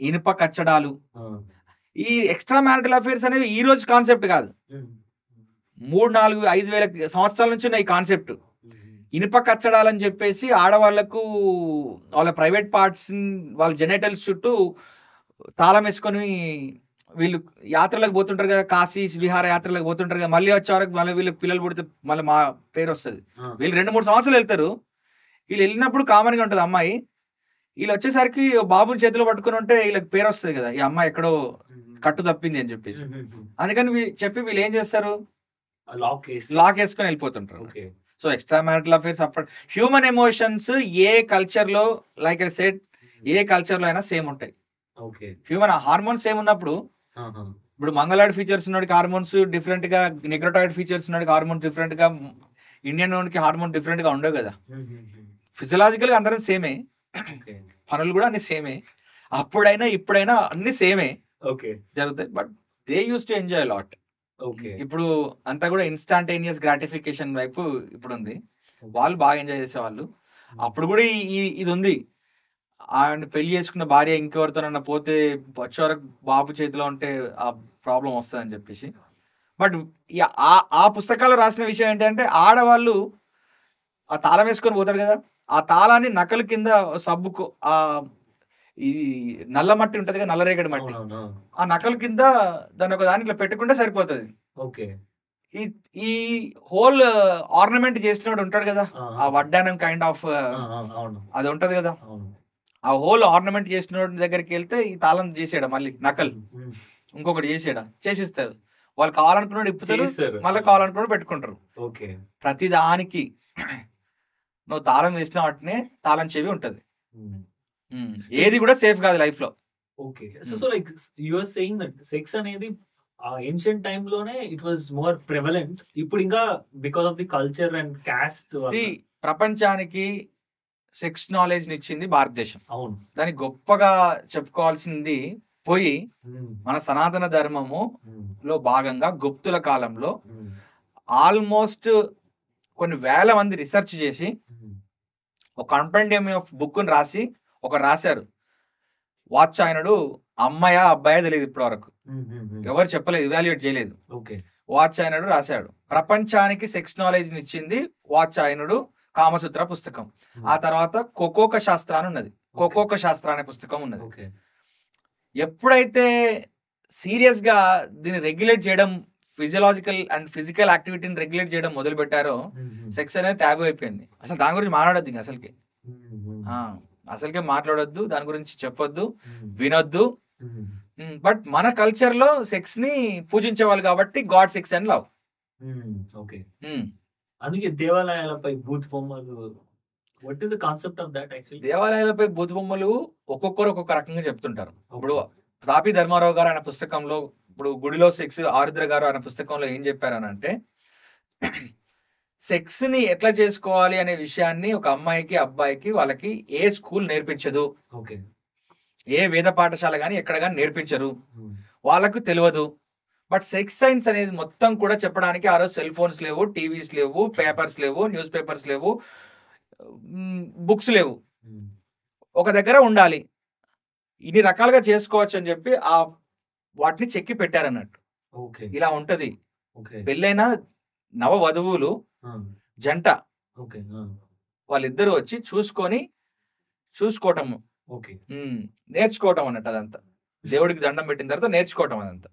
ఇనుప కచ్చడాలు, ఈ ఎక్స్ట్రా మ్యారిటల్ అఫేర్స్ అనేవి ఈ రోజు కాన్సెప్ట్ కాదు, 3, 4, 5 వేల సంవత్సరాల నుంచి ఉన్నాయి ఈ కాన్సెప్ట్. ఇనుప కచ్చడాలని చెప్పేసి ఆడవాళ్లకు వాళ్ళ ప్రైవేట్ పార్ట్స్, వాళ్ళ జెనైటల్స్ చుట్టూ తాళం వేసుకొని వీళ్ళు యాత్రలకు పోతుంటారు కదా, కాశీ విహార యాత్రలకు పోతుంటారు కదా, మళ్ళీ వచ్చే వరకు మళ్ళీ వీళ్ళకి పిల్లలు పుడితే మళ్ళీ మా పేరు వస్తుంది. వీళ్ళు 2-3 సంవత్సరాలు వెళ్తారు. వీళ్ళు వెళ్ళినప్పుడు కామన్గా ఉంటుంది అమ్మాయి, వీళ్ళు వచ్చేసరికి బాబుని చేతిలో పట్టుకుని ఉంటే వీళ్ళకి పేరు వస్తుంది కదా, ఈ అమ్మాయి ఎక్కడో కట్టు తప్పింది అని చెప్పేసి. అందుకని చెప్పి వీళ్ళు ఏం చేస్తారు, లాక్ వేసుకొని వెళ్ళిపోతుంటారు. సో ఎక్స్ట్రా మ్యారిటల్ అఫేర్స్ అప్పుడు హ్యూమన్ ఎమోషన్స్ ఏ కల్చర్లో, లైక్ ఐ సెడ్, ఏ కల్చర్లో అయినా సేమ్ ఉంటాయి. హ్యూమన్ హార్మోన్స్ సేమ్ ఉన్నప్పుడు, ఇప్పుడు మంగళాయిడ్ ఫీచర్స్ ఉన్నోడికి హార్మోన్స్ డిఫరెంట్ గా, నెగ్రోటాయిడ్ ఫీచర్స్ ఉన్నోడికి హార్మోన్స్ డిఫరెంట్ గా, ఇండియన్ వాడికి హార్మోన్ డిఫరెంట్ గా ఉండవు కదా. ఫిజియలాజికల్ గా అందరం సేమే, పనులు కూడా అన్ని సేమే, అప్పుడైనా ఇప్పుడైనా అన్ని సేమే జరుగుతాయి. But they use to enjoy lot. ఇప్పుడు అంతా కూడా ఇన్స్టాంటేనియస్ గ్రాటిఫికేషన్ వైపు ఇప్పుడు ఉంది. వాళ్ళు బాగా ఎంజాయ్ చేసేవాళ్ళు. అప్పుడు కూడా ఇది ఉంది, ఆయన పెళ్లి చేసుకున్న భార్య ఇంకెవరితోనన్నా పోతే వచ్చే వరకు బాబు చేతిలో ఉంటే ఆ ప్రాబ్లం వస్తుందని చెప్పేసి. బట్ ఆ పుస్తకాలు రాసిన విషయం ఏంటంటే, ఆడవాళ్ళు ఆ తాళం వేసుకొని పోతారు కదా, ఆ తాళాన్ని నకలు కింద సబ్బుకు, ఆ ఇది నల్ల మట్టి ఉంటది కదా, నల్లరేగడి మట్టి, ఆ నకలు కింద దాని ఒక దాని ఇట్లా పెట్టుకుంటే సరిపోతుంది. ఓకే. ఈ ఈ హోల్ ఆర్నమెంట్ చేసినోడు ఉంటాడు కదా, ఆ వడ్డానం కైండ్ ఆఫ్ అవును అది ఉంటది కదా, అవును. ఆ హోల్ ఆర్నమెంట్ చేసినోడి దగ్గరికి వెళ్తే ఈ తాళం చేసాడా మళ్ళీ నకల్ ఇంకొకటి చేసిస్తారు. వాళ్ళు కావాలనుకున్నాడు ఇప్పుతారు, చేస్తారు. మళ్ళీ కావాలనుకున్నాడు పెట్టుకుంటారు. ఓకే. ప్రతి దానికి నువ్వు తాళం వేసిన వాటినే తాళం చెవి ఉంటది. ఏది కూడా సేఫ్ కాదు లైఫ్ లో. Okay. So like you are saying that sex అనేది ఏన్షియంట్ టైమ్ లోనే ఇట్ వాజ్ మోర్ ప్రెవలెంట్. ఇప్పుడు ఇంకా because of the culture and caste ప్రపంచానికి సెక్స్ నాలెడ్జ్ ఇచ్చింది భారతదేశం. అవును. దాన్ని గొప్పగా చెప్పుకోవాల్సింది పోయి మన సనాతన ధర్మము లో భాగంగా గుప్తుల కాలంలో ఆల్మోస్ట్ కొన్ని వేల మంది రీసెర్చ్ చేసి ఒక కంపెండియం ఆఫ్ బుక్ రాసి రాశారు. వాత్సాయనుడు అమ్మాయా అబ్బాయా తెలియదు ఇప్పటి వరకు, ఎవరు చెప్పలేదు, ఇవాల్యుయేట్ చేయలేదు. వాత్సాయనుడు రాశాడు. ప్రపంచానికి సెక్స్ నాలెడ్జ్ ఇచ్చింది వాత్సాయనుడు కామసూత్ర పుస్తకం. ఆ తర్వాత కొకోక శాస్త్ర అని ఉన్నది, కొకోక శాస్త్ర అనే పుస్తకం ఉన్నది. ఎప్పుడైతే సీరియస్ గా దీన్ని రెగ్యులేట్ చేయడం, ఫిజియలాజికల్ అండ్ ఫిజికల్ యాక్టివిటీని రెగ్యులేట్ చేయడం మొదలు పెట్టారో సెక్స్ అనేది ట్యాబు అయిపోయింది. అసలు దాని గురించి మాట్లాడొద్దు, ఇంకా అసలుకే మాట్లాడొద్దు, దాని గురించి చెప్పొద్దు, వినొద్దు. బట్ మన కల్చర్ లో సెక్స్ ని పూజించే వాళ్ళు కాబట్టి God sex and love. Okay. అందుకే దేవాలయాలపై బూత్ బొమ్మలు, what is the concept of that actually? దేవాలయాలపై బూత్ బొమ్మలు ఒక్కొక్కరు ఒక్కొక్క రకంగా చెప్తుంటారు. ఇప్పుడు తాపి ధర్మారావు గారు ఆయన పుస్తకంలో, ఇప్పుడు గుడిలో సెక్స్ ఆరుద్ర గారు ఆయన పుస్తకంలో ఏం చెప్పారనంటే, సెక్స్ ని ఎట్లా చేసుకోవాలి అనే విషయాన్ని ఒక అమ్మాయికి అబ్బాయికి వాళ్ళకి ఏ స్కూల్ నేర్పించదు, ఏ వేద పాఠశాల కానీ ఎక్కడ కానీ నేర్పించరు, వాళ్ళకు తెలియదు. బట్ సెక్స్ సైన్స్ అనేది మొత్తం కూడా చెప్పడానికి ఆ రోజు సెల్ ఫోన్స్ లేవు, టీవీస్ లేవు, పేపర్స్ లేవు, న్యూస్ పేపర్స్ లేవు, బుక్స్ లేవు, ఒక దగ్గర ఉండాలి, ఇన్ని రకాలుగా చేసుకోవచ్చు అని చెప్పి ఆ వాటిని చెక్కి పెట్టారన్నట్టు. ఇలా ఉంటది. పెళ్ళైన నవ వధువులు జంట వాళ్ళిద్దరూ వచ్చి చూసుకోవటము నేర్చుకోవటం అన్నట్టు. అదంతా దేవుడికి దండం పెట్టిన తర్వాత నేర్చుకోవటం అదంతా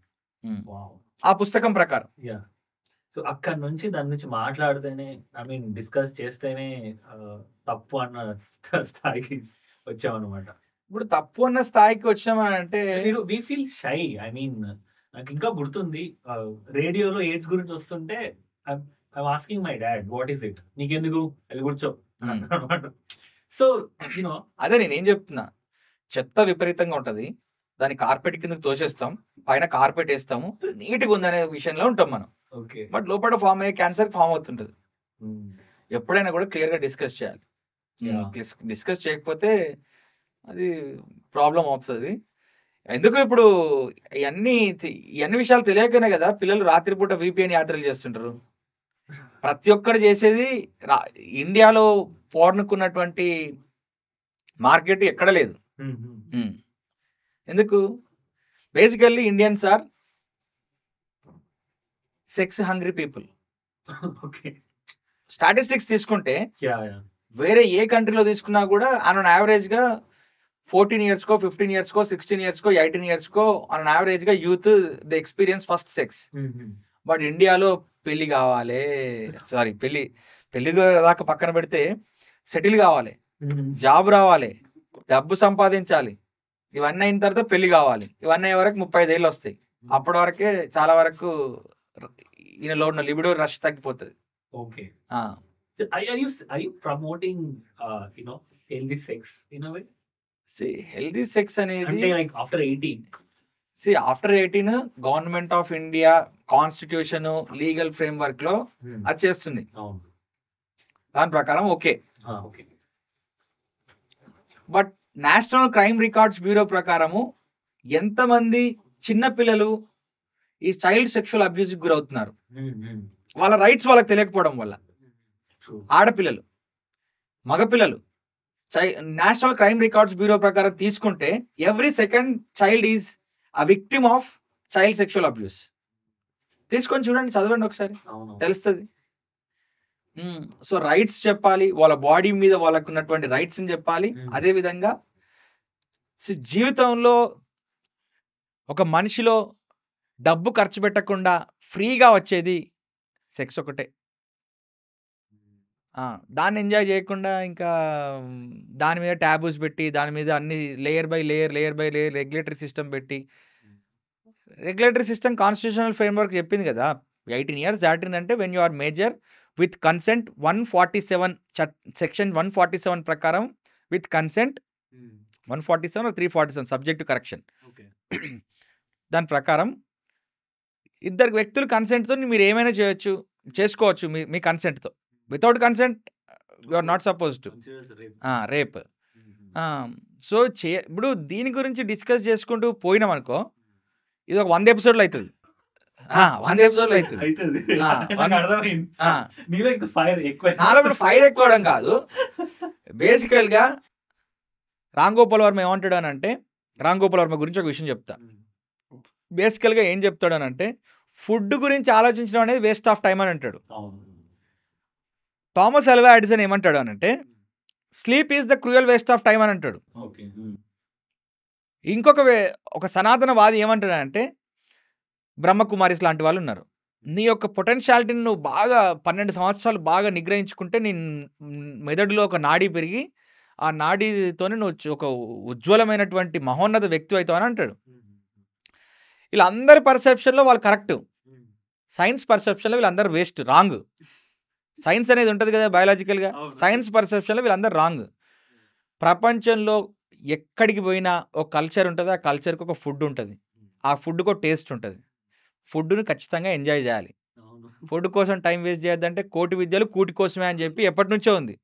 ఆ పుస్తకం ప్రకారం. సో అక్కడ నుంచి దాని నుంచి మాట్లాడితేనే, ఐ మీన్ డిస్కస్ చేస్తేనే తప్పు అన్న స్థాయికి వచ్చామన్నమాట. ఇప్పుడు తప్పు అన్న స్థాయికి వచ్చామని అంటే we feel shy. I mean నాకు ఇంకా గుర్తుంది, రేడియోలో ఎయిడ్స్ గురించి వస్తుంటే I asking my dad what is it, నీకెందుకు వెళ్ళి కూర్చో అనమాట. సో యూనో అదే నేనేం చెప్తున్నా, చెత్త విపరీతంగా ఉంటది, దాన్ని కార్పెట్ కిందకి తోసేస్తాం, పైన కార్పెట్ వేస్తాము, నీట్గా ఉందనే విషయంలో ఉంటాం మనం. బట్ లోపల ఫామ్ అయ్యే క్యాన్సర్ ఫామ్ అవుతుంటది. ఎప్పుడైనా కూడా క్లియర్ గా డిస్కస్ చేయాలి. డిస్కస్ చేయకపోతే అది ప్రాబ్లం అవుతుంది. ఎందుకు ఇప్పుడు ఇవన్నీ విషయాలు తెలియకనే కదా పిల్లలు రాత్రిపూట VPN యాత్రలు చేస్తుంటారు. ప్రతి ఒక్కరు చేసేది ఇండియాలో పోర్నుకున్నటువంటి మార్కెట్ ఎక్కడ లేదు. ఎందుకు? Basically Indians are sex hungry people. Statistics తీసుకుంటే వేరే ఏ కంట్రీలో తీసుకున్నా కూడా ఆన్ యావరేజ్ గా 14 years కో 15 years కో 16 years కో 18 years కో ఆన్ యావరేజ్ గా youth the experience first sex. But ఇండియాలో పెళ్లి కావాలి, పెళ్లి దాకా పక్కన పెడితే సెటిల్ కావాలి, జాబ్ రావాలి, డబ్బు సంపాదించాలి, ఇవన్నీ అయిన తర్వాత పెళ్లి కావాలి. ఇవన్నీ అయ్యే వరకు 35 ఏళ్ళు వస్తాయి. అప్పటి వరకే చాలా వరకు ఈయనలో ఉన్న లిబిడో రష్ తగ్గిపోతుంది. Okay. Are you promoting healthy sex in a way? Healthy sex అనేది అంటే like after 18 after 18 government of India constitution legal frame work లో అది చేస్తుంది. దాని ప్రకారం okay. But national crime records bureau ప్రకారము ఎంతమంది చిన్న పిల్లలు ఈ చైల్డ్ సెక్షువల్ అబ్యూస్ కి గురవుతున్నారు, వాళ్ళ రైట్స్ వాళ్ళకి తెలియకపోవడం వల్ల. ఆడపిల్లలు, మగపిల్లలు, నేషనల్ క్రైమ్ రికార్డ్స్ బ్యూరో ప్రకారం తీసుకుంటే every second child is a victim of child sexual abuse. తీసుకొని చూడండి, చదవండి ఒకసారి, తెలుస్తుంది. సో రైట్స్ చెప్పాలి, వాళ్ళ బాడీ మీద వాళ్ళకు ఉన్నటువంటి రైట్స్ అని చెప్పాలి. అదే విధంగా జీవితంలో ఒక మనిషిలో డబ్బు ఖర్చు పెట్టకుండా ఫ్రీగా వచ్చేది సెక్స్ ఒకటే. దాన్ని ఎంజాయ్ చేయకుండా ఇంకా దాని మీద ట్యాబూస్ పెట్టి, దాని మీద అన్ని layer by layer regulatory system పెట్టి, రెగ్యులేటరీ సిస్టమ్ కాన్స్టిట్యూషనల్ ఫ్రేమ్వర్క్ చెప్పింది కదా, 18 years దాటిందంటే when you are major with consent 147 section 147 ప్రకారం with consent 147 or 347 subject to correction. దాని ప్రకారం ఇద్దరు వ్యక్తులు కన్సెంట్తో మీరు ఏమైనా చేసుకోవచ్చు మీ కన్సెంట్తో. Without consent you are not suppose to rape. So ఇప్పుడు దీని గురించి డిస్కస్ చేసుకుంటూ పోయినాం అనుకో, ఇది ఒక 100 episodeలో అవుతుంది. 100 episodeలో అవుతుంది. నాలో ఫైర్ ఎక్కువడం కాదు, బేసికల్గా రామ్ గోపాల్ వర్మ ఏమంటాడు అని అంటే, రామ్ గోపాల్ వర్మ గురించి ఒక విషయం చెప్తా. బేసికల్గా ఏం చెప్తాడు అని అంటే, ఫుడ్ గురించి ఆలోచించడం అనేది వేస్ట్ ఆఫ్ టైం అని అంటాడు. థామస్ అల్వా ఎడిసన్ ఏమంటాడు అని అంటే, sleep is the cruel waste of time అని అంటాడు. ఒక సనాతనవాది ఏమంటాడు అంటే, బ్రహ్మకుమారిస్ లాంటి వాళ్ళు ఉన్నారు, నీ యొక్క పొటెన్షియాలిటీని నువ్వు బాగా 12 సంవత్సరాలు బాగా నిగ్రహించుకుంటే నీ మెదడులో ఒక నాడీ పెరిగి ఆ నాడీతోనే నువ్వు ఒక ఉజ్వలమైనటువంటి మహోన్నత వ్యక్తి అవుతావు అని అంటాడు. వీళ్ళందరి పర్సెప్షన్లో వాళ్ళు కరెక్ట్, సైన్స్ పర్సెప్షన్లో వీళ్ళందరూ వేస్ట్, రాంగ్. సైన్స్ అనేది ఉంటుంది కదా బయాలజికల్గా, సైన్స్ పర్సెప్షన్లో వీళ్ళందరూ రాంగ్. ప్రపంచంలో ఎక్కడికి పోయినా ఒక కల్చర్ ఉంటుంది, ఆ కల్చర్కి ఒక ఫుడ్ ఉంటుంది, ఆ ఫుడ్కి ఒక టేస్ట్ ఉంటుంది. ఫుడ్ని ఖచ్చితంగా ఎంజాయ్ చేయాలి. ఫుడ్ కోసం టైం వేస్ట్ చేయొద్దంటే కోటి విద్యలు కూటి కోసమే అని చెప్పి ఎప్పటి నుంచో ఉంది.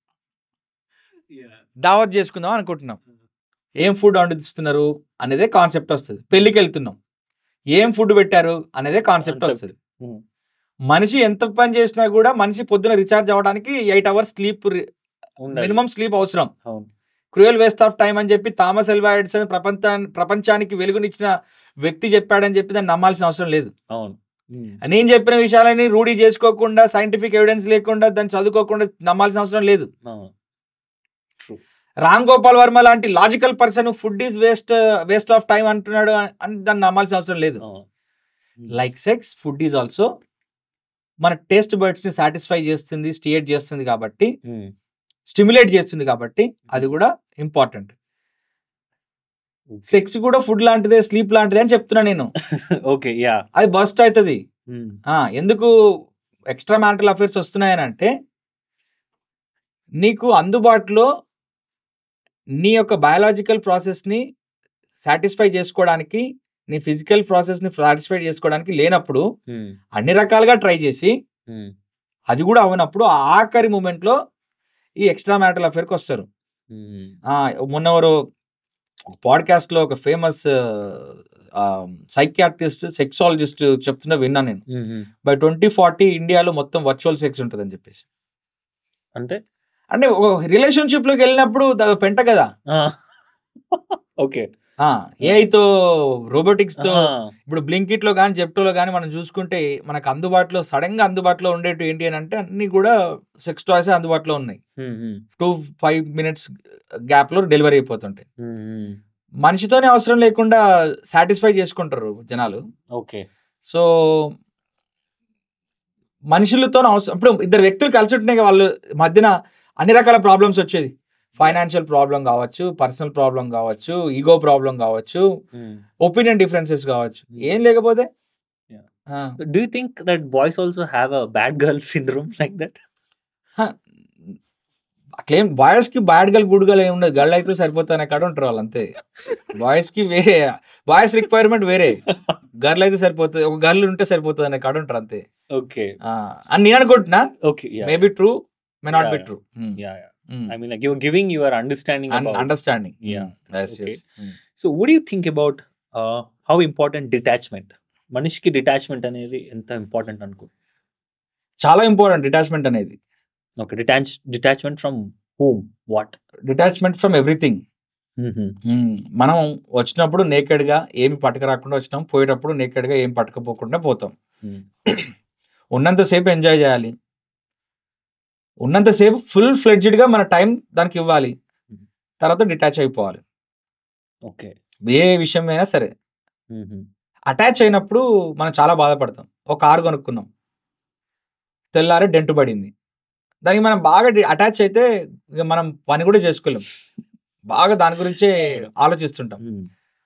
దావత్ చేసుకుందాం అనుకుంటున్నాం, ఏం ఫుడ్ వండిస్తున్నారు అనేదే కాన్సెప్ట్ వస్తుంది. పెళ్ళికి వెళ్తున్నాం, ఏం ఫుడ్ పెట్టారు అనేదే కాన్సెప్ట్ వస్తుంది. మనిషి ఎంత పని చేసినా కూడా మనిషి పొద్దున రీఛార్జ్ అవ్వడానికి 8 hours స్లీప్, మినిమం స్లీప్ అవసరం. క్రూయల్ వేస్ట్ ఆఫ్ టైం అని చెప్పి థామస్ అల్వా ఎడిసన్ ప్రపంచానికి వెలుగునిచ్చిన వ్యక్తి చెప్పాడని చెప్పి దాన్ని నమ్మాల్సిన అవసరం లేదు. నేను చెప్పిన విషయాలని రూఢీ చేసుకోకుండా, సైంటిఫిక్ ఎవిడెన్స్ లేకుండా, దాన్ని చదువుకోకుండా నమ్మాల్సిన అవసరం లేదు. రామ్ గోపాల్ వర్మ లాంటి logical person food is waste of time అంటున్నాడు అని దాన్ని నమ్మాల్సిన అవసరం లేదు. Like sex, food is also మన టేస్ట్ బర్డ్స్ ని సాటిస్ఫై చేస్తుంది, స్టిమ్యులేట్ చేస్తుంది కాబట్టి అది కూడా ఇంపార్టెంట్. సెక్స్ కూడా ఫుడ్ లాంటిదే, స్లీప్ లాంటిదే అని చెప్తున్నా నేను. ఓకే, యా, అది బస్ట్ అవుతుంది. ఎందుకు ఎక్స్ట్రా మ్యారిటల్ అఫైర్స్ వస్తున్నాయని అంటే, నీకు అందుబాటులో నీ యొక్క బయాలజికల్ ప్రాసెస్ని సాటిస్ఫై చేసుకోవడానికి, నీ ఫిజికల్ ప్రాసెస్ని సాటిస్ఫై చేసుకోవడానికి లేనప్పుడు అన్ని రకాలుగా ట్రై చేసి అది కూడా అవనప్పుడు ఆఖరి మూమెంట్లో ఈ ఎక్స్ట్రా మ్యారిటల్ అఫైర్కి వస్తారు. మొన్నెవరో పాడ్కాస్ట్లో ఒక ఫేమస్ సైకియాట్రిస్ట్, సెక్సాలజిస్ట్ చెప్తున్నా విన్నా నేను. బై 2040 ఇండియాలో మొత్తం వర్చువల్ సెక్స్ ఉంటుంది అని చెప్పేసి. అంటే ఒక రిలేషన్షిప్ లోకి వెళ్ళినప్పుడు పెంట కదా. ఓకే, ఏఐతో, రోబోటిక్స్ తో, ఇప్పుడు బ్లింకిట్ లో కానీ జెప్టోలో కానీ మనం చూసుకుంటే మనకు అందుబాటులో, సడన్ గా అందుబాటులో ఉండేవి ఏంటి అని అంటే అన్ని కూడా సెక్స్ టాయ్స్ అందుబాటులో ఉన్నాయి. 2-5 minutes గ్యాప్ లో డెలివరీ అయిపోతుంటాయి. మనిషితోనే అవసరం లేకుండా సాటిస్ఫై చేసుకుంటారు జనాలు. ఓకే, సో మనుషులతో అవసరం, ఇప్పుడు ఇద్దరు వ్యక్తులు కలిసి ఉంటున్నాయి, వాళ్ళు మధ్యన అన్ని రకాల ప్రాబ్లమ్స్ వచ్చేది. ఫైనాన్షియల్ ప్రాబ్లం కావచ్చు, పర్సనల్ ప్రాబ్లం కావచ్చు, ఈగో ప్రాబ్లం కావచ్చు, ఒపీనియన్ డిఫరెన్సెస్ కావచ్చు, ఏం లేకపోతే. Do you think that boys also have a bad girl syndrome like that? అట్లేం బాయ్స్ కి బ్యాడ్ గర్ల్, గుడ్ గర్ల్ ఏమి ఉండదు. గర్ల్ అయితే సరిపోతాను అక్కడ ఉంటారు వాళ్ళు, అంతే. బాయ్స్ కి వేరే, బాయ్స్ రిక్వైర్మెంట్ వేరే, గర్ల్ అయితే సరిపోతుంది, ఒక గర్ల్ ఉంటే సరిపోతుంది అనే కాడ ఉంటారు, అంతే. ఓకే, అని నేను అనుకుంటున్నా. Okay, maybe true, may not be true. I mean, like you're giving your understanding about understanding. Yeah. Yes, Okay. yes. So what do you think about how important detachment? మనిషికి డిటాచ్మెంట్ అనేది ఎంత important అనుకో? చాలా important detachment అనేది. Okay, detachment from whom, what? Detachment from everything. మనం వచ్చినప్పుడు naked గా ఏమి పట్టుకరాకుండా వచ్చినాం, పోయేటప్పుడు నేకెడ్ గా ఏం పట్టుకపోకుండా పోతాం. ఉన్నంతసేపు ఎంజాయ్ చేయాలి, ఉన్నంతసేపు ఫుల్ ఫ్లెడ్జ్డ్ గా మన టైం దానికి ఇవ్వాలి, తర్వాత డిటాచ్ అయిపోవాలి. ఓకే, ఏ విషయం అయినా సరే. అటాచ్ అయినప్పుడు మనం చాలా బాధపడతాం. ఒక కారు కొనుక్కున్నాం, తెల్లారి డెంట్ పడింది. దానికి మనం బాగా అటాచ్ అయితే ఇక మనం పని కూడా చేసుకోలేం. బాగా దాని గురించే ఆలోచిస్తుంటాం.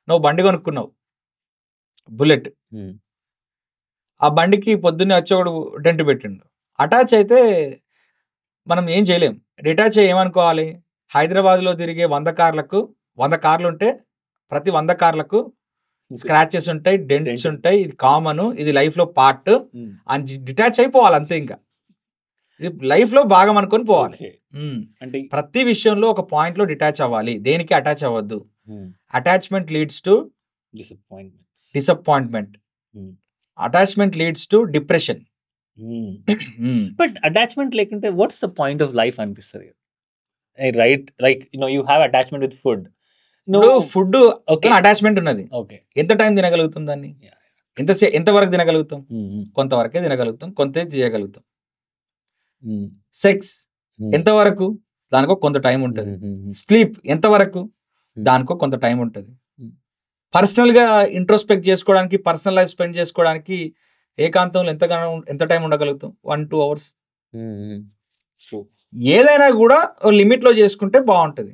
నువ్వు బండి కొనుక్కున్నావు, బుల్లెట్. ఆ బండికి పొద్దున్నే వచ్చేవాడు డెంట్ పెట్టిండు. అటాచ్ అయితే మనం ఏం చేయలేం. డిటాచ్ అయ్యి ఏమనుకోవాలి, హైదరాబాద్లో తిరిగే 100 కార్లకు 100 కార్లు ఉంటే ప్రతి 100 కార్లకు స్క్రాచెస్ ఉంటాయి, డెంట్స్ ఉంటాయి. ఇది కామన్, ఇది లైఫ్లో పార్ట్ అని డిటాచ్ అయిపోవాలి అంతే. ఇంకా ఇది లైఫ్లో భాగం అనుకొని పోవాలి. అంటే ప్రతి విషయంలో ఒక పాయింట్లో డిటాచ్ అవ్వాలి, దేనికి అటాచ్ అవ్వద్దు. Attachment leads to disappointment, attachment leads to depression. But attachment లేకుంటే what's the point of life అనిపిస్తుంది, right? Like you have attachment with food. Food attachment ఉన్నది. ఎంత టైం తినగలుగుతాం దాన్ని, ఎంతవరకు తినగలుగుతాం? కొంతవరకే తినగలుగుతాం, కొంత చేయగలుగుతాం. సెక్స్ ఎంతవరకు, దానికో కొంత టైం ఉంటుంది. స్లీప్ ఎంతవరకు, దానికో కొంత టైం ఉంటుంది. పర్సనల్గా ఇంట్రోస్పెక్ట్ చేసుకోవడానికి, పర్సనల్ లైఫ్ స్పెండ్ చేసుకోవడానికి ఏకాంతంలో ఎంత టైం ఉండగలుగుతాం? 1-2 hours. ఏదైనా కూడా లిమిట్లో చేసుకుంటే బాగుంటుంది.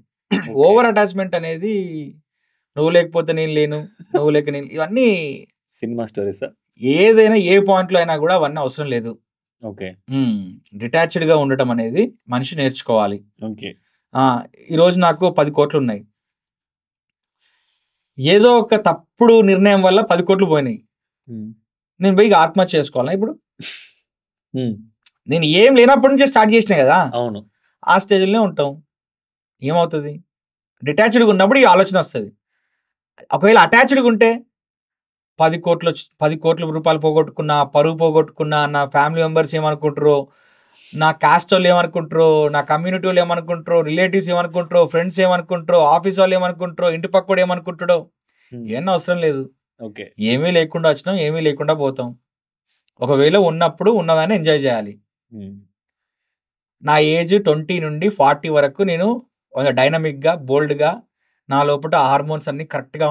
ఓవర్ అటాచ్మెంట్ అనేది నువ్వు లేకపోతే నేను లేను, నువ్వు లేక నేను, ఇవన్నీ సినిమా స్టోరీస్. ఏదైనా ఏ పాయింట్లో అయినా కూడా అవన్నీ అవసరం లేదు. ఓకే, డిటాచ్డ్గా ఉండటం అనేది మనిషి నేర్చుకోవాలి. ఓకే, ఈరోజు నాకు 10 కోట్లు ఉన్నాయి, ఏదో ఒక తప్పుడు నిర్ణయం వల్ల 10 కోట్లు పోయినాయి. నేను పోయి ఆత్మహత్య చేసుకోవాలా ఇప్పుడు? నేను ఏం లేనప్పటి నుంచే స్టార్ట్ చేసినా కదా. అవును, ఆ స్టేజ్లోనే ఉంటాం. ఏమవుతుంది? డిటాచ్డ్గా ఉన్నప్పుడు ఈ ఆలోచన వస్తుంది. ఒకవేళ అటాచ్డ్గా ఉంటే 10 కోట్ల రూపాయలు పోగొట్టుకున్నా, పరువు పోగొట్టుకున్నా, నా ఫ్యామిలీ మెంబర్స్ ఏమనుకుంటారో, నా కాస్ట్ వాళ్ళు ఏమనుకుంటారో, నా కమ్యూనిటీ వాళ్ళు ఏమనుకుంటారో, రిలేటివ్స్ ఏమనుకుంటారో, ఫ్రెండ్స్ ఏమనుకుంటారో, ఆఫీస్ వాళ్ళు ఏమనుకుంటారో, ఇంటి పక్కడు ఏమనుకుంటాడో, ఏమన్నా అవసరం లేదు. ఏమీ లేకుండా వచ్చినాం, ఏమీ లేకుండా పోతాం. ఒకవేళ ఉన్నప్పుడు ఉన్నదాన్ని ఎంజాయ్ చేయాలి. నా ఏజ్ 20 నుండి 40 వరకు నేను డైనమిక్గా, బోల్డ్గా, నా లోపల హార్మోన్స్ అన్నీ కరెక్ట్గా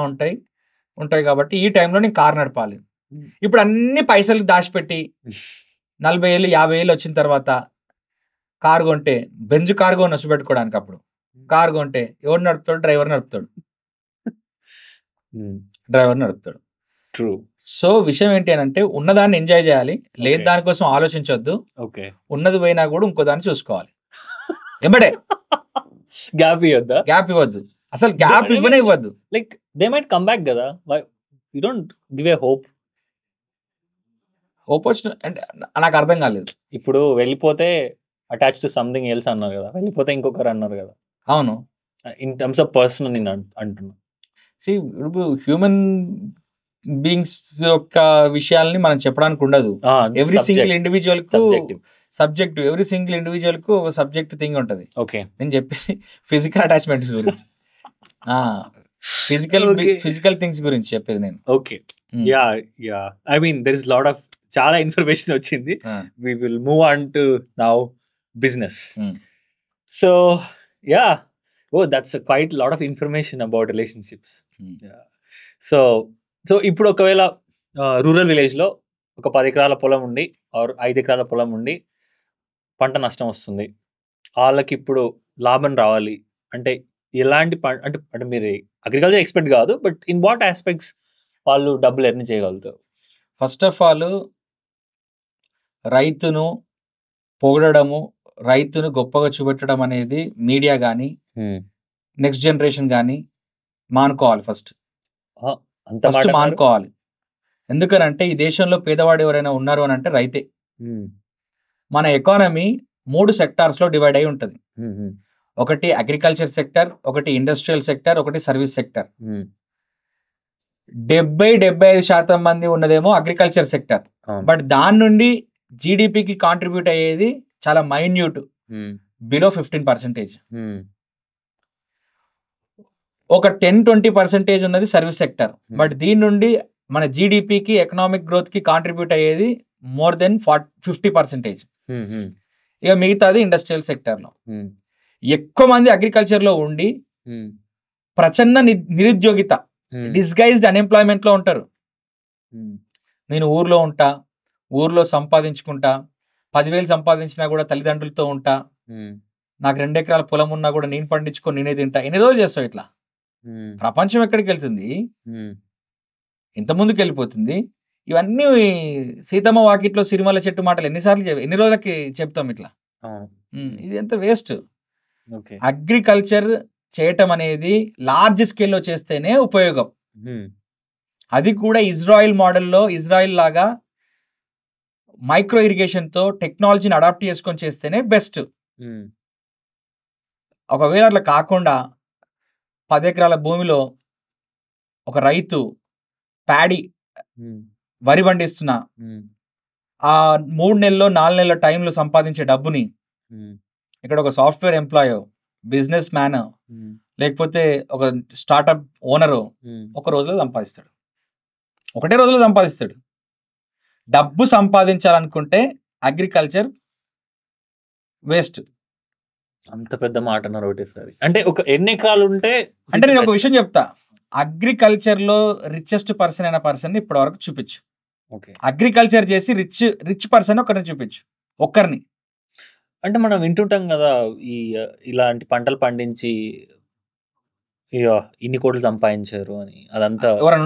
ఉంటాయి కాబట్టి ఈ టైంలో నేను కారు నడపాలి. ఇప్పుడు అన్ని పైసలు దాచిపెట్టి 40 ఏళ్ళు 50 ఏళ్ళు వచ్చిన తర్వాత కారు కొంటే, బెంజ్ కారు కొని వచ్చి పెట్టుకోవడానికి, అప్పుడు కారు కొంటే ఎవరు నడుపుతాడు? డ్రైవర్ నడుపుతాడు. ట్రూ. సో విషయం ఏంటి అని అంటే, ఉన్నదాన్ని ఎంజాయ్ చేయాలి, లేని దానికోసం ఆలోచించొద్దు. ఉన్నది పోయినా కూడా ఇంకో దాన్ని చూసుకోవాలి. ఎంబడే గ్యాప్ ఇవ్వద్దు, అసలు గ్యాప్ ఇవ్వద్దు. Like they might come back కదా, you don't give a hope వచ్చిన అంటే నాకు అర్థం కాలేదు. ఇప్పుడు వెళ్ళిపోతే అటాచ్ టు సంథింగ్ ఎల్స్ అన్నారు కదా, వెళ్ళిపోతే ఇంకొకరు అన్నారు కదా. అవును, ఇన్ టర్మ్స్ ఆఫ్ పర్సన్ నేను అంటున్నా. హ్యూమన్ బీయింగ్స్ యొక్క విషయాల్ని మనం చెప్పడానికి ఉండదు. ఎవ్రీ సింగిల్ ఇండివిజువల్ కు సబ్జెక్ట్, ఎవ్రీ సింగిల్ ఇండివిజువల్ కు ఒక సబ్జెక్ట్ థింగ్ ఉంటది. ఓకే, నేను చెప్పేది ఫిజికల్ అటాచ్మెంట్స్ గురించి, ఫిజికల్ థింగ్స్ గురించి చెప్పేది నేను. Okay, yeah I mean there is lot of చాలా ఇన్ఫర్మేషన్ వచ్చింది. We will move on to now business. So yeah, that's quite lot of information about relationships. So ఇప్పుడు ఒకవేళ రూరల్ విలేజ్లో ఒక 10 ఎకరాల పొలం ఉండి ఆర్ 5 ఎకరాల పొలం ఉండి పంట నష్టం వస్తుంది, వాళ్ళకి ఇప్పుడు లాభం రావాలి అంటే ఎలాంటి అంటే మీరు అగ్రికల్చర్ ఎక్స్పర్ట్ కాదు, బట్ ఇన్ వాట్ ఆస్పెక్ట్స్ వాళ్ళు డబ్బులు ఎర్న్ చేయగలుగుతారు? ఫస్ట్ ఆఫ్ ఆల్ రైతును పొగడము, రైతును గొప్పగా చూపెట్టడం అనేది మీడియా కానీ నెక్స్ట్ జనరేషన్ కానీ మానుకోవాలి. ఫస్ట్ మానుకోవాలి. ఎందుకనంటే ఈ దేశంలో పేదవాడు ఎవరైనా ఉన్నారు అని అంటే రైతే. మన ఎకానమీ 3 సెక్టార్స్లో డివైడ్ అయి ఉంటుంది. ఒకటి అగ్రికల్చర్ సెక్టర్, ఒకటి ఇండస్ట్రియల్ సెక్టర్, ఒకటి సర్వీస్ సెక్టర్. 70-75% మంది ఉన్నదేమో అగ్రికల్చర్ సెక్టర్. బట్ దాని నుండి జీడిపికి కాంట్రిబ్యూట్ అయ్యేది చాలా మైన్యూట్, బిలో 15%. ఒక 10-20% ఉన్నది సర్వీస్ సెక్టర్. బట్ దీని నుండి మన జీడిపికి, ఎకనామిక్ గ్రోత్ కి కాంట్రిబ్యూట్ అయ్యేది మోర్ దెన్ 50%. ఇక మిగతాది ఇండస్ట్రియల్ సెక్టర్లో. ఎక్కువ మంది అగ్రికల్చర్లో ఉండి ప్రచన్న నిరుద్యోగిత, డిస్గైజ్డ్ అన్ఎంప్లాయ్మెంట్లో ఉంటారు. నేను ఊర్లో ఉంటా, ఊర్లో సంపాదించుకుంటా, 10,000 సంపాదించినా కూడా తల్లిదండ్రులతో ఉంటా, నాకు 2 ఎకరాల పొలం ఉన్నా కూడా నేను పండించుకొని నేనే తింటా. ఎన్ని రోజులు చేస్తావు ఇట్లా? ప్రపంచం ఎక్కడికి వెళ్తుంది? ఎంత ముందుకు వెళ్ళిపోతుంది? ఇవన్నీ సీతమ్మ వాకిట్లో సిరిమల్ల చెట్టు మాటలు ఎన్ని రోజులకి చెప్తాం ఇట్లా? ఇది ఎంత వేస్ట్. అగ్రికల్చర్ చేయటం అనేది లార్జ్ స్కేల్లో చేస్తేనే ఉపయోగం. అది కూడా ఇజ్రాయిల్ మోడల్లో, ఇజ్రాయిల్ లాగా మైక్రో ఇరిగేషన్తో టెక్నాలజీని అడాప్ట్ చేసుకొని చేస్తేనే బెస్ట్. ఒకవేళ అట్లా కాకుండా 10 ఎకరాల భూమిలో ఒక రైతు ప్యాడీ వరి పండిస్తున్నా, ఆ 3 నెలల్లో 4 నెలల టైంలో సంపాదించే డబ్బుని ఇక్కడ ఒక సాఫ్ట్వేర్ ఎంప్లాయో, బిజినెస్ మ్యాన్, లేకపోతే ఒక స్టార్టప్ ఓనరు ఒక రోజులో సంపాదిస్తాడు, ఒకటే రోజులో సంపాదిస్తాడు. డబ్బు సంపాదించాలనుకుంటే అగ్రికల్చర్ వేస్ట్. అంత పెద్ద మాట అన్నారు ఒకటేసారి. అంటే ఒక ఎన్ని ఎకరాలు ఉంటే అంటే నేను ఒక విషయం చెప్తా, అగ్రికల్చర్ లో రిచెస్ట్ పర్సన్ అయిన పర్సన్ ఇప్పటి వరకు చూపించు. అగ్రికల్చర్ చేసి రిచ్ పర్సన్ ఒకరిని చూపించు, ఒక్కరిని. అంటే మనం వింటుంటాం కదా, ఇలాంటి పంటలు పండించి ఇన్ని కోట్లు సంపాదించారు అని. అదంతా ఎవరైనా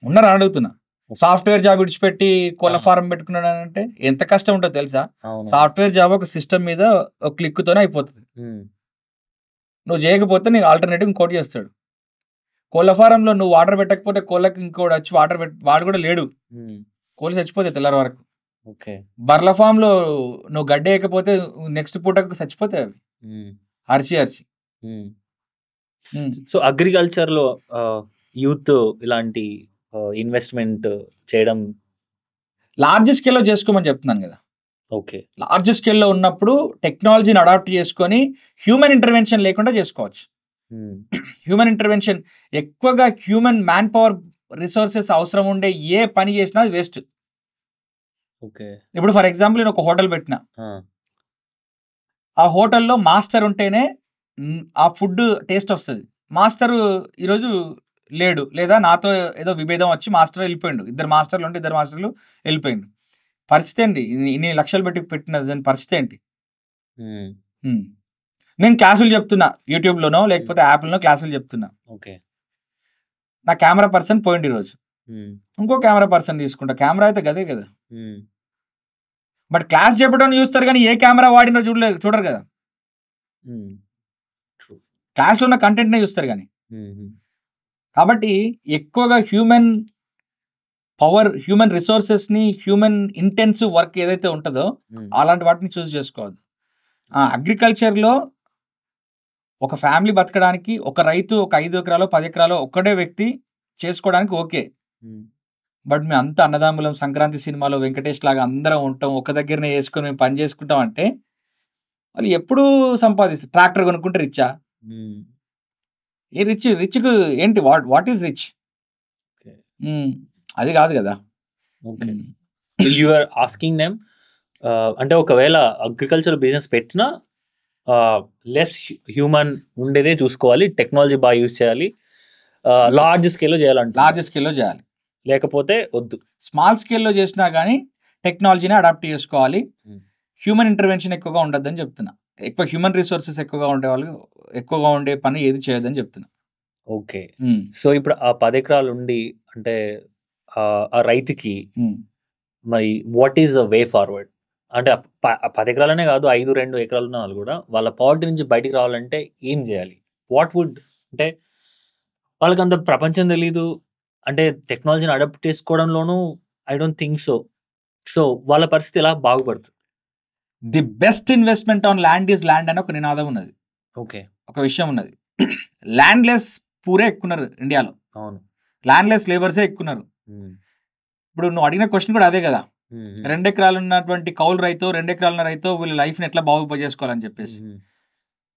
ఉన్నారా అడుగుతున్నా. సాఫ్ట్వేర్ జాబ్ విడిచిపెట్టి కోళ్ళ ఫారం పెట్టుకున్నాడు అంటే ఎంత కష్టం ఉంటుందో తెలుసా? సాఫ్ట్వేర్ జాబ్ ఒక సిస్టమ్ మీద ఒక క్లిక్తోనే అయిపోతుంది. నువ్వు చేయకపోతే నీకు ఆల్టర్నేటివ్ ఇంకోటి చేస్తాడు. కోళ్ళ ఫారంలో నువ్వు వాటర్ పెట్టకపోతే కోళ్ళకి ఇంకోటి వచ్చి వాడు కూడా లేడు, కోళ్ళు చచ్చిపోతాయి తెల్లారి వరకు. బర్ల ఫామ్ లో నువ్వు గడ్డి వేయకపోతే నెక్స్ట్ పూటకు చచ్చిపోతాయి అవి, అరిచి. సో అగ్రికల్చర్ లో యూత్ ఇలాంటి ఇన్వెస్ట్మెంట్ చేయడం లార్జ్ స్కేల్లో చేసుకోమని చెప్తున్నాను కదా. లార్జ్ స్కేల్లో ఉన్నప్పుడు టెక్నాలజీని అడాప్ట్ చేసుకొని హ్యూమన్ ఇంటర్వెన్షన్ లేకుండా చేసుకోవచ్చు. హ్యూమన్ ఇంటర్వెన్షన్ ఎక్కువగా హ్యూమన్ మ్యాన్ పవర్ రిసోర్సెస్ అవసరం ఉండే ఏ పని చేసినా అది వేస్ట్. ఇప్పుడు ఫర్ ఎగ్జాంపుల్ నేను ఒక హోటల్ పెట్టినా, ఆ హోటల్లో మాస్టర్ ఉంటేనే ఆ ఫుడ్ టేస్ట్ వస్తుంది. మాస్టర్ ఈరోజు లేడు, లేదా నాతో ఏదో విభేదం వచ్చి మాస్టర్ వెళ్ళిపోయిండు, 2 మాస్టర్లు ఉంటే 2 మాస్టర్లు వెళ్ళిపోయిండు. పరిస్థితి ఏంటి? ఇన్ని లక్షలు పెట్టిన దాని పరిస్థితి ఏంటి? నేను క్లాసులు చెప్తున్నా, యూట్యూబ్లోనో లేకపోతే యాప్లోనో క్లాసులు చెప్తున్నా. నా కెమెరా పర్సన్ పోయింది ఈరోజు, ఇంకో కెమెరా పర్సన్ తీసుకుంటా. కెమెరా అయితే గదే కదా, బట్ క్లాస్ చెప్పడం చూస్తారు కానీ ఏ కెమెరా వాడినో చూడరు కదా. క్లాస్లో ఉన్న కంటెంట్నే చూస్తారు కానీ. కాబట్టి ఎక్కువగా హ్యూమన్ పవర్, హ్యూమన్ రిసోర్సెస్ని, హ్యూమన్ ఇంటెన్సివ్ వర్క్ ఏదైతే ఉంటుందో అలాంటి వాటిని చూస్ చేసుకోవద్దు. అగ్రికల్చర్లో ఒక ఫ్యామిలీ బతకడానికి ఒక రైతు ఒక 5 ఎకరాలు 10 ఎకరాలు ఒక్కడే వ్యక్తి చేసుకోవడానికి ఓకే. బట్ మేము అంత అన్నదమ్ములం, సంక్రాంతి సినిమాలో వెంకటేష్ లాగా అందరం ఉంటాం, ఒక దగ్గరనే వేసుకొని మేము పని చేసుకుంటాం అంటే వాళ్ళు ఎప్పుడు సంపాదిస్తారు? ట్రాక్టర్ కొనుక్కుంటే రిచ్చా? ఏ రిచ్కు ఏంటి? What is rich? అది కాదు కదా. యు ఆర్ ఆస్కింగ్ దెమ్, అంటే ఒకవేళ అగ్రికల్చర్ బిజినెస్ పెట్టినా లెస్ హ్యూమన్ ఉండేదే చూసుకోవాలి, టెక్నాలజీ బాగా యూజ్ చేయాలి, లార్జ్ స్కేల్లో చేయాలంటే లార్జ్ స్కేల్లో చేయాలి, లేకపోతే వద్దు. స్మాల్ స్కేల్లో చేసినా కానీ టెక్నాలజీని అడాప్ట్ చేసుకోవాలి. హ్యూమన్ ఇంటర్వెన్షన్ ఎక్కువగా ఉండద్దని చెప్తున్నా. ఎక్కువ హ్యూమన్ రిసోర్సెస్ ఎక్కువగా ఉండే పని ఏది చేయొద్దని చెప్తున్నా. సో ఇప్పుడు ఆ 10 ఎకరాలు ఉండి అంటే ఆ రైతుకి మరి what is the way forward? అంటే 10 ఎకరాలనే కాదు, 2 ఎకరాలు ఉన్న వాళ్ళు కూడా వాళ్ళ పావర్టీ నుంచి బయటికి రావాలంటే ఏం చేయాలి? వాట్ వుడ్, అంటే వాళ్ళకి అంత ప్రపంచం తెలీదు, అంటే టెక్నాలజీని అడాప్ట్ చేసుకోవడంలోనూ I don't think so. So వాళ్ళ పరిస్థితి ఎలా బాగుపడుతుంది? The best investment on land is land అని ఒక నినాదం ఉన్నది. ఒక విషయం ఉన్నది. ల్యాండ్లెస్ పూరే ఎక్కున్నారు ఇండియాలో. అవును, ల్యాండ్లెస్ లేబర్సే ఎక్కున్నారు. ఇప్పుడు నువ్వు అడిగిన క్వశ్చన్ కూడా అదే కదా. 2 ఎకరాలు ఉన్నటువంటి కౌలు రైతు, 2 ఎకరాల రైతు వీళ్ళ లైఫ్ని ఎట్లా బాగు చేసుకోవాలని చెప్పేసి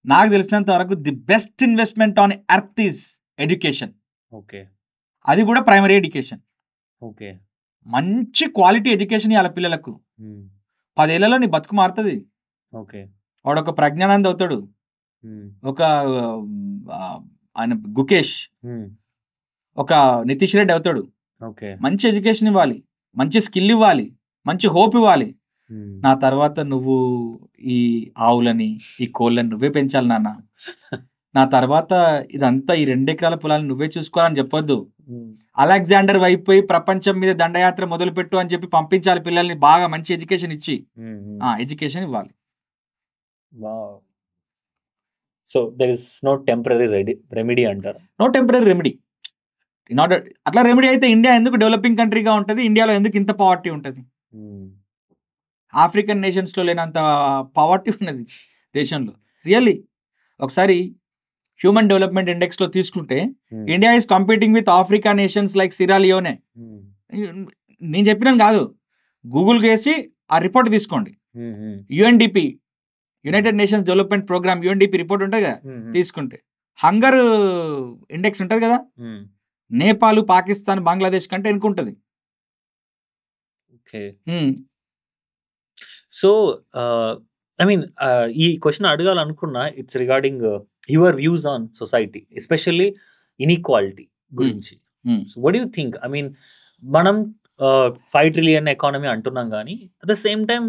నాకు తెలిసినంత వరకు the best investment on earth is education. అది కూడా ప్రైమరీ ఎడ్యుకేషన్. మంచి క్వాలిటీ ఎడ్యుకేషన్ ఇవ్వాలి పిల్లలకు. 10 ఏళ్లలో నీ బతుకు మారుతుంది. వాడు ఒక ప్రజ్ఞానంద్ అవుతాడు, ఒక ఆయన గుకేష్, ఒక నితీష్ రెడ్డి అవుతాడు, ఓకే. మంచి ఎడ్యుకేషన్ ఇవ్వాలి, మంచి స్కిల్ ఇవ్వాలి, మంచి హోప్ ఇవ్వాలి. నా తర్వాత నువ్వు ఈ ఆవులని, ఈ కోళ్ళని నువ్వే పెంచాలి నాన్న. నా తర్వాత ఇదంతా ఈ 2 ఎకరాల పొలాన్ని నువ్వే చూసుకోవాలని చెప్పొద్దు. అలెగ్జాండర్ వైపు ప్రపంచం మీద దండయాత్ర మొదలుపెట్టు అని చెప్పి పంపించాలి పిల్లల్ని, బాగా మంచి ఎడ్యుకేషన్ ఇచ్చి. ఎడ్యుకేషన్ ఇవ్వాలి. So there is no temporary remedy అంటారు. No temporary remedy. అట్లా రెమెడీ అయితే ఇండియా ఎందుకు డెవలపింగ్ కంట్రీగా ఉంటుంది? ఇండియాలో ఎందుకు ఇంత పవర్టీ ఉంటుంది? ఆఫ్రికన్ నేషన్స్లో లేనంత పవర్టీ ఉన్నది దేశంలో. రియల్లీ ఒకసారి హ్యూమన్ డెవలప్మెంట్ ఇండెక్స్లో తీసుకుంటే India is competing with Africa nations like Sierra Leone. నేను చెప్పినాను కాదు, గూగుల్ వేసి ఆ రిపోర్ట్ తీసుకోండి. UNDP, United Nations Development Programme, UNDP report ఉంటుంది కదా, తీసుకుంటే హంగర్ ఇండెక్స్ ఉంటుంది కదా, నేపాల్, పాకిస్తాన్, బంగ్లాదేశ్ కంటే ఎన్నుకుంటుంది. సో ఐ మీన్ ఈ క్వశ్చన్ అడగాలనుకున్నా, it's regarding your views on society, especially inequality గురించి. So what do you think? I mean మనం 5 ట్రిలియన్ ఎకానమీ అంటున్నాం, కానీ అట్ ద సేమ్ టైం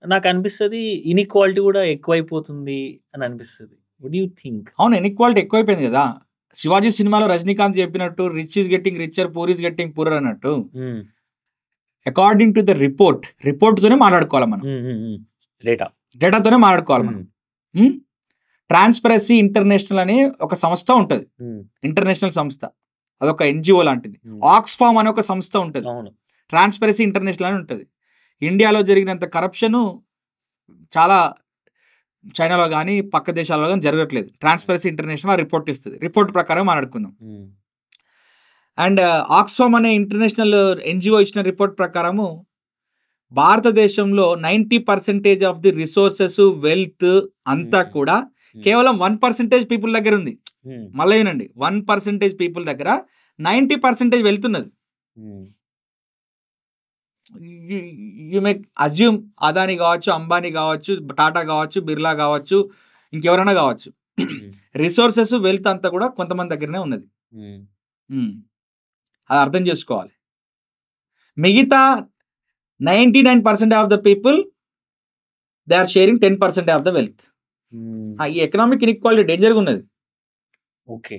నాకు అనిపిస్తుంది ఇన్ఈక్వాలిటీ కూడా ఎక్కువైపోతుంది అని అనిపిస్తుంది. What do you think? అవును, ఇన్ఈక్వాలిటీ ఎక్కువైపోయింది కదా. శివాజీ సినిమాలో రజనీకాంత్ చెప్పినట్టు rich is getting richer, poor is getting poor అన్నట్టు, అకార్డింగ్ టు ద రిపోర్ట్తోనే మాట్లాడుకోవాలి మనం, డేటాతోనే మాట్లాడుకోవాలి మనం. ట్రాన్స్పరెన్సీ ఇంటర్నేషనల్ అనే ఒక సంస్థ ఉంటుంది, ఇంటర్నేషనల్ సంస్థ, అదొక ఎన్జిఓ లాంటిది. ఆక్స్ఫామ్ అనే ఒక సంస్థ ఉంటుంది, ట్రాన్స్పరెన్సీ ఇంటర్నేషనల్ అని ఉంటుంది. ఇండియాలో జరిగినంత కరప్షను చాలా చైనాలో కానీ పక్క దేశాల్లో కానీ జరగట్లేదు. ట్రాన్స్పరెన్సీ ఇంటర్నేషనల్ ఆ రిపోర్ట్ ఇస్తుంది, రిపోర్ట్ ప్రకారం మాట్లాడుకుందాం. అండ్ ఆక్స్ఫామ్ అనే ఇంటర్నేషనల్ ఎన్జిఓ ఇచ్చిన రిపోర్ట్ ప్రకారము భారతదేశంలో 90% ఆఫ్ ది రిసోర్సెస్, వెల్త్ అంతా కూడా కేవలం 1% పీపుల్ దగ్గర ఉంది. మళ్ళీ ఏనండి, 1% పీపుల్ దగ్గర 90% వెళ్తున్నది. యు మే అజ్యూమ్ అదాని కావచ్చు, అంబానీ కావచ్చు, టాటా కావచ్చు, బిర్లా కావచ్చు, ఇంకెవరైనా కావచ్చు, రిసోర్సెస్, వెల్త్ అంతా కూడా కొంతమంది దగ్గరనే ఉన్నది. అది అర్థం చేసుకోవాలి. మిగతా 99% of the people they are sharing 10% of the wealth. ఈ ఎకనామిక్ ఇన్ఈక్వాలిటీ డేంజర్గా ఉన్నది. ఓకే.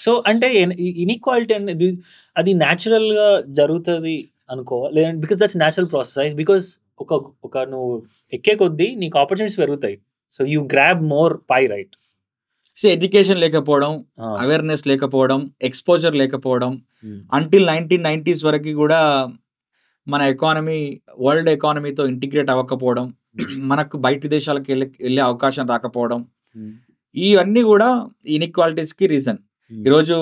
సో అంటే ఇన్ఈక్వాలిటీ అనేది అది న్యాచురల్గా జరుగుతుంది అనుకోవాలి, లేదంటే because that's natural process. Because ఒక నువ్వు ఎక్కే కొద్దీ నీకు ఆపర్చునిటీస్ పెరుగుతాయి. So you grab more pie, right? So education లేకపోవడం, అవేర్నెస్ లేకపోవడం, ఎక్స్పోజర్ లేకపోవడం, అంటిల్ 1990s వరకు కూడా మన ఎకానమీ వరల్డ్ ఎకానమీతో ఇంటిగ్రేట్ అవ్వకపోవడం, మనకు బయట దేశాలకు వెళ్ళే అవకాశం రాకపోవడం, ఇవన్నీ కూడా ఇన్ఈక్వాలిటీస్కి రీజన్. ఈరోజు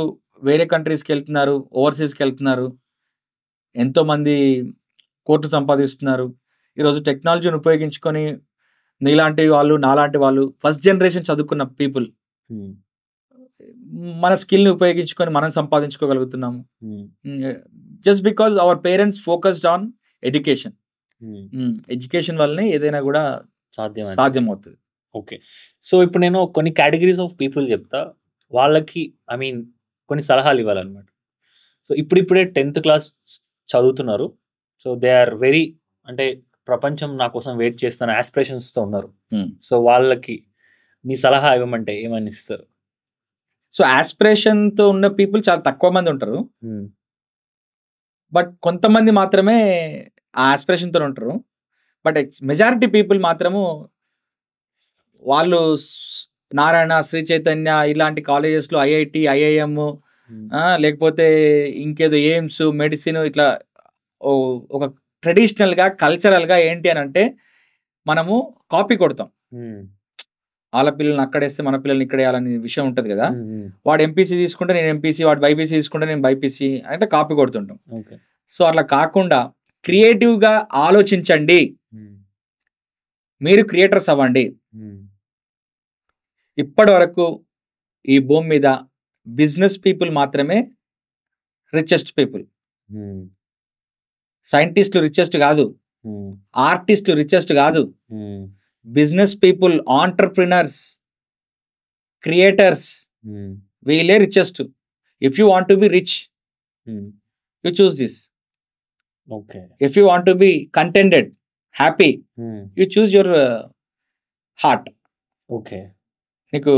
వేరే కంట్రీస్కి వెళ్తున్నారు, ఓవర్సీస్కి వెళ్తున్నారు, ఎంతోమంది కోట్లు సంపాదిస్తున్నారు. ఈరోజు టెక్నాలజీని ఉపయోగించుకొని నీలాంటి వాళ్ళు, నాలాంటి వాళ్ళు, ఫస్ట్ జనరేషన్ చదువుకున్న పీపుల్ మన స్కిల్ని ఉపయోగించుకొని మనం సంపాదించుకోగలుగుతున్నాము. Just because our parents focused on education. Education వల్లనే ఏదైనా కూడా సాధ్యమవుతుంది. ఓకే. సో ఇప్పుడు నేను కొన్ని కేటగిరీస్ ఆఫ్ పీపుల్ చెప్తా, వాళ్ళకి ఐ మీన్ కొన్ని సలహాలు ఇవ్వాలన్నమాట. సో ఇప్పుడిప్పుడే 10th క్లాస్ చదువుతున్నారు. సో దే ఆర్ వెరీ, అంటే ప్రపంచం నా కోసం వెయిట్ చేస్తున్న ఆస్పిరేషన్స్తో ఉన్నారు. సో వాళ్ళకి నీ సలహా ఇవ్వమంటే ఏమని ఇస్తారు? సో ఆస్పిరేషన్తో ఉన్న పీపుల్ చాలా తక్కువ మంది ఉంటారు, బట్ కొంతమంది మాత్రమే ఆ ఆస్పిరేషన్తో ఉంటారు. బట్ మెజారిటీ పీపుల్ మాత్రము వాళ్ళు నారాయణ, శ్రీ చైతన్య ఇలాంటి కాలేజెస్లో, ఐఐటి, ఐఐఎం, లేకపోతే ఇంకేదో ఎయిమ్స్, మెడిసిన్, ఇట్లా ఒక ట్రెడిషనల్గా, కల్చరల్గా ఏంటి అని అంటే మనము కాపీ కొడతాం. వాళ్ళ పిల్లల్ని అక్కడేస్తే మన పిల్లల్ని ఇక్కడ వేయాలనే విషయం ఉంటుంది కదా. వాడు ఎంపీసీ తీసుకుంటే నేను ఎంపీసీ, వాడు బైపీసీ తీసుకుంటే నేను బైపీసీ అంటే కాపీ కొడుతుంటాం. సో అట్లా కాకుండా క్రియేటివ్గా ఆలోచించండి, మీరు క్రియేటర్స్ అవ్వండి. ఇప్పటి వరకు ఈ భూమి మీద బిజినెస్ పీపుల్ మాత్రమే రిచెస్ట్ పీపుల్. సైంటిస్టులు రిచెస్ట్ కాదు, ఆర్టిస్టులు రిచెస్ట్ కాదు, బిజినెస్ పీపుల్, ఆంటర్ప్రినర్స్, క్రియేటర్స్, వీళ్ళే richest. If you want to be rich, you choose this. Okay. If you want to be contented, happy, you choose your heart. Okay. నీకు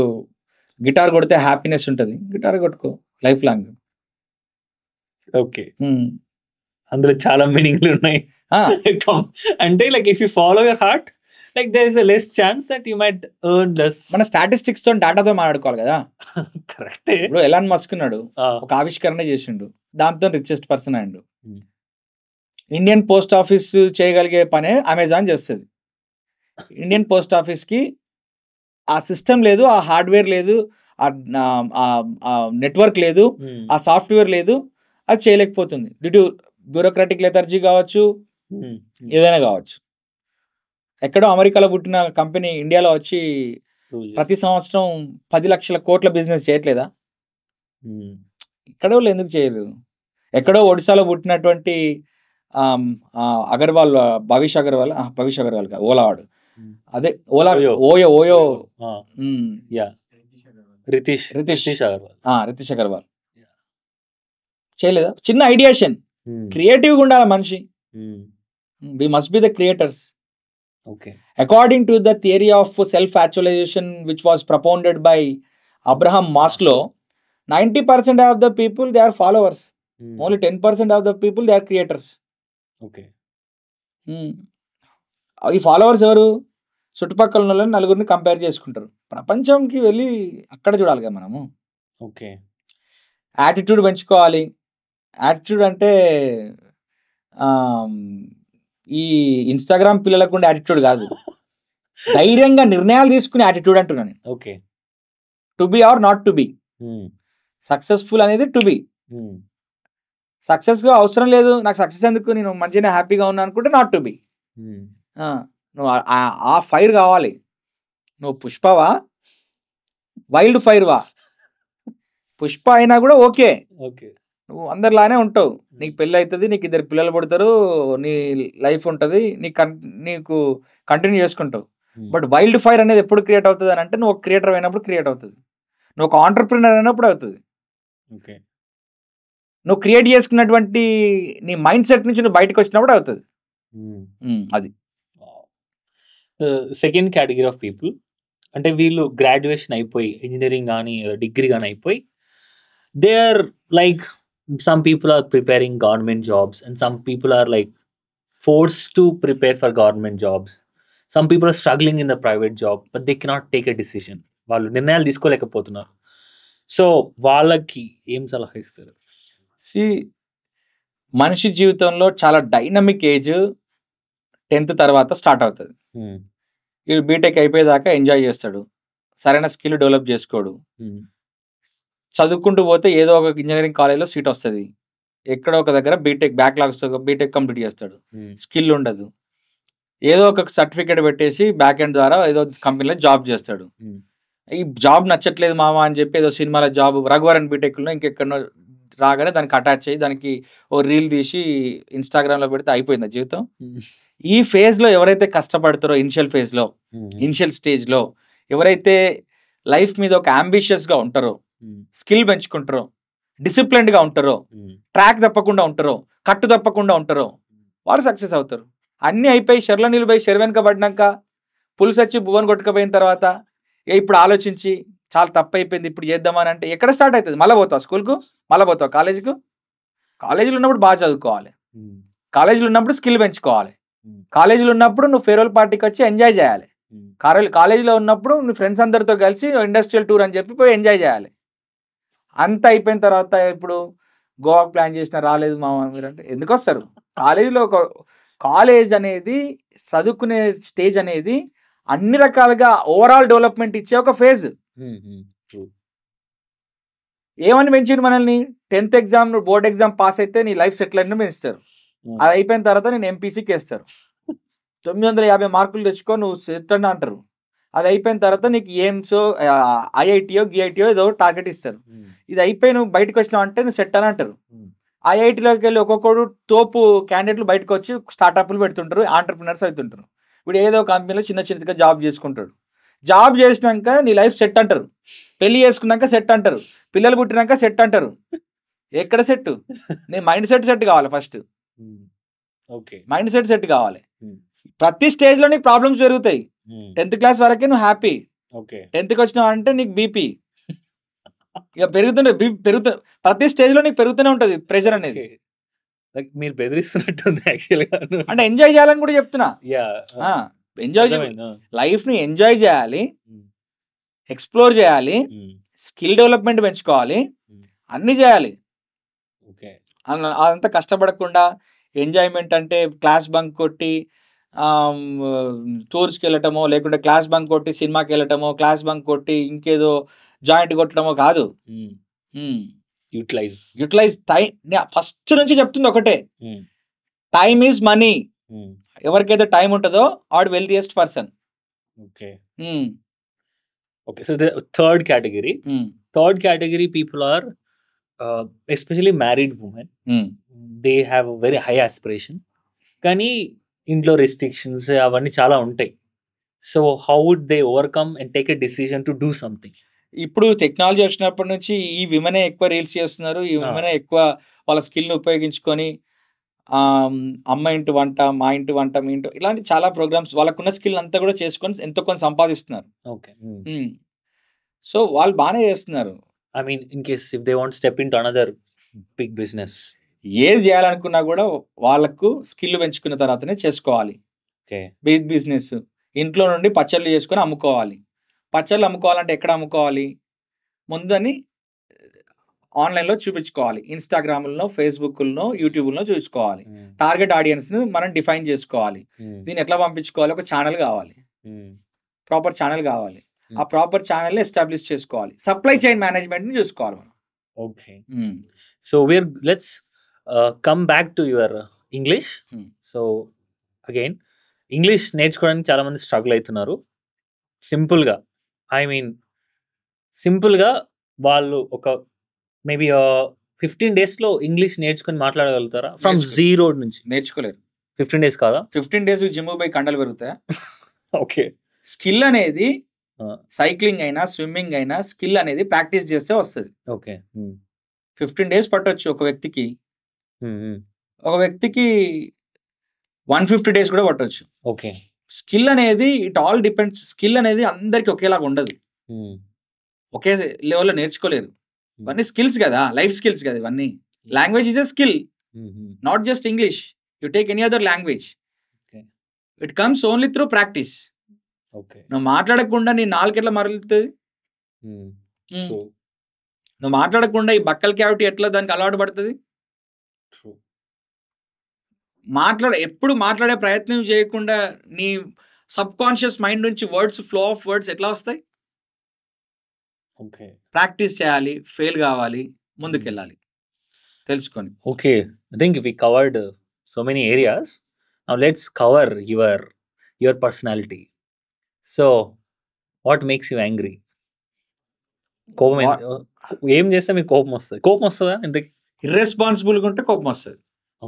guitar కొడితే happiness ఉంటుంది, guitar కొట్టుకో life long. Okay. అందులో చాలా మీనింగ్లు ఉన్నాయి. అంటే like if you follow your heart, like there is a less chance that you might earn less. మన స్టాటిస్టిక్స్ తో డేటాతో మాట్లాడుకోవాలి కదా. కరెక్టే. ఇప్పుడు ఎలాన్ మస్క్ ఉన్నాడు, ఒక ఆవిష్కరణ చేసిండు, దాంతో రిచెస్ట్ పర్సన్ అయ్యిండు. ఇండియన్ పోస్ట్ ఆఫీస్ చేయగలిగే పనే అమెజాన్ చేస్తుంది. ఇండియన్ పోస్ట్ ఆఫీస్ కి ఆ సిస్టమ్ లేదు, ఆ హార్డ్వేర్ లేదు, ఆ నెట్వర్క్ లేదు, ఆ సాఫ్ట్వేర్ లేదు, అది చేయలేకపోతుంది. డ్యూ టు బ్యూరోక్రాటిక్ లెథర్జీ కావచ్చు, ఏదైనా కావచ్చు. ఎక్కడో అమెరికాలో పుట్టిన కంపెనీ ఇండియాలో వచ్చి ప్రతి సంవత్సరం 10 లక్షల కోట్ల బిజినెస్ చేయట్లేదా? ఇక్కడ వాళ్ళు ఎందుకు చేయరు? ఎక్కడో ఒడిశాలో పుట్టినటువంటి అగర్వాల్, భవిష్ అగర్వాల్ కాదు, ఓలా వాడు, అదే ఓలా, ఓయో రితీష్ అగర్వాల్ చేయలేదా? చిన్న ఐడియేషన్, క్రియేటివ్గా ఉండాలి మనిషి. We must be the creators. According to the theory of self-actualization which was propounded by Abraham Maslow, 90% of the people they are followers. Only 10% of the people they are creators. ఈ followers ఎవరు? చుట్టుపక్కల ఉన్న వాళ్ళని నలుగురిని compare చేసుకుంటారు. ప్రపంచంకి వెళ్ళి అక్కడ చూడాలి కదా మనము. యాటిట్యూడ్ పెంచుకోవాలి. యాటిట్యూడ్ అంటే ఈ ఇన్స్టాగ్రామ్ పిల్లలకు ఉండే యాటిట్యూడ్ కాదు, ధైర్యంగా నిర్ణయాలు తీసుకునే యాటిట్యూడ్ అంటున్నాను. Okay. To be or not to be. Successful అనేది టు బి. సక్సెస్గా అవసరం లేదు, నాకు సక్సెస్ ఎందుకు, నేను మంచిగా హ్యాపీగా ఉన్నా అనుకుంటే నాట్ టు బి. నువ్వు ఆ ఫైర్ కావాలి. నువ్వు పుష్పవా, వైల్డ్ ఫైర్ వా? పుష్ప అయినా కూడా ఓకే, నువ్వు అందరిలానే ఉంటావు, నీకు పెళ్ళి అవుతుంది, నీకు 2 పిల్లలు పుడతారు, నీ లైఫ్ ఉంటుంది, నీకు కంటిన్యూ చేసుకుంటావు. బట్ వైల్డ్ ఫైర్ అనేది ఎప్పుడు క్రియేట్ అవుతుంది అని అంటే, నువ్వు ఒక క్రియేటర్ అయినప్పుడు క్రియేట్ అవుతుంది, నువ్వు ఒక ఆంటర్ప్రినర్ అయినప్పుడు అవుతుంది. నువ్వు క్రియేట్ చేసుకున్నటువంటి నీ మైండ్ సెట్ నుంచి నువ్వు బయటకు వచ్చినప్పుడు అవుతుంది. అది సెకండ్ కేటగిరీ ఆఫ్ పీపుల్. అంటే వీళ్ళు గ్రాడ్యుయేషన్ అయిపోయి, ఇంజనీరింగ్ కానీ డిగ్రీ కానీ అయిపోయి, they are like, some people are preparing government jobs and some people are like forced to prepare for government jobs. Some people are struggling in the private job but they cannot take a decision. వాళ్ళు నిర్ణయాలు తీసుకోలేకపోతున్నారు. So వాళ్ళకి ఏం సలహా ఇస్తారు? మనిషి జీవితంలో చాలా dynamic age 10th తర్వాత స్టార్ట్ అవుతుంది. వీడు బీటెక్ అయిపోయేదాకా ఎంజాయ్ చేస్తాడు, సరైన స్కిల్ డెవలప్ చేసుకోడు, చదువుకుంటూ పోతే ఏదో ఒక ఇంజనీరింగ్ కాలేజ్లో సీట్ వస్తుంది, ఎక్కడో ఒక దగ్గర బీటెక్ బ్యాక్లాగ్స్ బీటెక్ కంప్లీట్ చేస్తాడు, స్కిల్ ఉండదు, ఏదో ఒక సర్టిఫికేట్ పెట్టేసి బ్యాక్ ఎండ్ ద్వారా ఏదో కంపెనీలో జాబ్ చేస్తాడు. ఈ జాబ్ నచ్చట్లేదు మామ అని చెప్పి ఏదో సినిమాలో జాబ్, రఘువరన్ బీటెక్లో ఇంకెక్కడో రాగానే దానికి అటాచ్ అయ్యి దానికి ఓ రీల్ తీసి ఇన్స్టాగ్రామ్లో పెడితే అయిపోయింది జీవితం. ఈ ఫేజ్లో ఎవరైతే కష్టపడతారో, ఇనిషియల్ స్టేజ్లో ఎవరైతే లైఫ్ మీద ఒక అంబిషియస్గా ఉంటారో, స్కిల్ పెంచుకుంటారో, డిసిప్లిన్డ్గా ఉంటారో, ట్రాక్ తప్పకుండా ఉంటారో, కట్టు తప్పకుండా ఉంటారో, వాళ్ళు సక్సెస్ అవుతారు. అన్నీ అయిపోయి షెర్ల నిలిపోయి షెర్ వెనక పడినాక పులుసు వచ్చి భువన్ కొట్టుకుపోయిన తర్వాత ఇప్పుడు ఆలోచించి చాలా తప్పు అయిపోయింది ఇప్పుడు చేద్దామని అంటే ఎక్కడ స్టార్ట్ అవుతుంది? మళ్ళీ పోతావు స్కూల్కు, మళ్ళీ పోతావు కాలేజీకు. కాలేజీలో ఉన్నప్పుడు బాగా చదువుకోవాలి, కాలేజీలో ఉన్నప్పుడు స్కిల్ పెంచుకోవాలి, కాలేజీలో ఉన్నప్పుడు నువ్వు ఫేర్వెల్ పార్టీకి వచ్చి ఎంజాయ్ చేయాలి, కాలేజీలో ఉన్నప్పుడు నువ్వు ఫ్రెండ్స్ అందరితో కలిసి ఇండస్ట్రియల్ టూర్ అని చెప్పి పోయి ఎంజాయ్ చేయాలి. అంత అయిపోయిన తర్వాత ఇప్పుడు గోవాకు ప్లాన్ చేసినా రాలేదు మామ మీరు అంటే ఎందుకు వస్తారు? కాలేజీలో కాలేజ్ అనేది, చదువుకునే స్టేజ్ అనేది అన్ని రకాలుగా ఓవరాల్ డెవలప్మెంట్ ఇచ్చే ఒక ఫేజ్. ఏమని పెంచారు మనల్ని? 10th exam, board exam pass అయితే నీ లైఫ్ సెటిల్ అయిన పెంచుతారు. అది అయిపోయిన తర్వాత నేను ఎంపీసీకి వేస్తారు, 950 మార్కులు తెచ్చుకో నువ్వు సెట్ అని అంటారు. అది అయిపోయిన తర్వాత నీకు ఎయిమ్సో, ఐఐటియో, గిఐటియో ఏదో టార్గెట్ ఇస్తారు. ఇది అయిపోయి నువ్వు బయటకు వచ్చినావు అంటే నువ్వు సెట్ అని అంటారు. ఐఐటిలోకి వెళ్ళి ఒక్కొక్కడు తోపు క్యాండిడేట్లు బయటకు వచ్చి స్టార్టప్లు పెడుతుంటారు, ఆంటర్ప్రినర్స్ అవుతుంటారు. ఇప్పుడు ఏదో కంపెనీలో చిన్నగా జాబ్ చేసుకుంటాడు. జాబ్ చేసినాక నీ లైఫ్ సెట్ అంటారు, పెళ్లి చేసుకున్నాక సెట్ అంటారు, పిల్లలు పుట్టినాక సెట్ అంటారు. ఎక్కడ సెట్? నీ మైండ్ సెట్ కావాలి ఫస్ట్. ఓకే. మైండ్ సెట్ కావాలి. ప్రతి స్టేజ్లో నీకు ప్రాబ్లమ్స్ పెరుగుతాయి. 10th క్లాస్ వరకే నువ్వు హ్యాపీ. ఓకే. 10th వచ్చినావు అంటే నీకు బీపీ ఇక పెరుగుతుంది. ప్రతి స్టేజ్లో నీకు పెరుగుతూనే ఉంటుంది ప్రెషర్ అనేది. మీరు బెదిరిస్తున్నట్టుంది యాక్చువల్గా. అంటే ఎంజాయ్ చేయాలని కూడా చెప్తున్నా. లైఫ్ని ఎంజాయ్ చేయాలి, ఎక్స్ప్లోర్ చేయాలి, స్కిల్ డెవలప్మెంట్ పెంచుకోవాలి, అన్నీ చేయాలి. అదంతా కష్టపడకుండా ఎంజాయ్మెంట్ అంటే క్లాస్ బంక్ కొట్టి టూర్స్కి వెళ్ళటమో, లేకుంటే క్లాస్ బంక్ కొట్టి సినిమాకి వెళ్ళటమో, క్లాస్ బంక్ కొట్టి ఇంకేదో జాయింట్ కొట్టడమో కాదు. Utilise time. ఫస్ట్ నుంచి చెప్తుంది ఒకటే, టైమ్ ఈజ్ మనీ. ఎవరికైతే టైం ఉంటుందో ఆడు wealthiest person. Okay. Okay. So third category people are especially married women. They have very high aspiration, కానీ ఇంట్లో రెస్ట్రిక్షన్స్ అవన్నీ చాలా ఉంటాయి. So how would they overcome and take a decision to do something? ఇప్పుడు technology వచ్చినప్పటి నుంచి ఈ విమెనే ఎక్కువ రీల్స్ చేస్తున్నారు. ఈ విమెనే ఎక్కువ వాళ్ళ స్కిల్ని ఉపయోగించుకొని అమ్మ ఇంటి వంట, మా ఇంటి వంట, మీ ఇంటి, ఇలాంటి చాలా ప్రోగ్రామ్స్ వాళ్ళకున్న స్కిల్ అంతా కూడా చేసుకొని ఎంతో కొంత సంపాదిస్తున్నారు. ఓకే. సో వాళ్ళు బాగానే చేస్తున్నారు. I mean in case if they want step in to another big business, ఏది చేయాలనుకున్నా కూడా వాళ్ళకు స్కిల్ పెంచుకున్న తర్వాతనే చేసుకోవాలి. బిగ్ బిజినెస్ ఇంట్లో నుండి పచ్చళ్ళు చేసుకొని అమ్ముకోవాలి. పచ్చళ్ళు అమ్ముకోవాలంటే ఎక్కడ అమ్ముకోవాలి? ముందని ఆన్లైన్లో చూపించుకోవాలి. ఇన్స్టాగ్రామ్లో, ఫేస్బుక్లో, యూట్యూబ్లో చూసుకోవాలి. టార్గెట్ ఆడియన్స్ను మనం డిఫైన్ చేసుకోవాలి. దీన్ని ఎట్లా పంపించుకోవాలి? ఒక ఛానల్ కావాలి, ప్రాపర్ ఛానల్ కావాలి. ఆ ప్రాపర్ ఛానల్ ఎస్టాబ్లిష్ చేసుకోవాలి. సప్లై చైన్ మేనేజ్మెంట్ని చూసుకోవాలి మనం. Okay. So let's come back to your English. So again English నేర్చుకోవడానికి చాలామంది స్ట్రగుల్ అవుతున్నారు. సింపుల్గా వాళ్ళు ఒక మేబీ 15 daysలో ఇంగ్లీష్ నేర్చుకొని మాట్లాడగలుగుతారా? ఫ్రమ్ జీరో నుంచి. నేర్చుకోలేరు. 15 days కాదా? 15 days జిమ్ పోయి కండలు పెరుగుతాయా? ఓకే. స్కిల్ అనేది సైక్లింగ్ అయినా స్విమ్మింగ్ అయినా స్కిల్ అనేది ప్రాక్టీస్ చేస్తే వస్తుంది. ఓకే. 15 days పట్టొచ్చు ఒక వ్యక్తికి. ఒక వ్యక్తికి 150 days కూడా పట్టొచ్చు. ఓకే. స్కిల్ అనేది ఇట్ ఆల్ డిపెండ్స్. స్కిల్ అనేది అందరికి ఒకేలాగా ఉండదు. ఒకే లెవెల్లో నేర్చుకోలేరు. ఇవన్నీ స్కిల్స్ కదా, లైఫ్ స్కిల్స్ కదా ఇవన్నీ. Language is a skill, not just English. You take any other language, it comes only through practice. నువ్వు మాట్లాడకుండా నీ నాలుగు ఎట్లా మరలుతుంది? నువ్వు మాట్లాడకుండా ఈ బక్కల్ క్యావిటీ ఎట్లా దానికి అలవాటు పడుతుంది? ఎప్పుడు మాట్లాడే ప్రయత్నం చేయకుండా నీ సబ్ కాన్షియస్ మైండ్ నుంచి ఫ్లో ఆఫ్ వర్డ్స్ ఎట్లా వస్తాయి? ప్రాక్టీస్ చేయాలి, ఫెయిల్ కావాలి, ముందుకెళ్ళాలి, తెలుసుకొని. Okay, I think we covered so many areas. Now let's cover your personality. So what makes you angry? కోపం ఏం చేస్తే మీకు కోపం వస్తుంది? కోపం వస్తుందా? ఇంతకీ ఇర్రెస్పాన్సిబుల్గా ఉంటే కోపం వస్తుంది.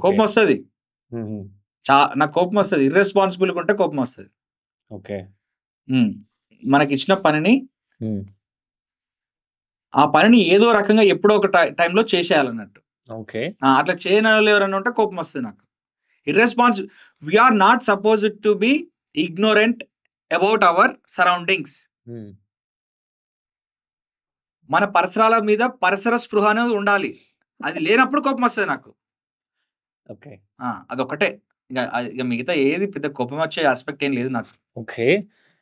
కోపం వస్తుంది, నాకు కోపం వస్తుంది. ఇర్రెస్పాన్సిబుల్గా ఉంటే కోపం వస్తుంది. ఓకే. మనకి ఇచ్చిన పనిని ఆ పనిని ఏదో రకంగా ఎప్పుడో ఒక టైంలో చేసేయాలన్నట్టు. ఓకే. అట్లా చేయని ఎవరన్నా ఉంటే కోపం వస్తుంది నాకు. We're not supposed to be ignorant about our surroundings. మన పరిసరాల మీద పరిసర స్పృహ అనేది ఉండాలి. అది లేనప్పుడు కోపం వస్తుంది నాకు. ఓకే. అదొకటే, ఇక మిగతా ఏది పెద్ద కోపం వచ్చే ఆస్పెక్ట్ ఏం లేదు నాకు. Okay.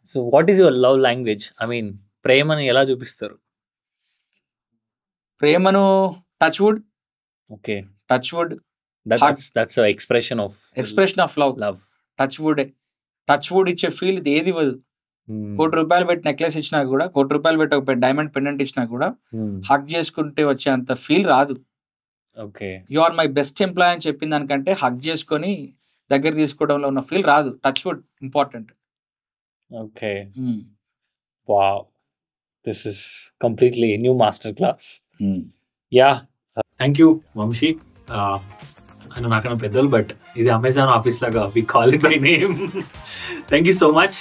So what is your love language? I mean ప్రేమని ఎలా చూపిస్తారు? ప్రేమను touch wood. Okay. Touch wood, that's expression of love. Touch wood ఇచ్చే ఫీల్ ఇది ఏది ఇవ్వదు. ₹1,00,00,000 పెట్టి నెక్లెస్ ఇచ్చినా కూడా, ₹1,00,00,000 పెట్టి ఒక డైమండ్ పెండెంట్ ఇచ్చినా కూడా హక్ చేసుకుంటే వచ్చే అంత ఫీల్ రాదు. Okay. You are my best employee అని చెప్పిన దానికంటే హక్ చేసుకొని దగ్గర తీసుకోవడంలో ఉన్న ఫీల్ రాదు. Touch would important. Okay. Wow, this is completely new master class. Yeah, thank you Vamshi. నాకన్నా పెద్దలు, బట్ ఇది అమెజాన్ ఆఫీస్ లాగా we call it by name. Thank you so much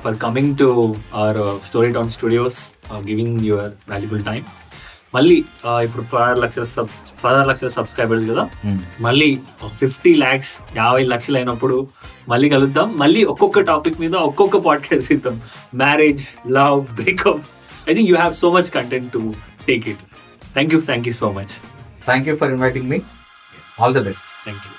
for coming to our Story Town Studios, giving your valuable time. మళ్ళీ ఇప్పుడు 16 లక్షల subscribers కదా, మళ్ళీ 50 lakhs 50 లక్షలు అయినప్పుడు మళ్ళీ కలుద్దాం. మళ్ళీ ఒక్కొక్క టాపిక్ మీద ఒక్కొక్క పాడ్కాస్ట్ ఇద్దాం. Marriage, love, breakup. I think you have so much content to take it. Thank you so much. Thank you for inviting me. All the best. Thank you.